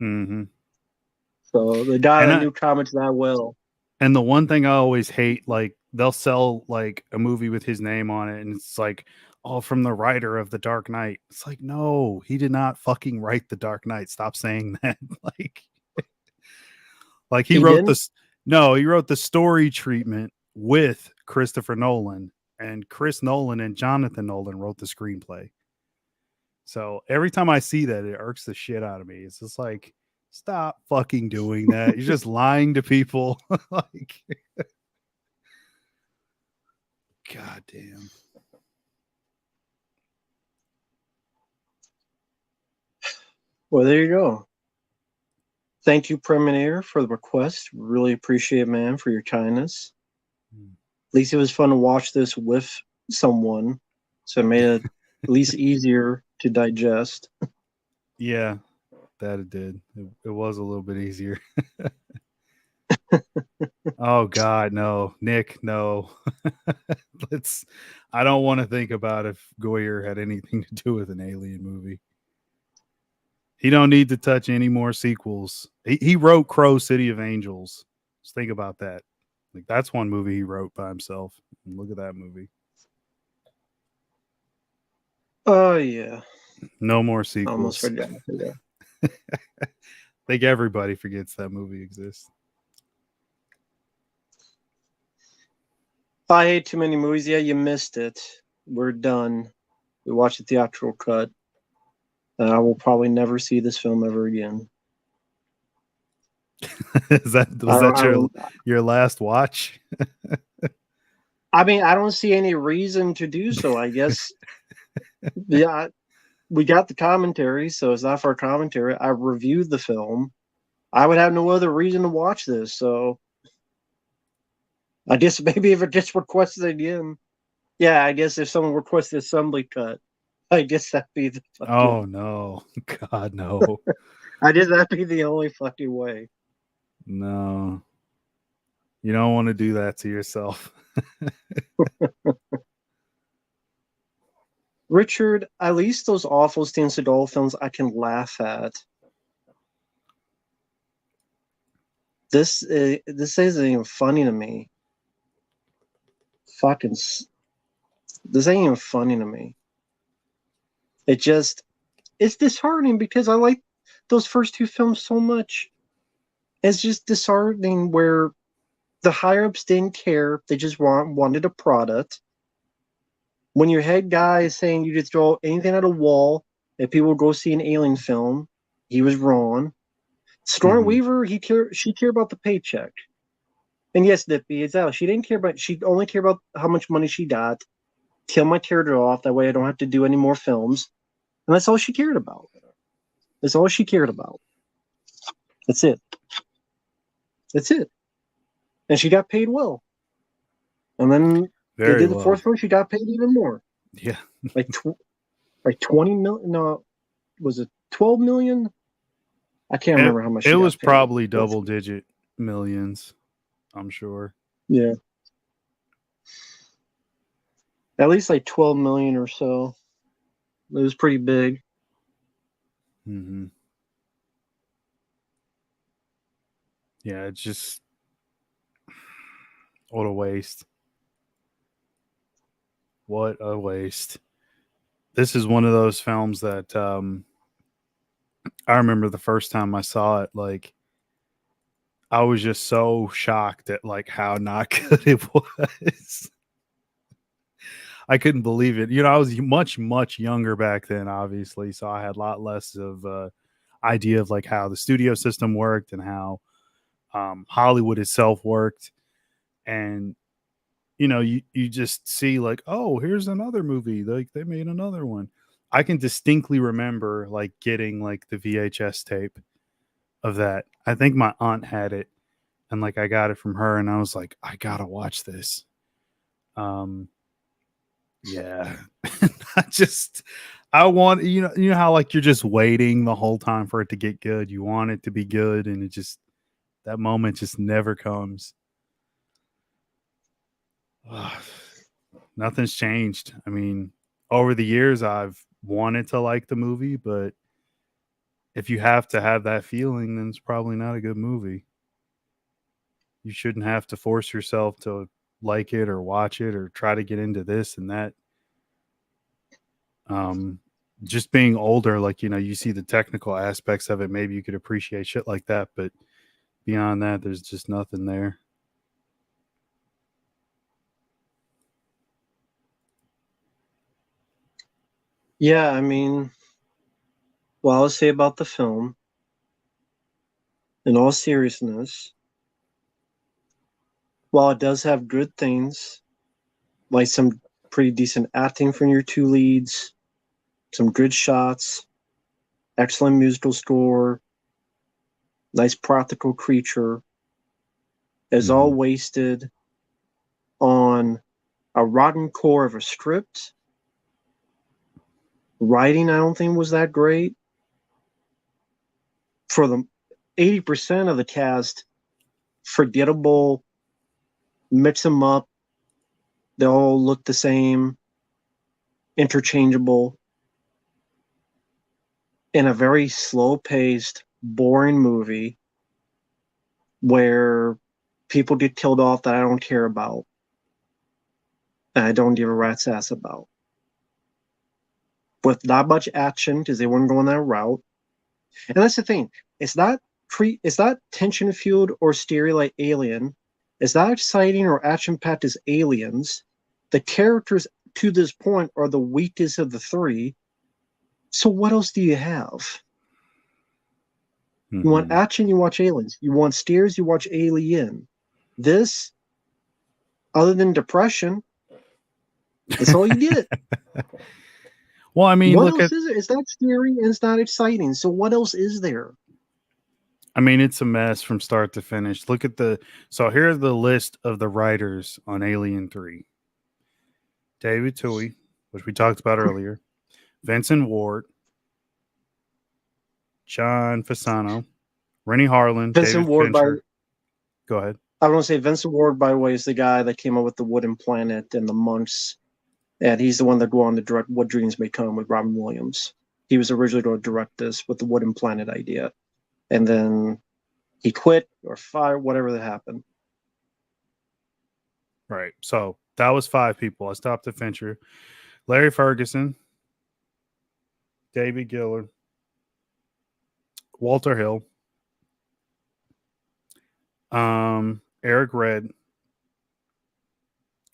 mm-hmm.
So the guy
And
that
I
knew comics that well.
and the one thing I always hate, like they'll sell like a movie with his name on it, and it's like, oh, from the writer of The Dark Knight. It's like, no, he did not fucking write The Dark Knight. Stop saying that. Like he
He
wrote
didn't?
this. No, he wrote the story treatment with Christopher Nolan, and Chris Nolan and Jonathan Nolan wrote the screenplay. So every time I see that, it irks the shit out of me. It's just like, stop fucking doing that. You're just lying to people. Like, god damn.
Well, there you go. Thank you, Predminator, for the request. Really appreciate it, man, for your kindness. At least it was fun to watch this with someone, so it made it at least easier to digest.
Yeah, that it did. It was a little bit easier. Oh God, no, Nick, no. Let's. I don't want to think about if Goyer had anything to do with an alien movie. He don't need to touch any more sequels. He wrote Crow City of Angels. Just think about that. Like that's one movie he wrote by himself. And look at that movie.
Oh, yeah.
No more
I almost
sequels.
forgot. Yeah.
I think everybody forgets that movie exists.
I hate too many movies. Yeah, you missed it. We're done. We watched the theatrical cut. And I will probably never see this film ever again.
Was that your last watch?
I mean, I don't see any reason to do so. I guess, yeah, we got the commentary, so it's not for a commentary. I reviewed the film. I would have no other reason to watch this, so I guess maybe if it gets requested again, yeah, I guess if someone requested assembly cut, I guess that'd be the fucking.
Oh no, God no,
I guess that'd be the only fucking way.
no. You don't want to do that to yourself.
Richard, at least those awful Steven Seagal films I can laugh at. This isn't even funny to me. Fucking, this ain't even funny to me. It's disheartening because I like those first two films so much. It's just disheartening where the higher ups didn't care. They just wanted a product. When your head guy is saying you just throw anything at a wall and people go see an alien film, he was wrong. Storm Weaver, she cared about the paycheck. And yes, Dippy, it's out. She didn't care about. She only cared about how much money she got. Kill my character off. That way, I don't have to do any more films. And that's all she cared about. That's all she cared about. That's it. That's it. And she got paid well. And then they did the fourth one. She got paid even more.
Yeah,
like 20 million. No, was it 12 million? I can't remember how much.
It was probably double-digit millions. I'm sure.
Yeah. At least like 12 million or so. It was pretty big.
Mm-hmm. Yeah, it's just what a waste. What a waste. This is one of those films that I remember the first time I saw it, like I was just so shocked at like how not good it was. I couldn't believe it. You know, I was much, much younger back then, obviously. So I had a lot less of idea of like how the studio system worked and how Hollywood itself worked. And, you know, you just see like, oh, here's another movie. Like they made another one. I can distinctly remember like getting like the VHS tape of that. I think my aunt had it and like I got it from her and I was like, I gotta watch this. Yeah. I want, you know how like you're just waiting the whole time for it to get good. You want it to be good and that moment just never comes. Nothing's changed. I mean, over the years I've wanted to like the movie, but if you have to have that feeling, then it's probably not a good movie. You shouldn't have to force yourself to like it or watch it or try to get into this and that. Just being older, like, you know, you see the technical aspects of it. Maybe you could appreciate shit like that, but beyond that, there's just nothing there.
Yeah, I mean, what I'll say about the film, in all seriousness, while it does have good things, like some pretty decent acting from your two leads, some good shots, excellent musical score, nice practical creature, is all wasted on a rotten core of a script. Writing, I don't think was that great. For the 80% of the cast, forgettable, mix them up. They all look the same, interchangeable, in a very slow-paced, boring movie where people get killed off that I don't care about and I don't give a rat's ass about. With not much action because they weren't going that route. And that's the thing. It's not tension fueled or scary like Alien. It's not exciting or action packed as Aliens. The characters to this point are the weakest of the three. So what else do you have? You want action, you watch Aliens. You want scares, you watch Alien. This, other than depression, that's all you get.
Well, I mean,
what else is it? It's not scary and it's not exciting. So what else is there?
I mean, it's a mess from start to finish. Look at so here's the list of the writers on Alien 3. David Toohey, which we talked about earlier, Vincent Ward, John Fasano, Rennie Harlan,
Vincent
David
Ward
Fincher. Go ahead.
I want to say Vincent Ward, by the way, is the guy that came up with the Wooden Planet and the Monks. And he's the one that go on to direct What Dreams May Come with Robin Williams. He was originally going to direct this with the Wooden Planet idea. And then he quit or fired, whatever that happened.
Right. So that was 5 people. I stopped at Fincher. Larry Ferguson, David Gillard, Walter Hill, Eric Red,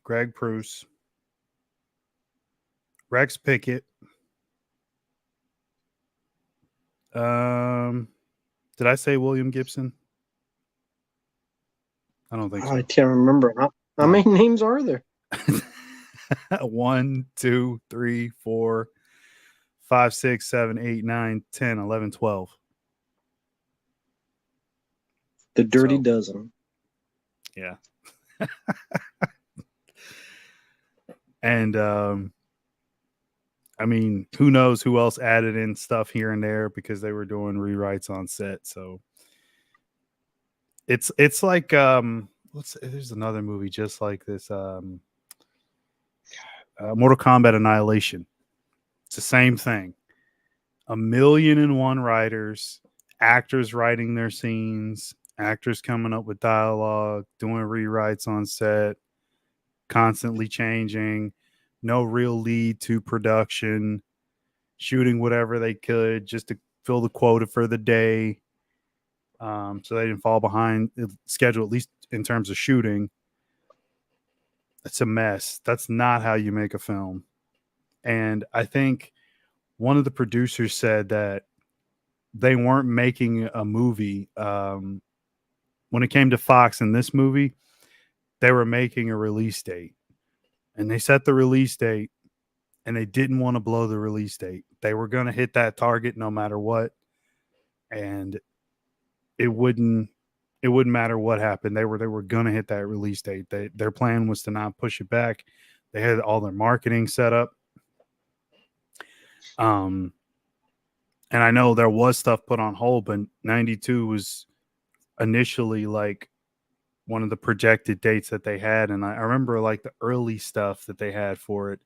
Greg Pruse, Rex Pickett. Did I say William Gibson? I don't think
I
so.
can't remember. How
No.
many names are there?
1, 2, 3, 4, 5, 6, 7, 8, 9, 10, 11, 12.
The Dirty
So,
Dozen.
yeah. And I mean, who knows who else added in stuff here and there because they were doing rewrites on set. So it's like there's another movie just like this, Mortal Kombat Annihilation. It's the same thing. 1,000,001 writers, actors writing their scenes, actors coming up with dialogue, doing rewrites on set, constantly changing, no real lead to production, shooting whatever they could just to fill the quota for the day. So they didn't fall behind the schedule, at least in terms of shooting. It's a mess. That's not how you make a film. And I think one of the producers said that they weren't making a movie. When it came to Fox in this movie, they were making a release date. And they set the release date and they didn't want to blow the release date. They were going to hit that target no matter what. And it wouldn't matter what happened. They were going to hit that release date. Their plan was to not push it back. They had all their marketing set up. And I know there was stuff put on hold, but 92 was initially like one of the projected dates that they had. And I remember like the early stuff that they had for it.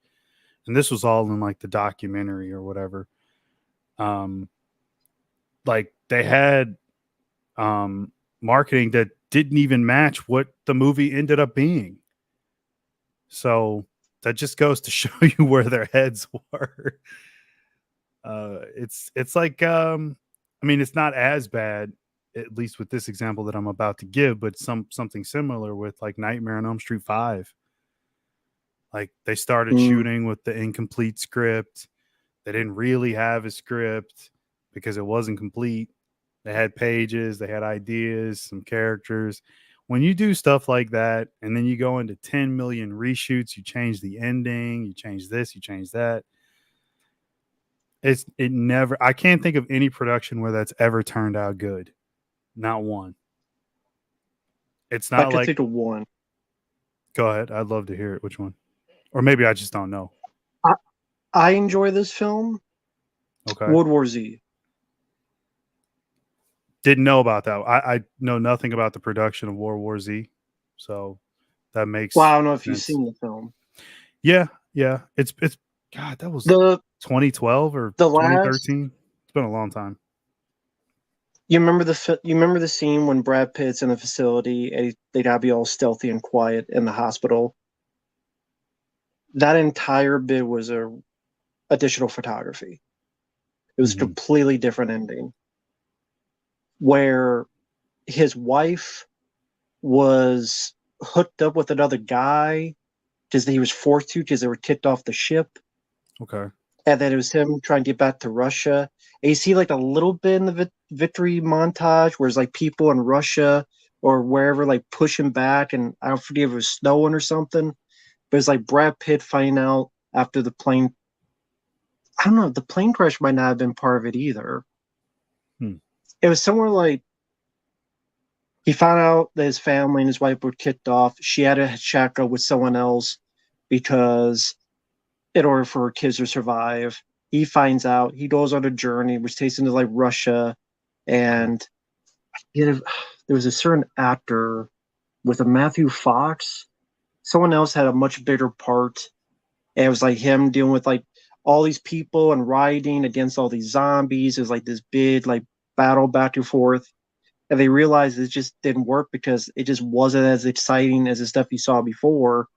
And this was all in like the documentary or whatever. Like they had marketing that didn't even match what the movie ended up being. So that just goes to show you where their heads were. It's like I mean, it's not as bad, at least with this example that I'm about to give, but something similar with like Nightmare on Elm Street 5. Like they started shooting with the incomplete script. They didn't really have a script because it wasn't complete. They had pages, they had ideas, some characters. When you do stuff like that, and then you go into 10 million reshoots, you change the ending, you change this, you change that. It never. I can't think of any production where that's ever turned out good. Not one. It's
I
not
could
like.
think of one.
Go ahead. I'd love to hear it. Which one? Or maybe I just don't know.
I enjoy this film.
Okay.
World War Z.
Didn't know about that. I know nothing about the production of World War Z, so that makes
Well, I don't know if you've
sense.
seen the film.
Yeah. It's God. That was
The
2012 or
the last
2013. It's been a long time.
you remember the scene when Brad Pitt's in the facility and they gotta be all stealthy and quiet in the hospital. That entire bit was a additional photography. It was a completely different ending where his wife was hooked up with another guy because he was forced to because they were kicked off the ship.
Okay.
And then it was him trying to get back to Russia. And you see like a little bit in the victory montage where it's like people in Russia or wherever like pushing back, and I don't forget if it was snowing or something. But it's like Brad Pitt finding out after the plane. I don't know. The plane crash might not have been part of it either. It was somewhere like he found out that his family and his wife were kicked off. She had to shack up with someone else because in order for her kids to survive. He finds out. He goes on a journey, which takes him to like Russia, and there was a certain actor with a Matthew Fox. Someone else had a much bigger part, and it was like him dealing with like all these people and riding against all these zombies. It was like this big like battle back and forth, and they realized it just didn't work because it just wasn't as exciting as the stuff you saw before,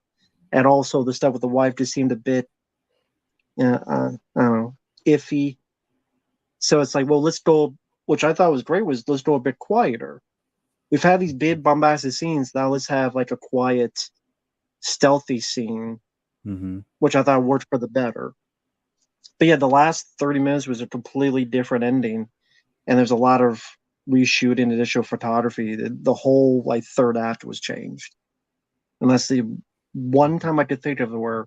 and also the stuff with the wife just seemed a bit I don't know, iffy. So it's like, well, let's go. Which I thought was great was let's go a bit quieter. we've had these big bombastic scenes. Now let's have like a quiet, stealthy scene,
Mm-hmm.
which I thought worked for the better. But yeah, the last 30 minutes was a completely different ending, and there's a lot of reshooting, additional photography. The whole like third act was changed, and that's the one time I could think of where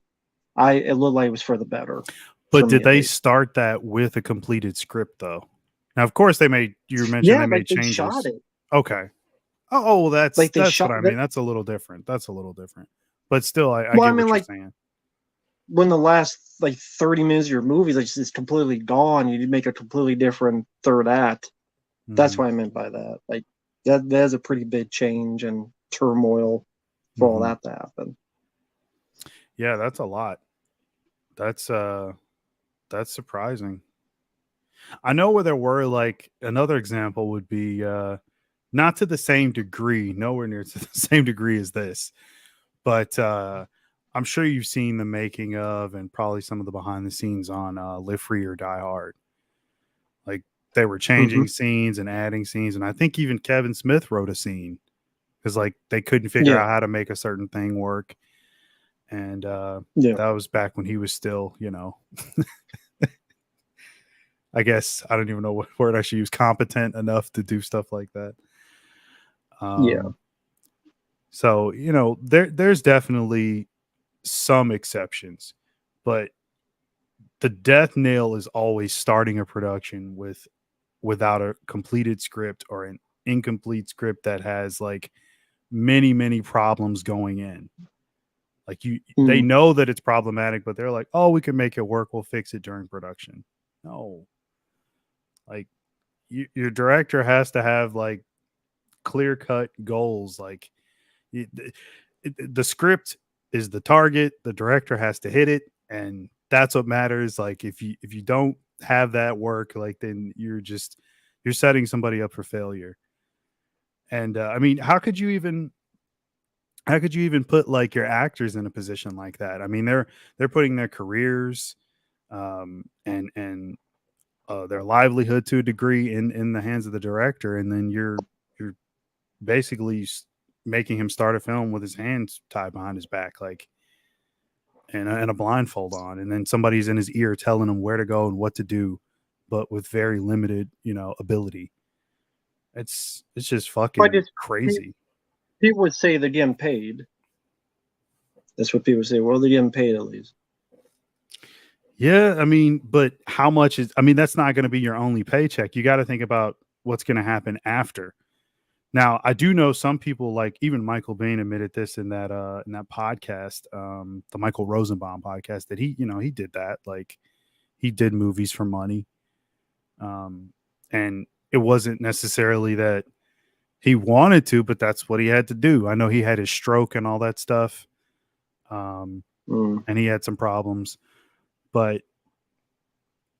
it looked like it was for the better.
But
For me,
did
at
they
least.
start that with a completed script though? Now, of course, you mentioned
Yeah,
they
like
made
they shot
changes.
it.
Okay. Oh, well,
Like they
that's
shot
what I
that.
mean. That's a little different. That's a little different. But still, I
Well, I
get
mean,
what you're
like
saying.
when the last like 30 minutes of your movie like is completely gone, you make a completely different third act. That's
Mm-hmm.
what I meant by that. Like that's a pretty big change and turmoil for all
Mm-hmm.
that to happen.
Yeah, that's a lot. That's that's surprising. I know where there were like another example would be not to the same degree, nowhere near to the same degree as this, but I'm sure you've seen the making of and probably some of the behind the scenes on Live Free or Die Hard. Like they were
Mm-hmm.
changing scenes and adding scenes, and I think even Kevin Smith wrote a scene because like they couldn't figure
Yeah,
out how to make a certain thing work, and
yeah,
that was back when he was still, I guess I don't even know what word I should use, competent enough to do stuff like that.
yeah.
Um, so there's definitely some exceptions, but the death nail is always starting a production without a completed script or an incomplete script that has like many problems going in. Like they
Mm.
know that it's problematic, but they're like, "Oh, we can make it work. We'll fix it during production." No, like your director has to have like clear cut goals. Like you, the script is the target. The director has to hit it, and that's what matters. Like if you don't have that work, like then you're setting somebody up for failure. And I mean, how could you even put like your actors in a position like that? I mean, they're putting their careers and their livelihood to a degree in the hands of the director, and then you're basically making him start a film with his hands tied behind his back, like and a blindfold on, and then somebody's in his ear telling him where to go and what to do, but with very limited, ability. It's just
But
fucking
it's
crazy.
people would say they're getting paid. That's what people say. Well, they're getting paid at least.
Yeah, I mean, but how much is? I mean, that's not going to be your only paycheck. You got to think about what's going to happen after. Now, I do know some people, like even Michael Bain admitted this in that podcast, the Michael Rosenbaum podcast, that he did that. Like he did movies for money, and it wasn't necessarily that he wanted to, but that's what he had to do. I know he had his stroke and all that stuff, um,
Mm.
and he had some problems, but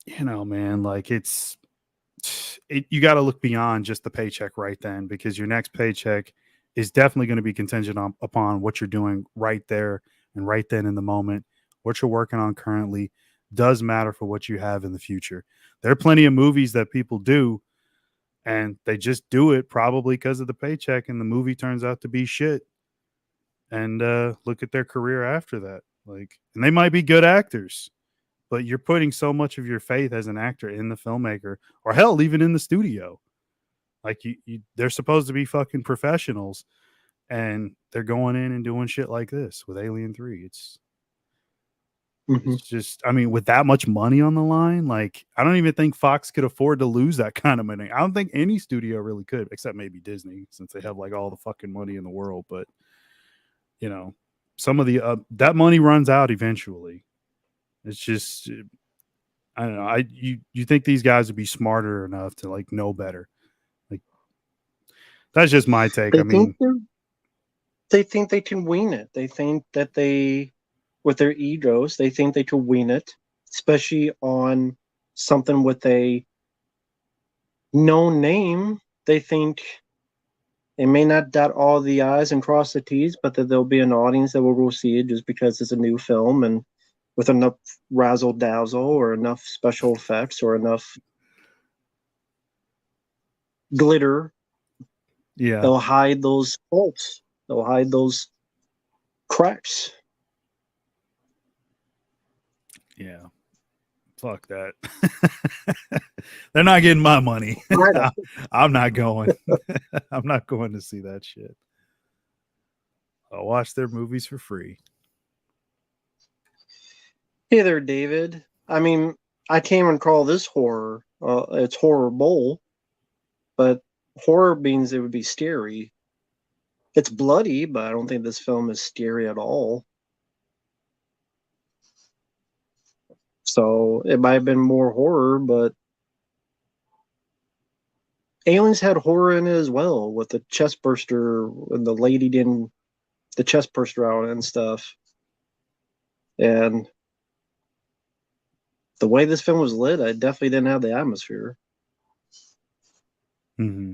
man, like you got to look beyond just the paycheck right then, because your next paycheck is definitely going to be contingent upon what you're doing right there and right then in the moment. What you're working on currently does matter for what you have in the future. There are plenty of movies that people do and they just do it probably because of the paycheck, and the movie turns out to be shit. And look at their career after that. Like, and they might be good actors, but you're putting so much of your faith as an actor in the filmmaker, or hell, even in the studio. Like they're supposed to be fucking professionals, and they're going in and doing shit like this with Alien 3.
Hmm.
It's just, I mean, with that much money on the line, like I don't even think Fox could afford to lose that kind of money. I don't think any studio really could, except maybe Disney, since they have like all the fucking money in the world. But you know, some of the that money runs out eventually. It's just, I don't know. You think these guys would be smarter enough to like know better? Like that's just my take. I
They think
mean,
they think they can wing it. They think that with their egos, they think they can wing it, especially on something with a known name. They think they may not dot all the I's and cross the T's, but that there'll be an audience that will go see it just because it's a new film and with enough razzle dazzle or enough special effects or enough glitter
Yeah.
They'll hide those faults. They'll hide those cracks.
Yeah. Fuck that. They're not getting my money. I'm not going. I'm not going to see that shit. I'll watch their movies for free.
Hey there, David. I mean, I can't even call this horror. It's horrible, but horror means it would be scary. It's bloody, but I don't think this film is scary at all. So it might have been more horror, but Aliens had horror in it as well, with the chest burster and the lady didn't the chest burster out and stuff. And the way this film was lit, I definitely didn't have the atmosphere.
Mm-hmm.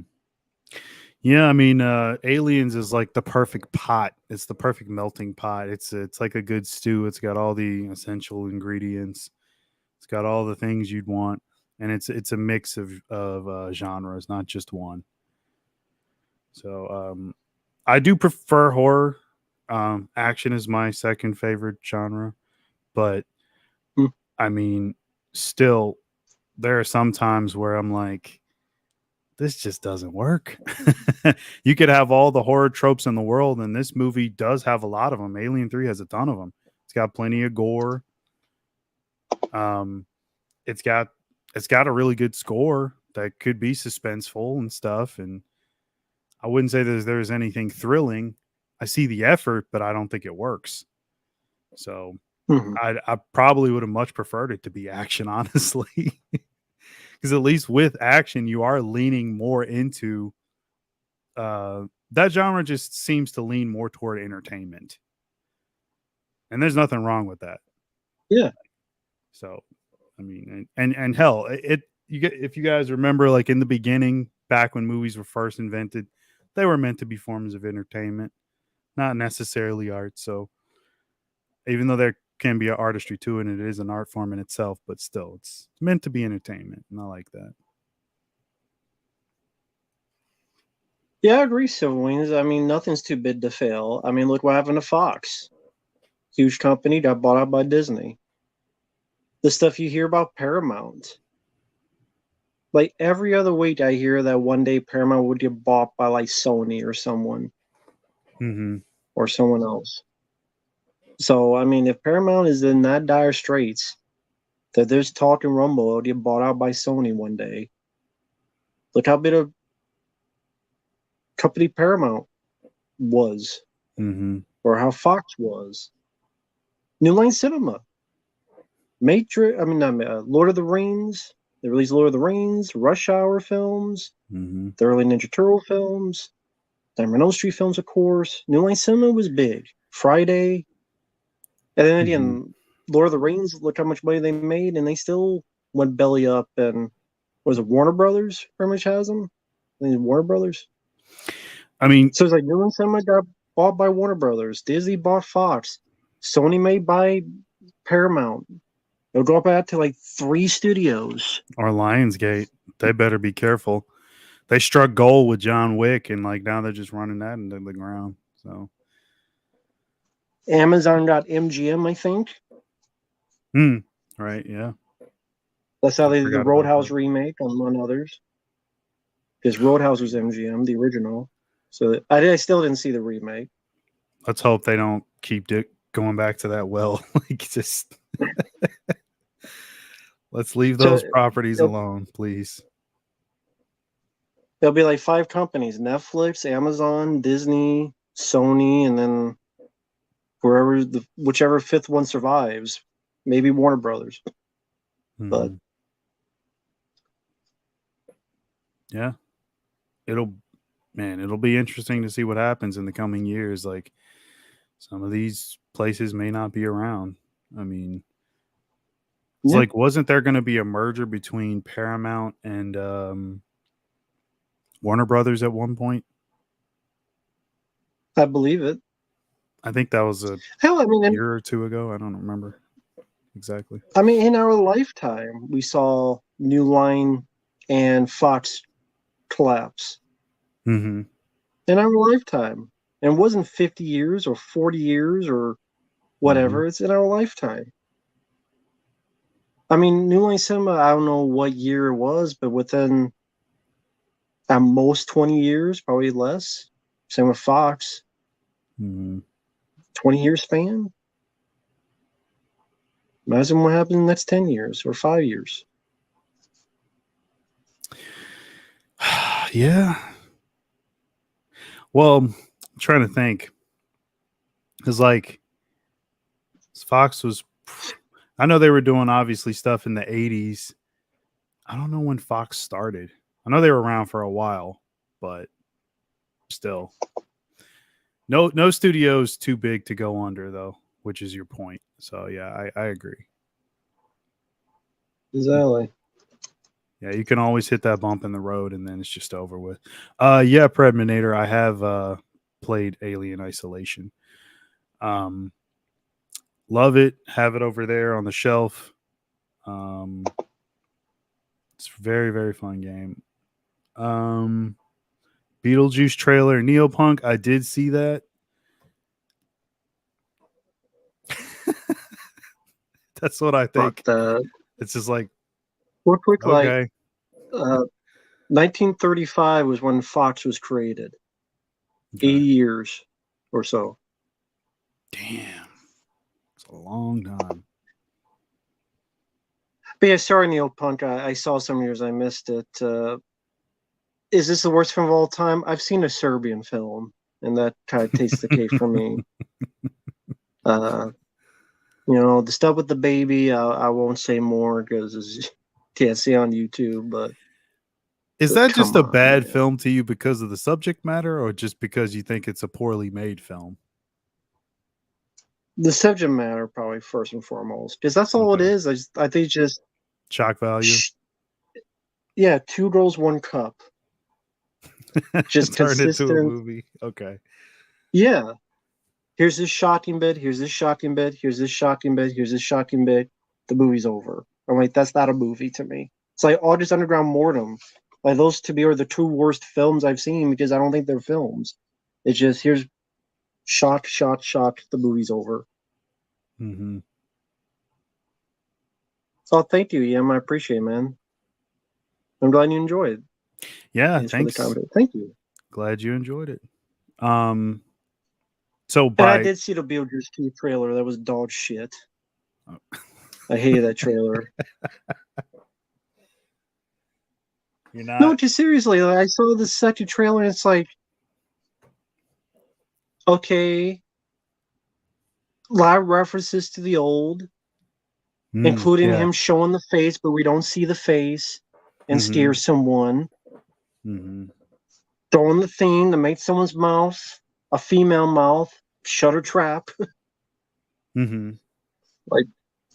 Yeah, I mean, Aliens is like the perfect pot. It's the perfect melting pot. It's like a good stew. It's got all the essential ingredients. It's got all the things you'd want, and it's a mix of genres, not just one. So I do prefer horror. Action is my second favorite genre, but
Hmm.
I mean, still, there are some times where I'm like, this just doesn't work. You could have all the horror tropes in the world, and this movie does have a lot of them. Alien 3 has a ton of them. It's got plenty of gore. Um, it's got a really good score that could be suspenseful and stuff. And I wouldn't say there's anything thrilling. I see the effort, but I don't think it works. So
Mm-hmm.
I probably would have much preferred it to be action, honestly. Because at least with action, you are leaning more into that genre. Just seems to lean more toward entertainment, and there's nothing wrong with that.
Yeah.
So, I mean, and hell, it you get if you guys remember, like in the beginning, back when movies were first invented, they were meant to be forms of entertainment, not necessarily art. So, even though there can be an artistry to it, and it is an art form in itself, but still, it's meant to be entertainment, and I like that.
Yeah, I agree, Civil Wings. I mean, nothing's too big to fail. I mean, look what happened to Fox. Huge company got bought out by Disney. The stuff you hear about Paramount. Like every other week, I hear that one day Paramount would get bought by like Sony or someone
Mm-hmm.
or someone else. So, I mean, if Paramount is in that dire straits, that there's talk and rumble, it'll get bought out by Sony one day. Look how big a company Paramount was,
Mm-hmm.
or how Fox was. New Line Cinema, Matrix. I mean, not Lord of the Rings. They released Lord of the Rings, Rush Hour films,
Mm-hmm.
the early Ninja Turtle films, Diamond Elm Street films, of course. New Line Cinema was big. Friday, and then
Mm-hmm.
again, Lord of the Rings. Look how much money they made, and they still went belly up. And was it Warner Brothers? Pretty much has them. I think Warner Brothers.
I mean,
So it's like New Line Cinema got bought by Warner Brothers. Disney bought Fox. Sony may buy Paramount. It'll go up out to like 3 studios.
or Lionsgate, they better be careful. They struck gold with John Wick, and like now they're just running that into the ground. So,
Amazon got MGM, I think.
right, yeah,
That's how
I
they did the
forgot about
Roadhouse
that.
remake, among others. Because Roadhouse was MGM, the original. So I still didn't see the remake.
Let's hope they don't keep going back to that well. Like, just let's leave
So
those properties
it'll,
alone, please.
it'll be like 5 companies: Netflix, Amazon, Disney, Sony, and then whichever fifth one survives. Maybe Warner Brothers. But
Mm-hmm. Yeah, it'll it'll be interesting to see what happens in the coming years. Like, some of these places may not be around. I mean, it's
yeah,
like, wasn't there going to be a merger between Paramount and Warner Brothers at one point?
I believe it.
I think that was a
Hell,
year or two ago. I don't remember exactly.
in our lifetime, we saw New Line and Fox collapse.
Mm-hmm.
in our lifetime. And it wasn't 50 years or 40 years or whatever. It's in our lifetime. I mean, New Line Cinema, I don't know what year it was, but within at most 20 years, probably less. Same with Fox. 20 year span. Imagine what happens in the next 10 years or 5 years.
Yeah. Well, I'm trying to think. Because, like, Fox was, I know they were doing obviously stuff in the 80s. I don't know when Fox started. I know they were around for a while, but still. No studio's too big to go under, though, which is your point. So, yeah, I agree.
Exactly.
Yeah, you can always hit that bump in the road and then it's just over with. Yeah, Predminator, I have played Alien Isolation. Love it. Have it over there on the shelf. It's a very, very fun game. Beetlejuice trailer, Neopunk. I did see that. That's what I think.
But
It's just like,
real quick,
okay.
1935 was when Fox was created. 80 years or so.
Damn. It's a long time.
But yeah, sorry, Neopunk. I saw some of yours. I missed it. Is this the worst film of all time? I've seen a Serbian film, and that kind of takes the cake for me. The stuff with the baby, I won't say more because you can't see on YouTube. But
is that just a bad
man.
film to you because of the subject matter, or just because you think it's a poorly made film?
The subject matter, probably first and foremost, because that's all it is. I think just
shock value.
Yeah, 2 Girls, 1 Cup. Just
turn
consistent.
It to a movie. Okay.
Yeah. Here's this shocking bit. Here's this shocking bit. Here's this shocking bit. Here's this shocking bit. The movie's over. I'm like, that's not a movie to me. It's like August Underground Mortem. Like those to me are the 2 worst films I've seen because I don't think they're films. It's just here's shock. The movie's over.
Mm-hmm.
So thank you, Ian. I appreciate it, man. I'm glad you enjoyed.
Yeah, thanks.
Thank you.
Glad you enjoyed it.
I did see the Beetlejuice 2 trailer. That was dog shit. Oh. I hated that trailer.
You're not.
No, just seriously. Like, I saw the second trailer and it's like, okay, a lot of references to the old, including him showing the face, but we don't see the face and scare someone. Throwing the thing to make someone's mouth a female mouth, shutter trap. Like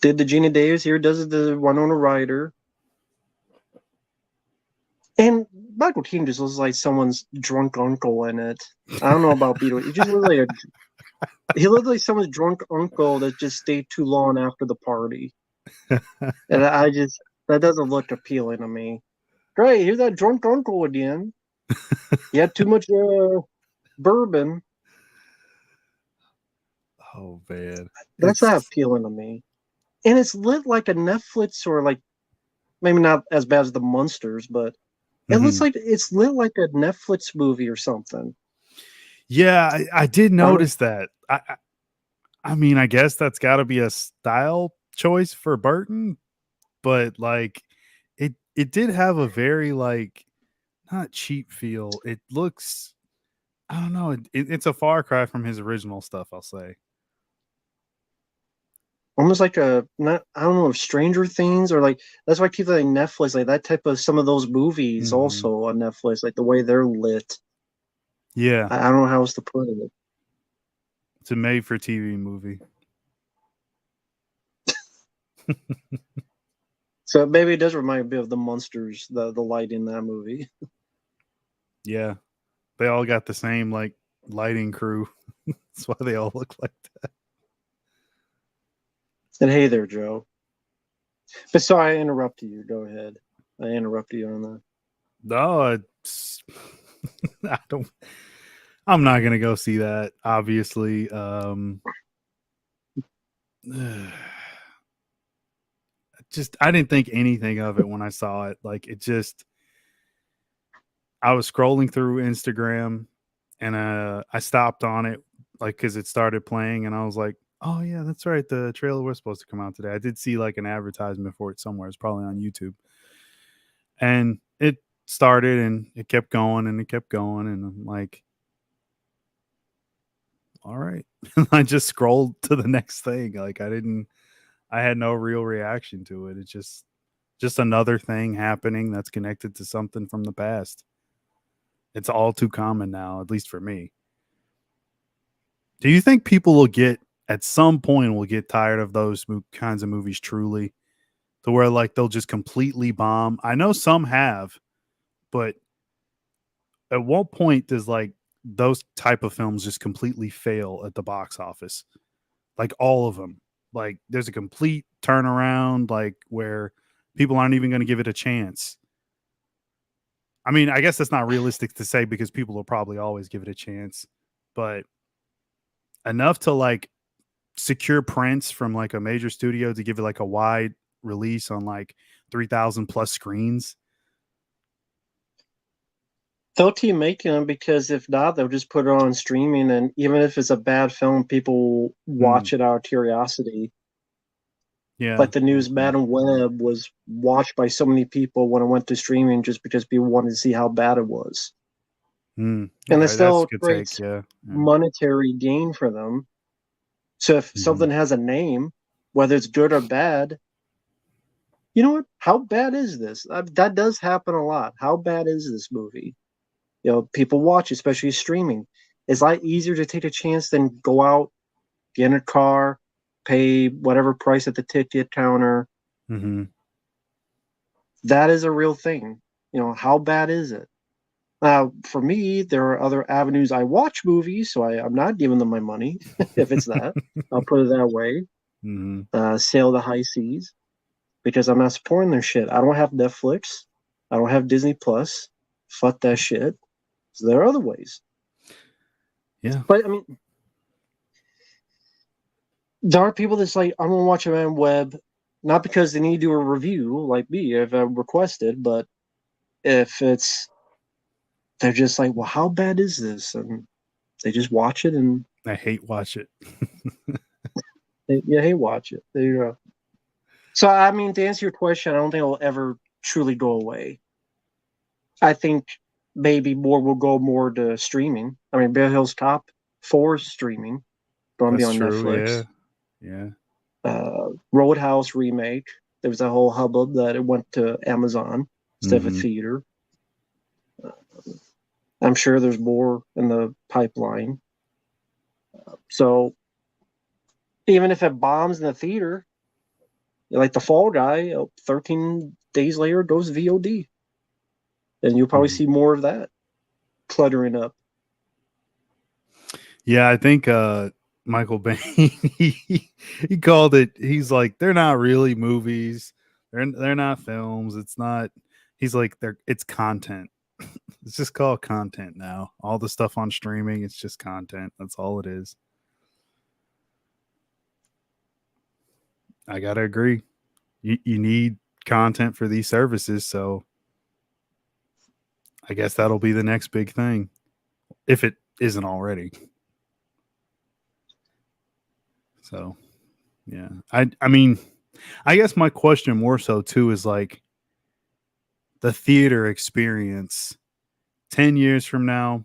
did the Gina Davis here, does it the Winona Ryder. And Michael Keaton just looks like someone's drunk uncle in it. I don't know about Beetle. He just looks like he looked like someone's drunk uncle that just stayed too long after the party. And that doesn't look appealing to me. Great, here's that drunk uncle again. He had too much bourbon.
Oh man,
that's not appealing to me. And it's lit like a Netflix or like maybe not as bad as the Munsters, but it looks like it's lit like a Netflix movie or something.
Yeah, I did notice that. I mean, I guess that's got to be a style choice for Burton, but like it did have a very like not cheap feel. It looks, I don't know, it's a far cry from his original stuff, I'll say.
Almost like I don't know if Stranger Things or like that's why I keep like Netflix, like that type of some of those movies also on Netflix, like the way they're lit.
Yeah,
I don't know how else to put it.
It's a made for TV movie.
So maybe it does remind me of the Munsters, the light in that movie.
Yeah, they all got the same like lighting crew. That's why they all look like that.
And hey there, Joe. But sorry, I interrupted you. Go ahead. I interrupted you on that.
No, I don't. I'm not gonna go see that, obviously. Just I didn't think anything of it when I saw it. Like it just I was scrolling through Instagram and I stopped on it like because it started playing and I was like, oh yeah, that's right. The trailer was supposed to come out today. I did see like an advertisement for it somewhere. It's probably on YouTube. And it started and it kept going and it kept going and I'm like, all right. I just scrolled to the next thing. Like I had no real reaction to it. It's just another thing happening that's connected to something from the past. It's all too common now, at least for me. Do you think people will get at some point will get tired of those kinds of movies truly to where like they'll just completely bomb? I know some have, but at what point does like those type of films just completely fail at the box office? Like all of them. Like there's a complete turnaround like where people aren't even going to give it a chance. I mean, I guess that's not realistic to say because people will probably always give it a chance, but enough to like secure prints from like a major studio to give it like a wide release on like 3,000 plus screens.
They'll keep making them because if not, they'll just put it on streaming, and even if it's a bad film, people will
Hmm.
watch it out of curiosity.
Yeah.
Like the news
Okay.
Madam Web was watched by so many people when it went to streaming just because people wanted to see how bad it was.
Mm.
And it
Okay. That's a
still
good take.
creates
Yeah. Yeah.
monetary gain for them. So if
Hmm.
something has a name, whether it's good or bad, you know what? How bad is this? That does happen a lot. How bad is this movie? People watch, especially streaming. It's a lot easier to take a chance than go out, get in a car, pay whatever price at the ticket counter.
Hmm.
That is a real thing. How bad is it? Now, for me, there are other avenues I watch movies, so I'm not giving them my money if it's that. I'll put it that way.
Hmm.
Sail the high seas because I'm not supporting their shit. I don't have Netflix. I don't have Disney Plus. Fuck that shit. So there are other ways.
Yeah.
But I mean, there are people that's like, I'm gonna watch a man web, not because they need to do a review like me if I requested, but if it's they're just like, well, how bad is this? And they just watch it and
I hate watch it.
yeah, hey, watch it. There you go. So I mean, to answer your question, I don't think it'll ever truly go away. I think maybe more will go more to streaming. I mean, Bear Hills Cop 4 is streaming, going to be
That's
on
true. Yeah.
Netflix.
Yeah.
Roadhouse remake. There was a whole hubbub that it went to Amazon instead of a
Hmm.
theater. I'm sure there's more in the pipeline. So even if it bombs in the theater, like the Fall Guy, 13 days later goes VOD, and you'll probably
Hmm.
see more of that cluttering up.
Yeah. I think Michael Bain, he called it, he's like, they're not really movies. They're not films. It's not, he's like, it's content. It's just called content now. All the stuff on streaming, it's just content. That's all it is. I gotta agree. You need content for these services, so I guess that'll be the next big thing, if it isn't already. So yeah, I mean, I guess my question more so too is like the theater experience. 10 years from now,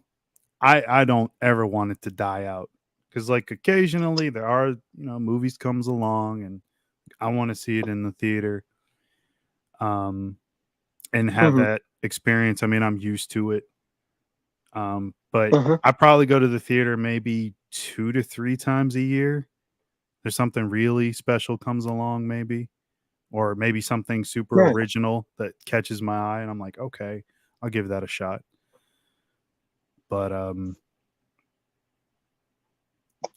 I don't ever want it to die out because like occasionally there are movies comes along and I want to see it in the theater. And have
Mm-hmm.
that experience. I mean, I'm used to it. But
Uh-huh.
I probably go to the theater maybe 2 to 3 times a year. There's something really special comes along, maybe, or maybe something super
Right.
original that catches my eye, and I'm like, okay, I'll give that a shot. But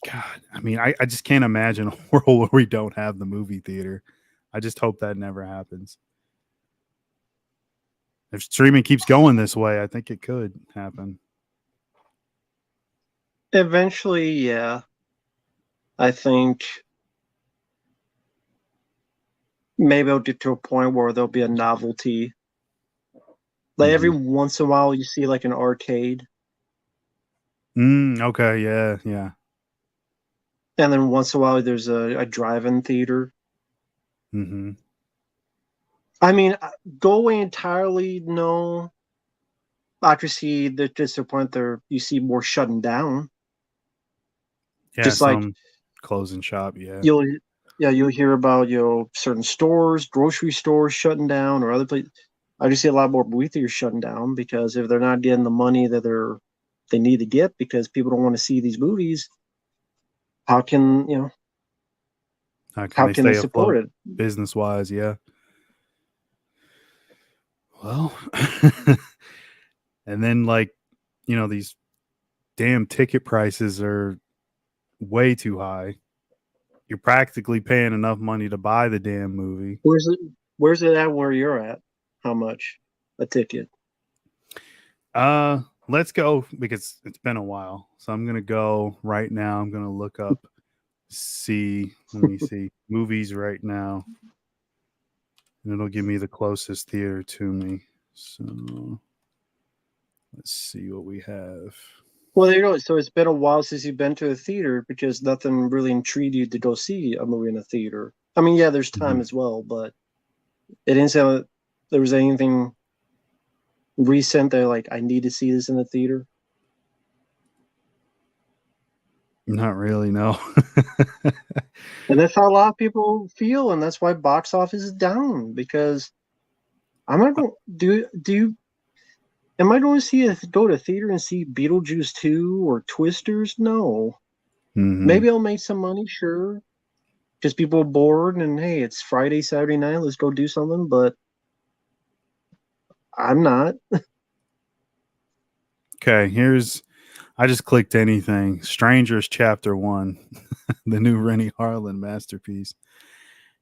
God, I mean, I just can't imagine a world where we don't have the movie theater. I just hope that never happens. If streaming keeps going this way, I think it could happen.
Eventually, yeah. I think maybe it'll get to a point where there'll be a novelty. Like every once in a while, you see like an arcade,
Okay, yeah, yeah.
and then once in a while there's a drive-in theater.
Mm-hmm.
I mean, go away entirely. No, I could see that just a point there you see more shutting down.
Yeah,
Just like
some closing shop, yeah.
you'll, yeah, you'll hear about certain stores, grocery stores shutting down, or other places. I just see a lot more movie theaters shutting down because if they're not getting the money that they need to get because people don't want to see these movies, how can
How can
how
they
can they
stay
support
afloat
it?
business wise? Yeah. Well, and then like, these damn ticket prices are way too high. You're practically paying enough money to buy the damn movie.
Where's it? Where's it at? Where you're at? How much a ticket?
Let's go because it's been a while. So I'm gonna go right now. I'm gonna look up, let me see movies right now, and it'll give me the closest theater to me. So let's see what we have.
Well, there you go. So it's been a while since you've been to a theater because nothing really intrigued you to go see a movie in a theater. I mean, yeah, there's time
Mhm.
as well, but it didn't sound like there was anything recent that like I need to see this in the theater.
Not really, no.
And that's how a lot of people feel, and that's why box office is down because I'm not going do you am I going to go to theater and see Beetlejuice 2 or Twisters? No.
Hmm.
Maybe I'll make some money, sure. Just people are bored and hey, it's Friday, Saturday night, let's go do something, but I'm not.
Okay, I just clicked anything. Strangers Chapter 1, the new Rennie Harlan masterpiece,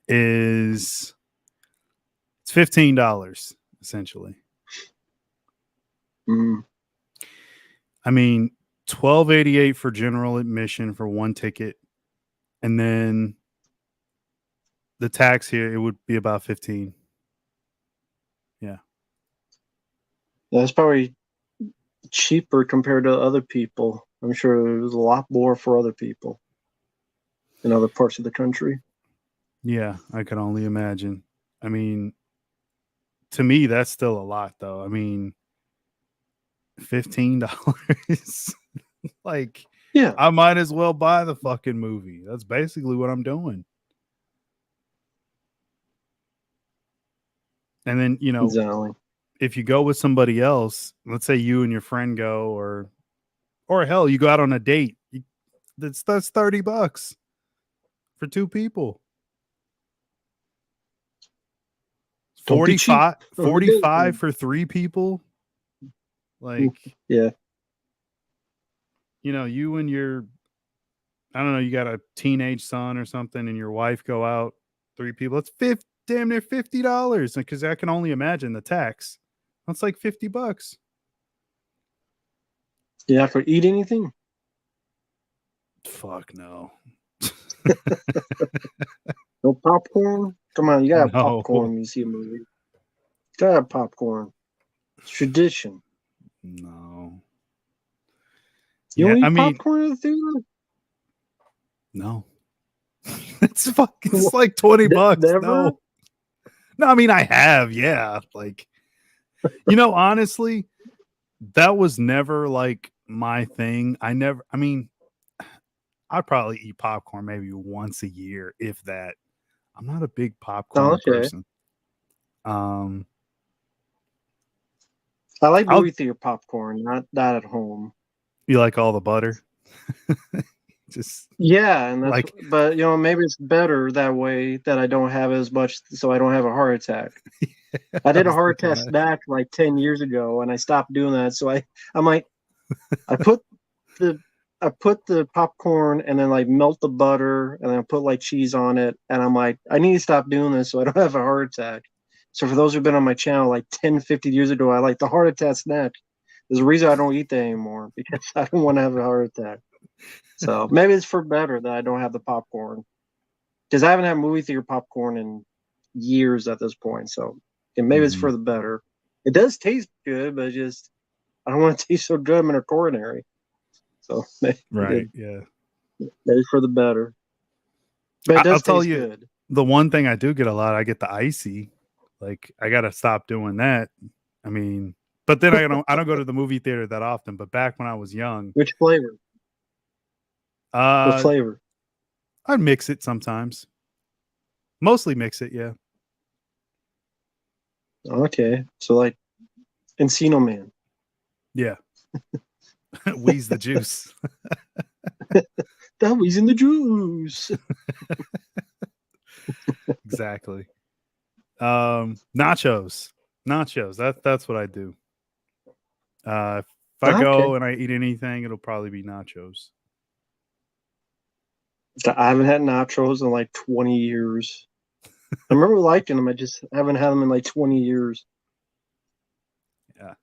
is it's $15 essentially.
Mm.
I mean, 12.88 for general admission for one ticket, and then the tax here it would be about 15. Yeah.
That's probably cheaper compared to other people. I'm sure it was a lot more for other people in other parts of the country.
Yeah, I can only imagine. I mean, to me that's still a lot though. I mean, $15. Like,
Yeah,
I might as well buy the fucking movie. That's basically what I'm doing. And then,
exactly.
if you go with somebody else, let's say you and your friend go, or hell, you go out on a date. That's $30 for two people.
Don't be cheap
45
on the date.
45 for three people. Like,
Yeah,
you and your, I don't know, you got a teenage son or something, and your wife go out, three people. It's damn near $50 because I can only imagine the tax. That's like $50.
you have to eat anything.
Fuck no.
No popcorn. Come on, you gotta have
No.
popcorn when you see a movie. You gotta have popcorn. It's tradition.
No.
You
Yeah,
don't
I
eat
mean,
popcorn in the theater?
no. It's like $20.
Never.
No. No, I mean I have, yeah. Like, honestly, that was never like my thing. I mean, I'd probably eat popcorn maybe once a year, if that. I'm not a big
Oh,
popcorn
okay.
person. Um,
I like
I'll
movie theater popcorn, not at home.
You like all the butter. Just
Yeah, and that's
like
but maybe it's better that way that I don't have as much, so I don't have a heart attack. I
I
did a
was
heart
thinking
attack
that.
snack like 10 years ago, and I stopped doing that. So I'm like, I put the I put the popcorn and then like melt the butter and then put like cheese on it, and I'm like, I need to stop doing this so I don't have a heart attack. So for those who've been on my channel like 10, 50 years ago, I like the heart attack snack. There's a reason I don't eat that anymore because I don't want to have a heart attack. So maybe it's for better that I don't have the popcorn, because I haven't had movie theater popcorn in years at this point. So maybe it's
Mhm.
for the better. It does taste good, but just I don't want to taste so good in a coronary. So
Right. Yeah.
maybe for the better. But it
I'll
does
tell
taste
you
good.
the one thing I do get a lot, I get the icy. Like I gotta stop doing that. I mean, but then I don't go to the movie theater that often. But back when I was young,
Which flavor? What
uh
flavor?
I'd mix it sometimes. Mostly mix it, yeah.
Okay, so like Encino Man.
Yeah. Wheeze the juice.
That was in the juice.
Exactly. Nachos. Nachos. That's what I do. If I
Okay,
go and I eat anything, it'll probably be nachos.
I haven't had nachos in like 20 years. I remember liking them. I just haven't had them in like 20 years.
Yeah.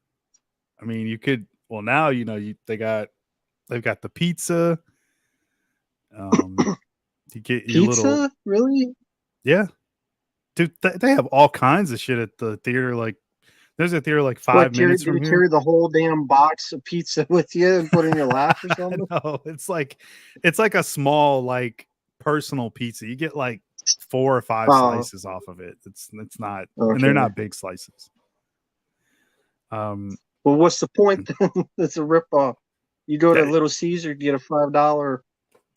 I mean, you could. Well, now they've got the pizza. Um, you get your little
Pizza? Really?
yeah, dude. They have all kinds of shit at the theater. Like, there's a theater like
What,
5 minutes
did
from
you
here.
carry the whole damn box of pizza with you and put it in your lap or something?
No, it's like a small like personal pizza. You get like 4 or 5
Oh,
slices off of it. It's not, and they're
okay.
not big slices. Um,
Well, what's the point then? It's a ripoff. You go to
that,
Little Caesar, get a $5.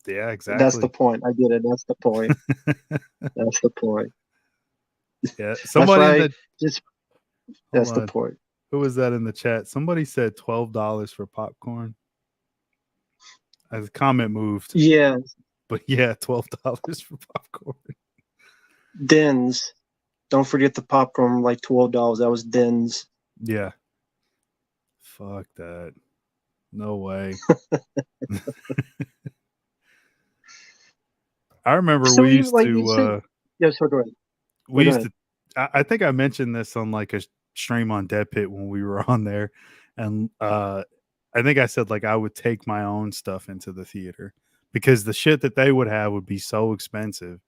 yeah,
That's the
exactly.
point. I get it. That's the point. That's the point.
Yeah,
That's
somebody in
why
the
just
hold
that's the
on,
point.
who was that in the chat? Somebody said $12 for popcorn. As a comment moved,
Yeah,
but yeah, $12 for popcorn.
Den's. Don't forget the popcorn, like $12. That was Den's.
Yeah, fuck that. No way. I remember
So you like you said, yeah. So go ahead.
we
No, go
used
ahead.
to. I think I mentioned this on like a stream on Dead Pit when we were on there, and I think I said like I would take my own stuff into the theater because the shit that they would have would be so expensive.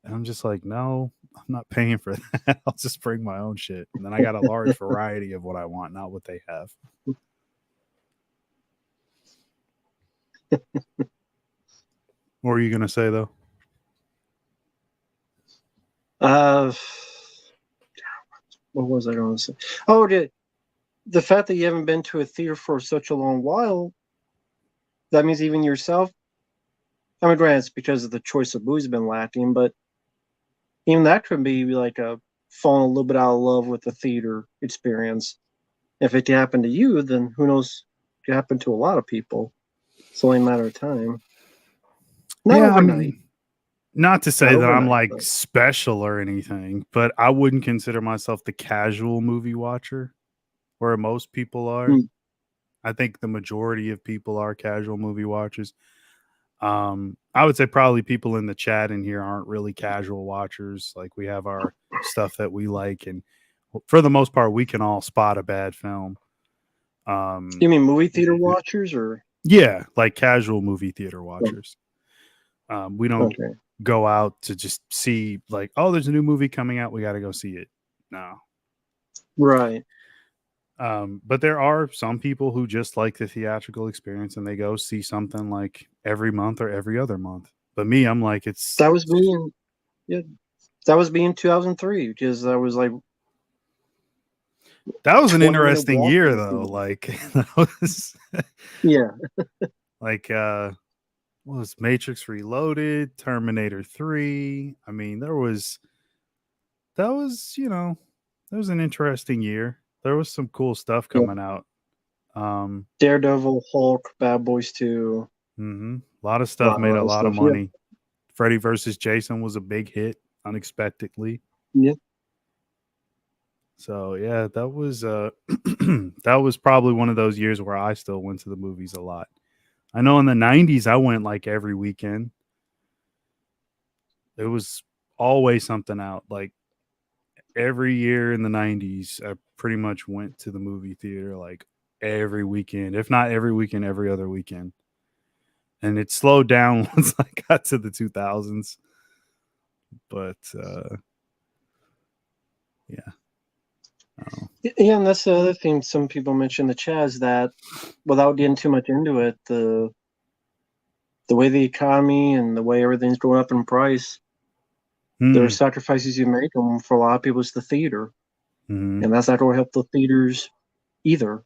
And I'm just like, no, I'm not paying for that. I'll just bring my own shit. And then I got a large variety of what I want, not what they have. What were you gonna say though?
Uh, what was I going to say? Oh, the fact that you haven't been to a theater for such a long while, that means even yourself. I mean, granted, it's because of the choice of movies been lacking, but even that could be like a falling a little bit out of love with the theater experience. If it happened to you, then who knows? It could happen to a lot of people. It's only a matter of time. Not
Yeah, I
overnight.
mean, not to
Not
say that I'm
overnight,
like
but
special or anything, but I wouldn't consider myself the casual movie watcher where most people are.
hmm.
I think the majority of people are casual movie watchers. I would say probably people in the chat in here aren't really casual watchers. Like we have our stuff that we like, and for the most part, we can all spot a bad film.
You mean movie theater
We-
watchers or
yeah, like casual movie theater
oh,
watchers. We don't
okay.
go out to just see like, oh, there's a new movie coming out, we got to go see it. No.
Right.
But there are some people who just like the theatrical experience and they go see something like every month or every other month. But me, I'm like,
That was me in yeah, that was me in 2003 because I was like
that was an
20-minute
interesting
walk
year
from the
though.
theater.
Like that was
Yeah.
like what was Matrix Reloaded, Terminator 3. I mean, that was, that was an interesting year. There was some cool stuff
Yeah.
coming out. Um,
Daredevil, Hulk, Bad Boys 2,
a lot of
a
stuff
lot of
made a
other
lot of
stuff. Yeah.
money. Freddy versus Jason was a big hit unexpectedly.
Yeah.
So yeah, that was that was probably one of those years where I still went to the movies a lot. I know in the 90s I went like every weekend. It was always something out. Like every year in the 90s I pretty much went to the movie theater like every weekend. If not every weekend, every other weekend. and it slowed down once I got to the 2000s. But yeah.
Yeah, and that's the other thing some people mention in the chat is that without getting too much into it, the way the economy and the way everything's going up in price, there are sacrifices you make, and for a lot of people, it's the theater, and that's not going to help the theaters either.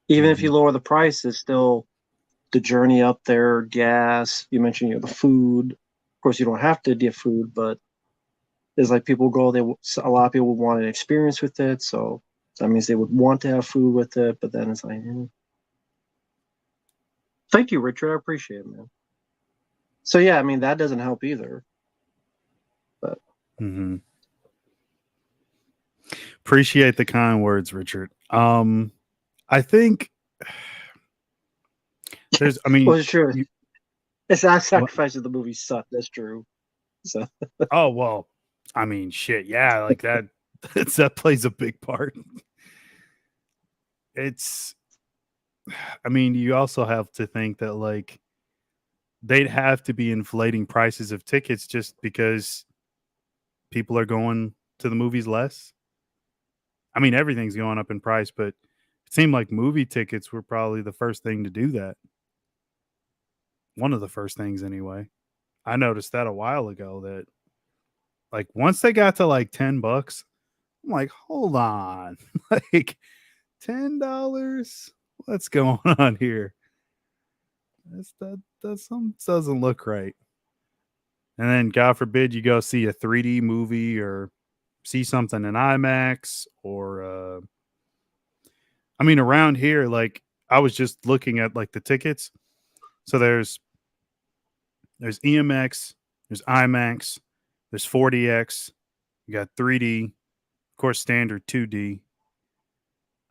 Even if you lower the price, it's still the journey up there, gas. You mentioned the food. Of course, you don't have to get food, but it's like people go. A lot of people would want an experience with it, so that means they would want to have food with it. But then it's like, thank you, Richard. I appreciate it, man. So yeah, I mean that doesn't help either. But
appreciate the kind words, Richard. I think there's. I mean,
well, it's true. It's not sacrifice of the movie suck. That's true. So.
Oh well, I mean, shit. Yeah, like that. That plays a big part. It's. I mean, you also have to think that like they'd have to be inflating prices of tickets just because people are going to the movies less. I mean, everything's going up in price, but it seemed like movie tickets were probably the first thing to do that. One of the first things, anyway. I noticed that a while ago that like once they got to like $10, I'm like, hold on, like $10. What's going on here? That some doesn't look right. And then, God forbid, you go see a 3D movie or see something in IMAX or, I mean, around here, like I was just looking at like the tickets. So there's EMX, there's IMAX, there's 4DX, you got 3D, of course, standard 2D.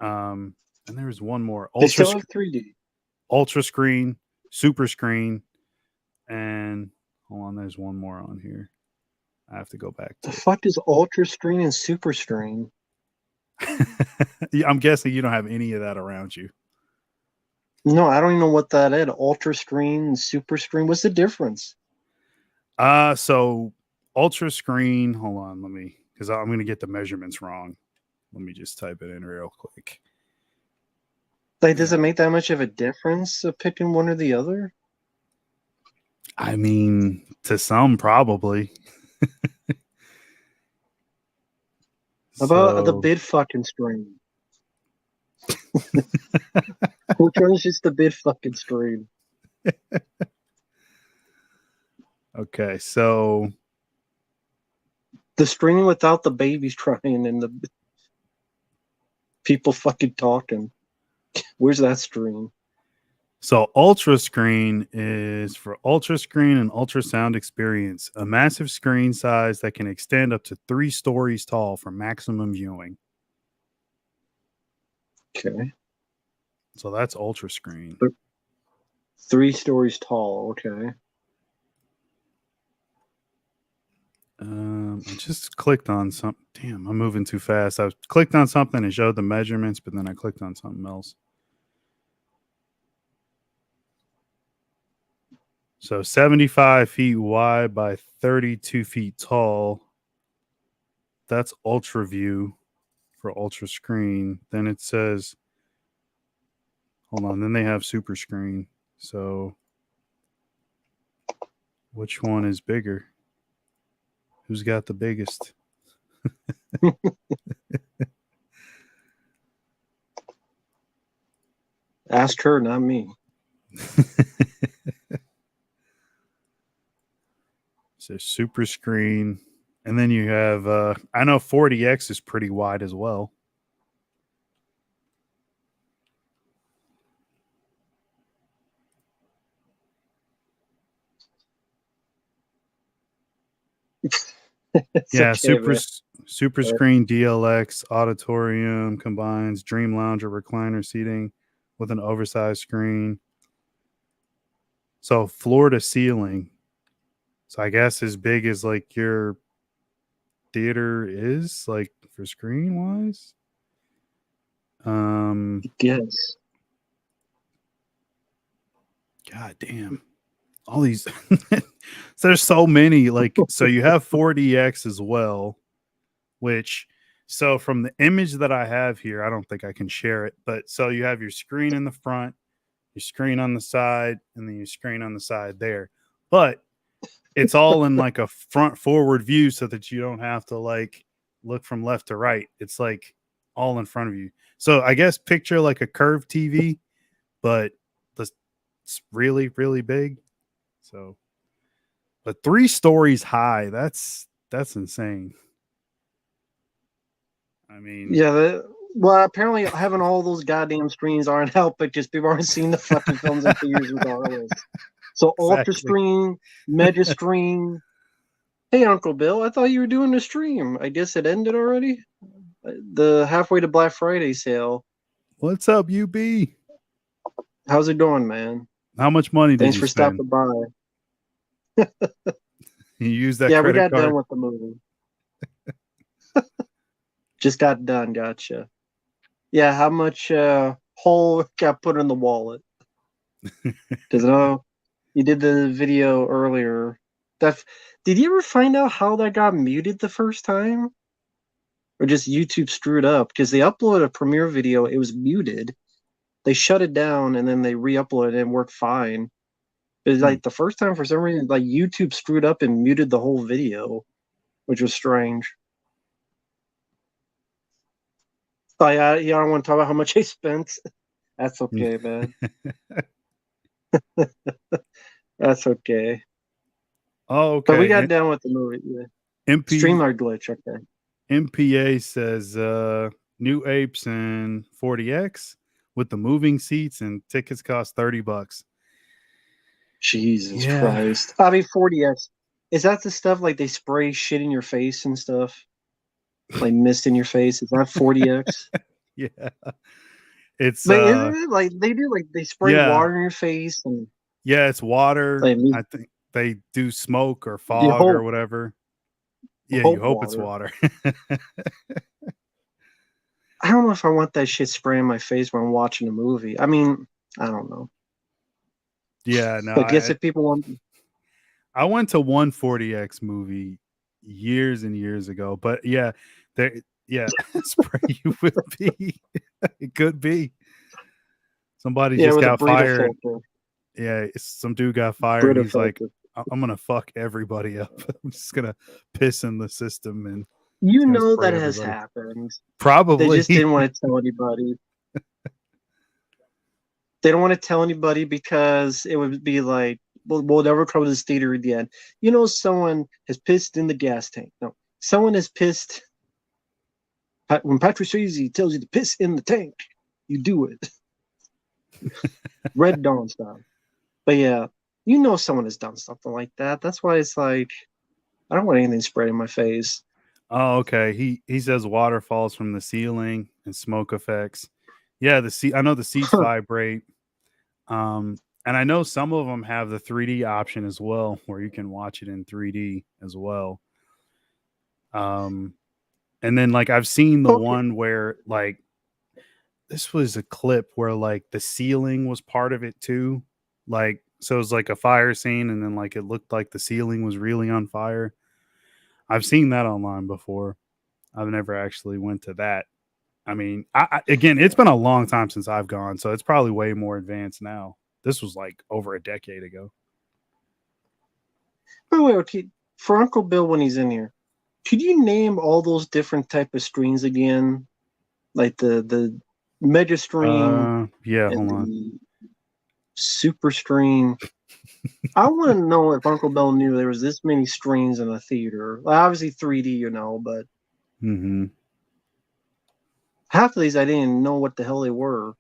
And there was one more
They still have 3D.
Ultra screen, super screen, and hold on, there's one more on here. I have to go back to
The fuck is ultra screen and super screen?
I'm guessing you don't have any of that around you.
No, I don't even know what that is. Ultra screen and super screen. What's the difference?
So ultra screen, hold on, let me, because I'm going to get the measurements wrong. Let me just type it in real quick.
Like, does it make that much of a difference of picking one or the other?
I mean, to some, probably.
How about the bid fucking screen? Which one is just the bid fucking screen?
Okay, so
the screen without the babies crying and the people fucking talking. Where's that screen?
So ultra screen is for ultra screen and ultrasound experience, a massive screen size that can extend up to 3 stories tall for maximum viewing.
Okay.
So that's ultra screen.
3 stories tall. Okay.
I just clicked on something. Damn, I'm moving too fast. I clicked on something and showed the measurements, but then I clicked on something else. So 75 feet wide by 32 feet tall. That's ultra view for ultra screen. Then it says, hold on, then they have super screen. So which one is bigger? Who's got the biggest?
Ask her, not me.
So super screen. And then you have, I know 40X is pretty wide as well. Yeah,
okay,
super screen DLX auditorium combines dream lounge or recliner seating with an oversized screen. So floor to ceiling. So I guess as big as like your theater is, like for screen wise.
Yes.
God damn. All these. So there's so many. Like, so you have 4DX as well, which, so from the image that I have here, I don't think I can share it, but so you have your screen in the front, your screen on the side, and then your screen on the side there. But it's all in like a front forward view so that you don't have to like look from left to right. It's like all in front of you. So I guess picture like a curved TV, but it's really, really big. So, but 3 stories high, that's insane. I mean,
Yeah, well, apparently having all those goddamn screens aren't help, but just people aren't seeing the fucking films in theaters regardless. So ultra
exactly.
screen, mega screen. Hey, Uncle Bill, I thought you were doing a stream. I guess it ended already. The halfway to Black Friday sale.
What's up, UB?
How's it going, man?
How much money did
Thanks
you
for
spend?
stopping by.
You use that
Yeah, we
credit
got done
card?
with the movie. Just got done. Gotcha. Yeah, how much hole got put in the wallet? Because I know you did the video earlier. That did you ever find out how that got muted the first time, or just YouTube screwed up? Because they uploaded a premiere video, it was muted. They shut it down and then they re-uploaded it and worked fine. But
Hmm.
like the first time, for some reason, like YouTube screwed up and muted the whole video, which was strange. Oh yeah, I don't want to talk about how much I spent. That's okay, man. That's okay.
Oh,
But we
okay.
got done with the movie. Yeah.
MP
Streamyard glitch. Okay.
MPA says new apes and 40X with the moving seats and tickets cost $30.
Jesus
Yeah.
Christ. I mean, 40X. Is that the stuff like they spray shit in your face and stuff? Like mist in your face? Is that 40X?
Yeah. It's
But isn't it like they do? Like they spray
yeah.
water in your face and
Yeah, it's water.
like
I think they do smoke or
you
fog or
hope
whatever. Yeah, you
hope
hope it's
water.
water.
I don't know if I want that shit spraying my face when I'm watching a movie. I mean, I don't know.
Yeah, no,
I guess if people want,
I went to one 40X movie years and years ago, but yeah, there, yeah, spray you would be. It could be somebody
yeah,
just
with a
got
Brita
fired.
filter,
Yeah, some dude got fired, and
Brita
he's like,
filter.
I'm gonna fuck everybody up. I'm just gonna piss in the system, and
You
it's gonna
know that
spray
has
everybody."
happened. They
Probably.
just didn't want to tell anybody. They don't want to tell anybody because it would be like, well, we'll never come to this theater again. You know, someone has pissed in the gas tank. No, someone has pissed. When Patrick Swayze tells you to piss in the tank, you do it. Red Dawn style. But yeah, you know someone has done something like that. That's why it's like, I don't want anything sprayed in my face.
Oh, okay. He says water falls from the ceiling and smoke effects. Yeah, the seat. I know the seats
Huh.
vibrate. And I know some of them have the 3D option as well, where you can watch it in 3D as well. Um, and then like I've seen the
Okay.
one where like this was a clip where like the ceiling was part of it too. Like so it was like a fire scene, and then like it looked like the ceiling was really on fire. I've seen that online before. I've never actually went to that. I mean, again, it's been a long time since I've gone, so it's probably way more advanced now. This was like over a decade ago.
Wait, okay. For Uncle Bill when he's in here, could you name all those different type of screens again? Like the mega screen
Yeah,
and
hold on.
the super screen. I want to know if Uncle Bill knew there was this many screens in a theater. Well, obviously 3D, you know, but
Mm-hmm.
half of these I didn't know what the hell they were.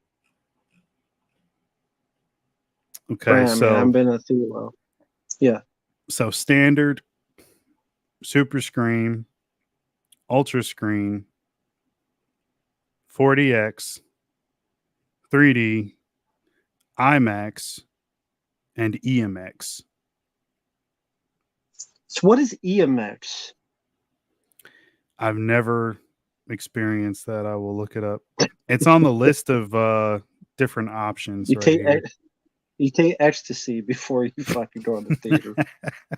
Okay,
Brand, man, I haven't been in a theater. Well, yeah.
so standard, super screen, ultra screen, 40X, 3D, IMAX, and EMX.
So what is EMX?
I've never experienced that. I will look it up. It's on the list of different options
You
right
take
here.
You take ecstasy before you fucking go to the theater.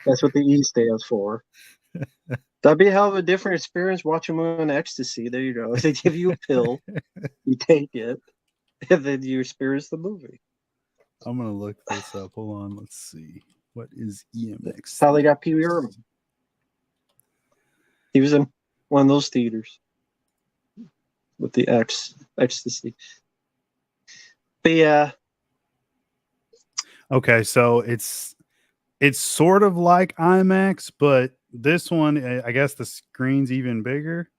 That's what the E stands for. That'd be a hell of a different experience watching a movie on ecstasy. There you go. They give you a pill, you take it, and then you experience the movie.
I'm gonna look this up. Hold on. Let's see. What is EMX?
That's how they got Pee Wee Herman. He was in one of those theaters with the ecstasy. But yeah,
Okay, so it's sort of like IMAX, but this one, I guess the screen's even bigger.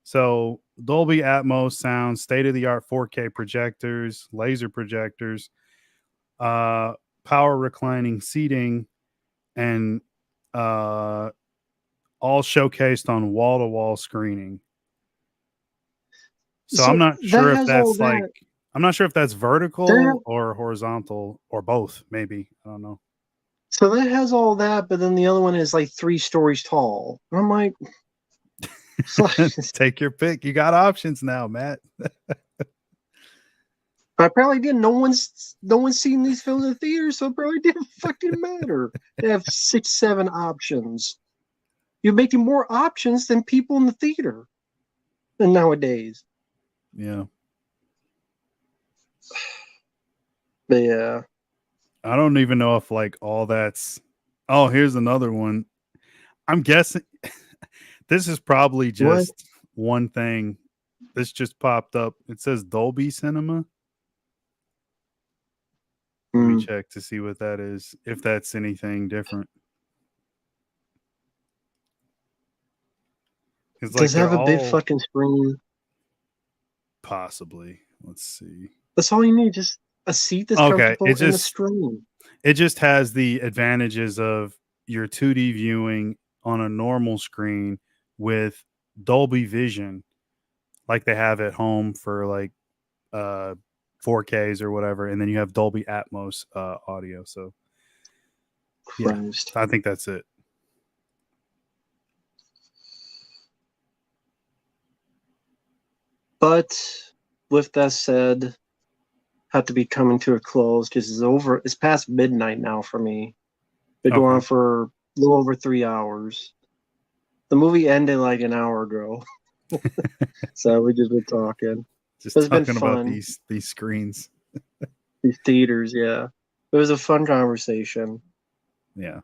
So Dolby Atmos sound, state of the art 4K projectors, laser projectors, uh, power reclining seating, and all showcased on wall to wall screening. So I'm
so
not
that
sure if
has all
that's
that.
I'm not sure if that's
That
vertical or horizontal or both. Maybe I don't know.
so that has all that, but then the other one is like 3 stories tall. I'm like,
Take your pick. You got options now, Matt.
I probably didn't. No one's seen these films in the theater, so it probably didn't fucking matter. They have 6, 7 options. You're making more options than people in the theater than nowadays.
Yeah.
But yeah.
I don't even know if like all that's. Oh, here's another one. I'm guessing this is probably
What?
just one thing. This just popped up. It says Dolby Cinema. Let me
Hmm.
check to see what that is. If that's anything different. It's like
Does it
they're
have a big
all
fucking screen?
possibly. Let's see.
That's all you need. Just a seat that's
Okay,
comfortable and a screen.
it just has the advantages of your 2D viewing on a normal screen with Dolby Vision, like they have at home for like uh 4Ks or whatever, and then you have Dolby Atmos audio. So yeah,
Christ.
I think that's it.
But with that said, have to be coming to a close because it's over. It's past midnight now for me. Been going on
Okay.
for a little over 3 hours. The movie ended like an hour ago, so we just been talking.
Just
But it's been
talking about
fun.
these screens.
These theaters, yeah. It was a fun conversation.
Yeah.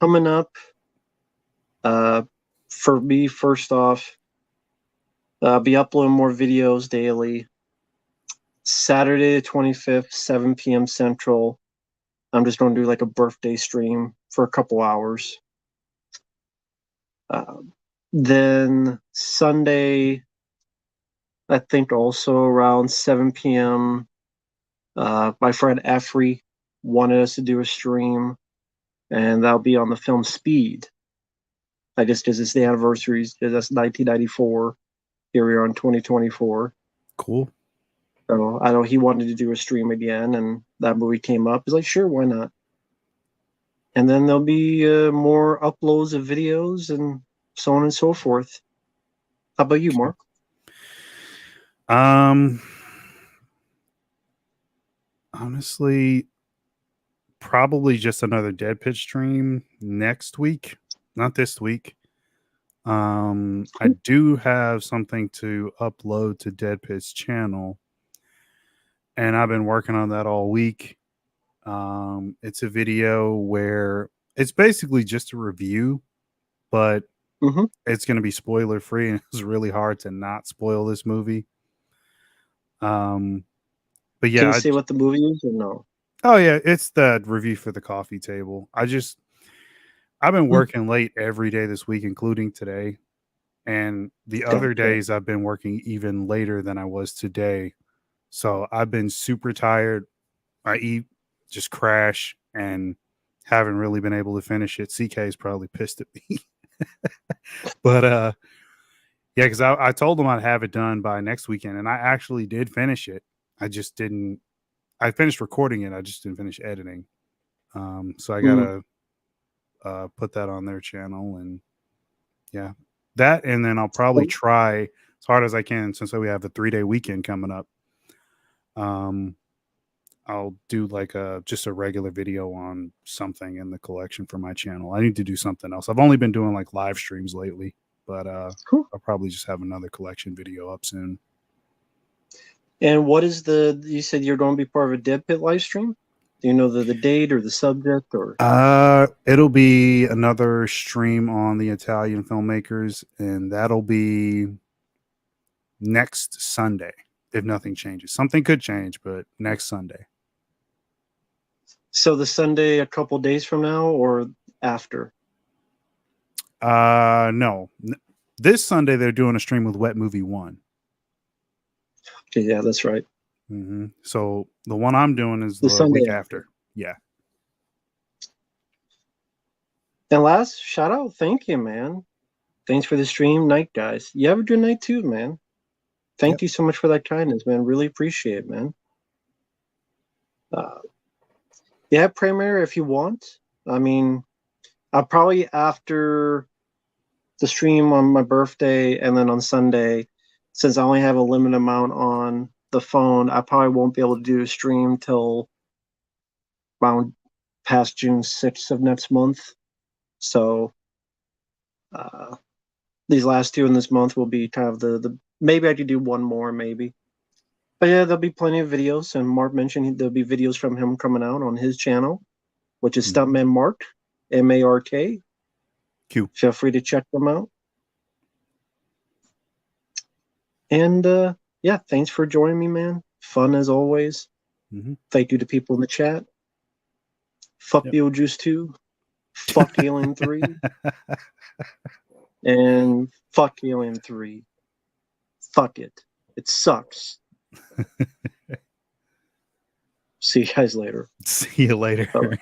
Coming up, uh, for me, first off, be uploading more videos daily. Saturday the 25th, 7 p.m. Central. I'm just going to do like a birthday stream for a couple hours. Uh, then Sunday, I think also around 7 p.m. My friend Efrey wanted us to do a stream, and that'll be on the film Speed. I guess because it's the anniversary, that's 1994. Here we are in 2024.
Cool.
So I know he wanted to do a stream again, and that movie came up. He's like, sure, why not? And then there'll be more uploads of videos and so on and so forth. How about you, Mark?
Um honestly, probably just another dead pitch stream next week, not this week. I do have something to upload to Dead Pit's channel, and I've been working on that all week. It's a video where it's basically just a review, but
Mm-hmm.
it's going to be spoiler free, and it's really hard to not spoil this movie. Um, but
Can
yeah,
you say what the movie is or no?
oh yeah, it's the review for the coffee table. I've been
Mm,
working late every day this week, including today. And the other
gotcha.
days I've been working even later than I was today. So I've been super tired. I eat, just crash, and haven't really been able to finish it. CK is probably pissed at me. But yeah, because I told him I'd have it done by next weekend, and I actually did finish it. I just didn't I finished recording it, I just didn't finish editing. So I
Mm,
gotta put that on their channel, and yeah, that, and then I'll probably
oh,
try as hard as I can since we have a 3-day weekend coming up. Um, I'll do like just a regular video on something in the collection for my channel. I need to do something else. I've only been doing like live streams lately, but
Cool.
I'll probably just have another collection video up soon.
And what is you said you're going to be part of a Dead Pit live stream? Do you know the date or the subject or?
It'll be another stream on the Italian filmmakers, and that'll be next Sunday if nothing changes. Something could change, but next Sunday.
So the Sunday a couple days from now or after?
No. This Sunday they're doing a stream with Wet Movie 1.
Okay, yeah, that's right.
Mm-hmm. So the one I'm doing is
The
the
Sunday
week
after.
after. Yeah.
And last shout out, thank you, man. Thanks for the stream, Night Guys. You have a good night too, man. Thank you so much for that kindness, man. Really appreciate it, man. Yeah, Premier, if you want. I mean, I'll probably after the stream on my birthday and then on Sunday, since I only have a limited amount on the phone, I probably won't be able to do a stream till around past June 6th of next month. So these last two in this month will be kind of the maybe I could do one more, maybe. But yeah, there'll be plenty of videos. And Mark mentioned there'll be videos from him coming out on his channel, which is Stuntman Marq, M-A-R-K.
Q.
Feel free to check them out. And yeah, thanks for joining me, man. Fun as always. Thank you to people in the chat. Fuck Beetlejuice 2. Fuck Alien 3. And fuck Alien 3. Fuck it. It sucks. See you guys later.
See you later.